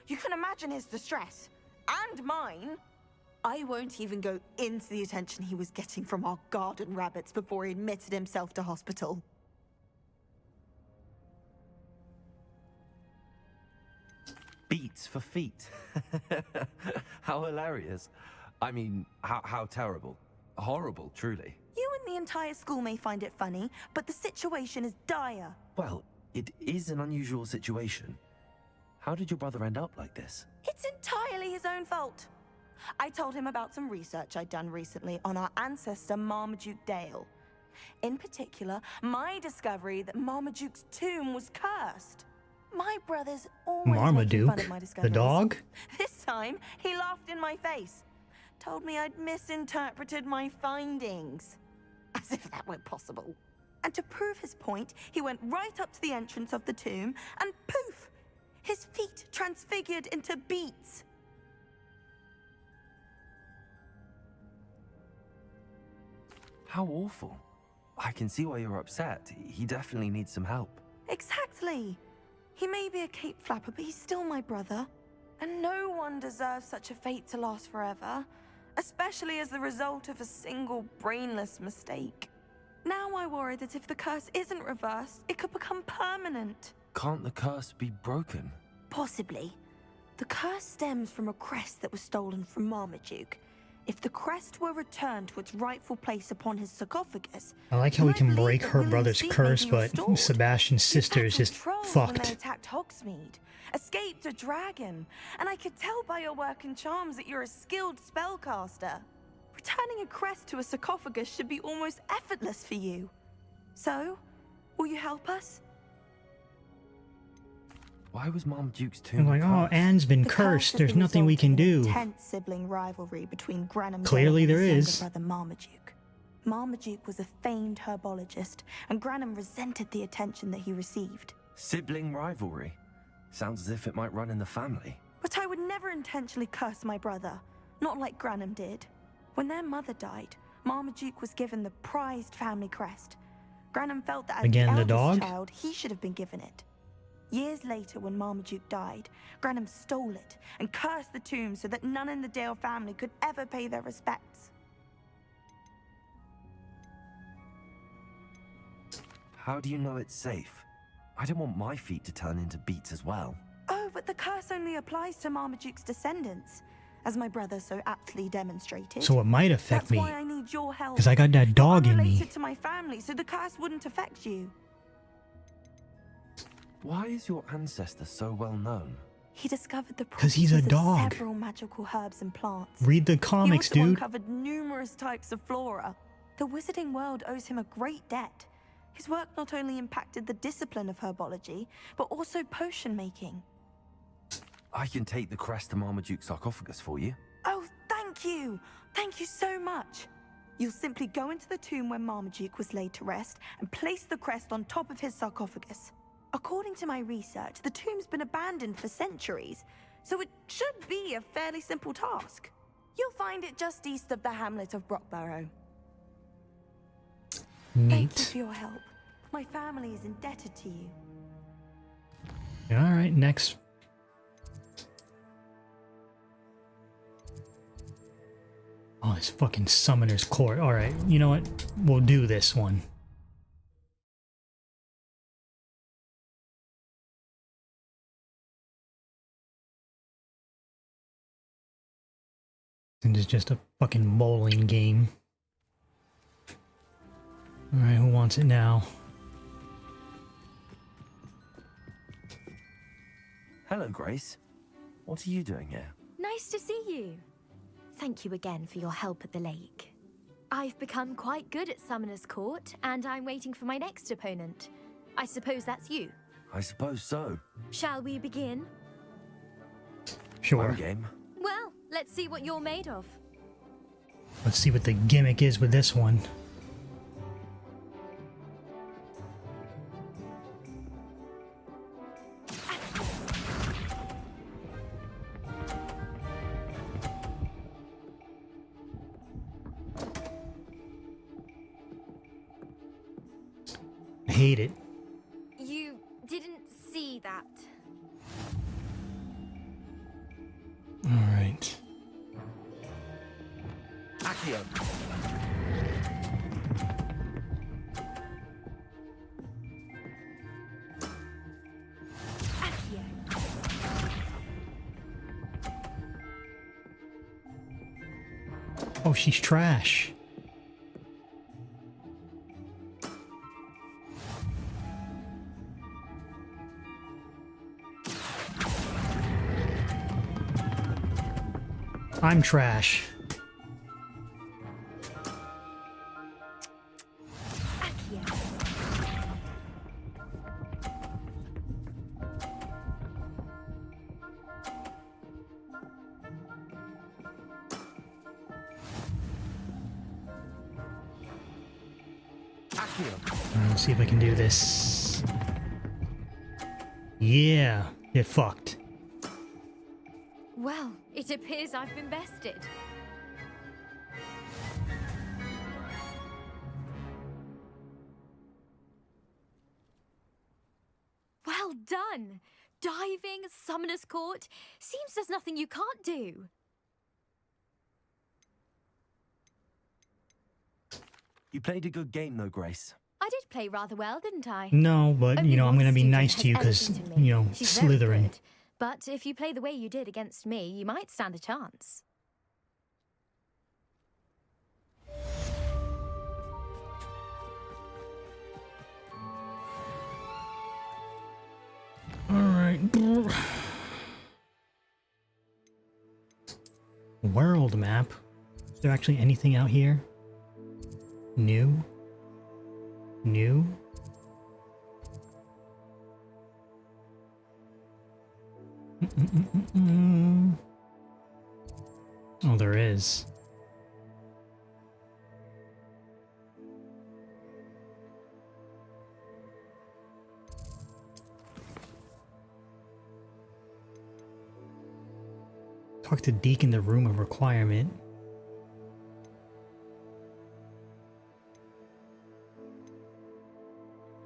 Speaker 22: You can imagine his distress. And mine. I won't even go into the attention he was getting from our garden rabbits before he admitted himself to hospital.
Speaker 4: Beats for feet. How hilarious. I mean, how terrible. Horrible, truly.
Speaker 22: You and the entire school may find it funny, but the situation is dire.
Speaker 4: Well, it is an unusual situation. How did your brother end up like this?
Speaker 22: It's entirely his own fault. I told him about some research I'd done recently on our ancestor Marmaduke Dale. In particular, my discovery that Marmaduke's tomb was cursed. My brother's always making fun of my discoveries.
Speaker 1: The dog?
Speaker 22: This time, he laughed in my face. Told me I'd misinterpreted my findings. As if that were possible. And to prove his point, he went right up to the entrance of the tomb and poof! His feet transfigured into beets.
Speaker 4: How awful. I can see why you're upset. He definitely needs some help.
Speaker 22: Exactly. He may be a cape flapper, but he's still my brother. And no one deserves such a fate to last forever. Especially as the result of a single brainless mistake. Now I worry that if the curse isn't reversed, it could become permanent.
Speaker 4: Can't the curse be broken?
Speaker 22: Possibly. The curse stems from a crest that was stolen from Marmaduke. If the crest were returned to its rightful place upon his sarcophagus...
Speaker 1: I like how we can break her brother's curse, but Sebastian's sister is just
Speaker 22: When they
Speaker 1: fucked.
Speaker 22: attacked Hogsmeade, escaped a dragon, and I could tell by your work in charms that you're a skilled spellcaster. Returning a crest to a sarcophagus should be almost effortless for you. So, will you help us?
Speaker 4: Why was Marmaduke's tomb
Speaker 1: I'm like, oh, Anne's been cursed. There's nothing we can do.
Speaker 22: Intense sibling rivalry between Granham
Speaker 1: Clearly
Speaker 22: Dale
Speaker 1: there
Speaker 22: and his
Speaker 1: is.
Speaker 22: younger brother Marmaduke. Marmaduke was a famed herbologist, and Granham resented the attention that he received.
Speaker 4: Sibling rivalry? Sounds as if it might run in the family.
Speaker 22: But I would never intentionally curse my brother, not like Granham did. When their mother died, Marmaduke was given the prized family crest. Granham felt that as
Speaker 1: Again,
Speaker 22: the
Speaker 1: the
Speaker 22: eldest
Speaker 1: dog?
Speaker 22: child, he should have been given it. Years later, when Marmaduke died, Granham stole it and cursed the tomb so that none in the Dale family could ever pay their respects.
Speaker 4: How do you know it's safe? I don't want my feet to turn into beets as well.
Speaker 22: Oh, but the curse only applies to Marmaduke's descendants, as my brother so aptly demonstrated.
Speaker 1: So it might affect
Speaker 22: That's
Speaker 1: me.
Speaker 22: why I need your help.
Speaker 1: Because I got that dog
Speaker 22: You're
Speaker 1: in me.
Speaker 22: unrelated to my family, so the curse wouldn't affect you.
Speaker 4: Why is your ancestor so well known?
Speaker 22: He discovered the
Speaker 1: 'Cause he's a
Speaker 22: properties of
Speaker 1: dog.
Speaker 22: several magical herbs and plants.
Speaker 1: Read the comics,
Speaker 22: he also
Speaker 1: dude.
Speaker 22: uncovered numerous types of flora. The wizarding world owes him a great debt. His work not only impacted the discipline of herbology, but also potion making.
Speaker 4: I can take the crest to Marmaduke's sarcophagus for you.
Speaker 22: Oh, thank you! Thank you so much! You'll simply go into the tomb where Marmaduke was laid to rest and place the crest on top of his sarcophagus. According to my research, the tomb's been abandoned for centuries, so it should be a fairly simple task. You'll find it just east of the hamlet of Brockborough. Thank you for your help. My family is indebted to you.
Speaker 1: Alright, next. Oh, this fucking summoner's court. Alright, you know what? We'll do this one. And it's just a fucking bowling game. Alright, who wants it now?
Speaker 4: Hello, Grace. What are you doing here?
Speaker 6: Nice to see you. Thank you again for your help at the lake. I've become quite good at Summoner's Court, and I'm waiting for my next opponent. I suppose that's you.
Speaker 4: I suppose so.
Speaker 6: Shall we begin?
Speaker 1: Sure.
Speaker 4: I'm game.
Speaker 6: Well, let's see what you're made of.
Speaker 1: Let's see what the gimmick is with this one. I hate it.
Speaker 6: You didn't see that.
Speaker 1: Alright.
Speaker 4: Accio.
Speaker 1: Oh, she's trash. I'm trash. Let's see if I can do this. Yeah, get fucked.
Speaker 6: Well, it appears I've been bested. Well done! Diving, Summoner's Court. Seems there's nothing you can't do.
Speaker 4: You played a good game though, Grace.
Speaker 6: I did play rather well, didn't I?
Speaker 1: No, but,
Speaker 6: Only
Speaker 1: you know, I'm
Speaker 6: one
Speaker 1: gonna be
Speaker 6: student
Speaker 1: nice
Speaker 6: has
Speaker 1: to you
Speaker 6: ever
Speaker 1: because,
Speaker 6: beaten me.
Speaker 1: you know,
Speaker 6: She's very
Speaker 1: Slytherin.
Speaker 6: good. But if you play the way you did against me, you might stand a chance.
Speaker 1: Alright. World map. Is there actually anything out here? New? New? Oh, there is. Talk to Deke in the room of requirement.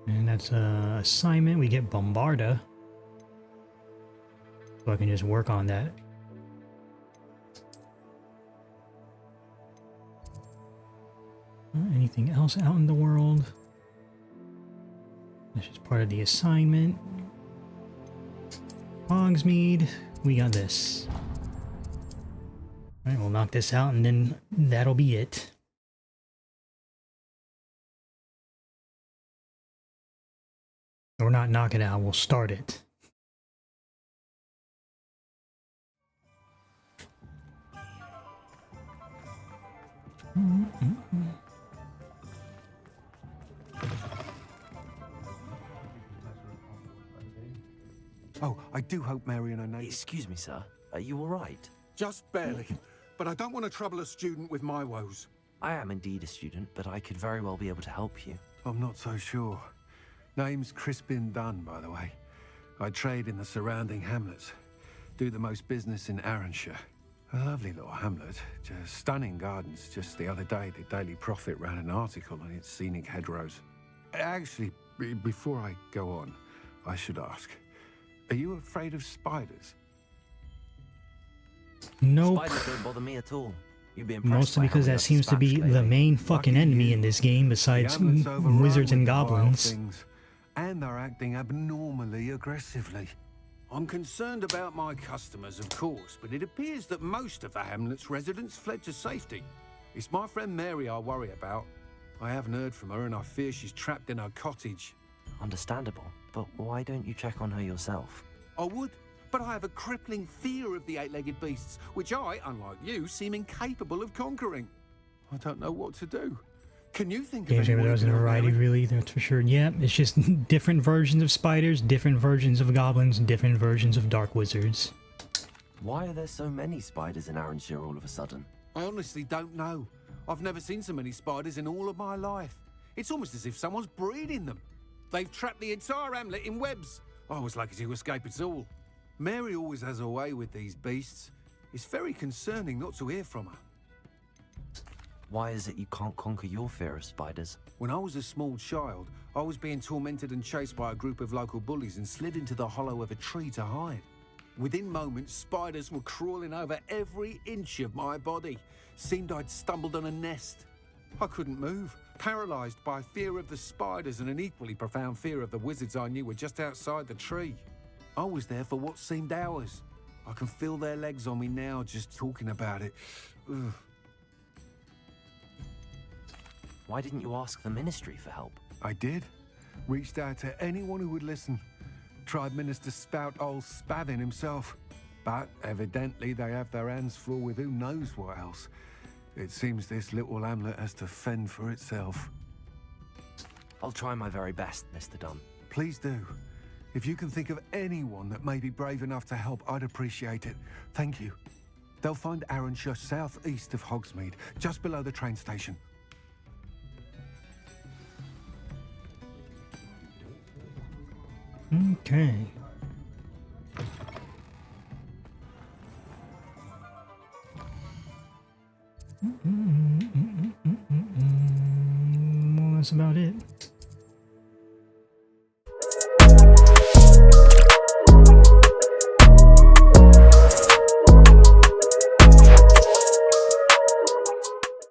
Speaker 1: And that's a assignment. We get Bombarda. So I can just work on that. Anything else out in the world? That's just part of the assignment. Hogsmeade. We got this. Alright, we'll knock this out and then that'll be it. Or not knock it out, we'll start it.
Speaker 3: Oh, I do hope Mary and her neighbor...
Speaker 4: Excuse me, sir. Are you all right?
Speaker 3: Just barely. But I don't want to trouble a student with my woes.
Speaker 4: I am indeed a student, but I could very well be able to help you.
Speaker 3: I'm not so sure. Name's Crispin Dunn, by the way. I trade in the surrounding hamlets. Do the most business in Arranshire. A lovely little hamlet. Just stunning gardens. Just the other day, the Daily Prophet ran an article on its scenic hedgerows. Actually, before I go on, I should ask. Are you afraid of spiders?
Speaker 1: Nope.
Speaker 4: Spiders don't bother me at all. You'd be impressed
Speaker 1: Mostly
Speaker 4: by
Speaker 1: because
Speaker 4: how
Speaker 1: that seems to be the main fucking enemy in this game besides wizards and goblins.
Speaker 3: And they're acting abnormally aggressively. I'm concerned about my customers, of course, but it appears that most of the hamlet's residents fled to safety. It's my friend Mary I worry about. I haven't heard from her and I fear she's trapped in her cottage.
Speaker 4: Understandable, but why don't you check on her yourself?
Speaker 3: I would, but I have a crippling fear of the eight-legged beasts, which I, unlike you, seem incapable of conquering. I don't know what to do. Can you think of
Speaker 1: Games
Speaker 3: anyone
Speaker 1: there
Speaker 3: who
Speaker 1: was a
Speaker 3: can help
Speaker 1: variety,
Speaker 3: Mary?
Speaker 1: really, that's for sure. Yeah, it's just different versions of spiders, different versions of goblins, different versions of dark wizards.
Speaker 4: Why are there so many spiders in Arranshire all of a sudden?
Speaker 3: I honestly don't know. I've never seen so many spiders in all of my life. It's almost as if someone's breeding them. They've trapped the entire hamlet in webs. I was lucky to escape it all. Mary always has a way with these beasts. It's very concerning not to hear from her.
Speaker 4: Why is it you can't conquer your fear of spiders?
Speaker 3: When I was a small child, I was being tormented and chased by a group of local bullies and slid into the hollow of a tree to hide. Within moments, spiders were crawling over every inch of my body. Seemed I'd stumbled on a nest. I couldn't move, paralysed by fear of the spiders and an equally profound fear of the wizards I knew were just outside the tree. I was there for what seemed hours. I can feel their legs on me now just talking about it. Ugh.
Speaker 4: Why didn't you ask the ministry for help?
Speaker 3: I did. Reached out to anyone who would listen. Tried Minister Spout old Spavin himself. But evidently they have their hands full with who knows what else. It seems this little hamlet has to fend for itself.
Speaker 4: I'll try my very best, Mr. Dunn.
Speaker 3: Please do. If you can think of anyone that may be brave enough to help, I'd appreciate it. Thank you. They'll find Arranshire southeast of Hogsmeade, just below the train station.
Speaker 1: Okay. Well, that's about it.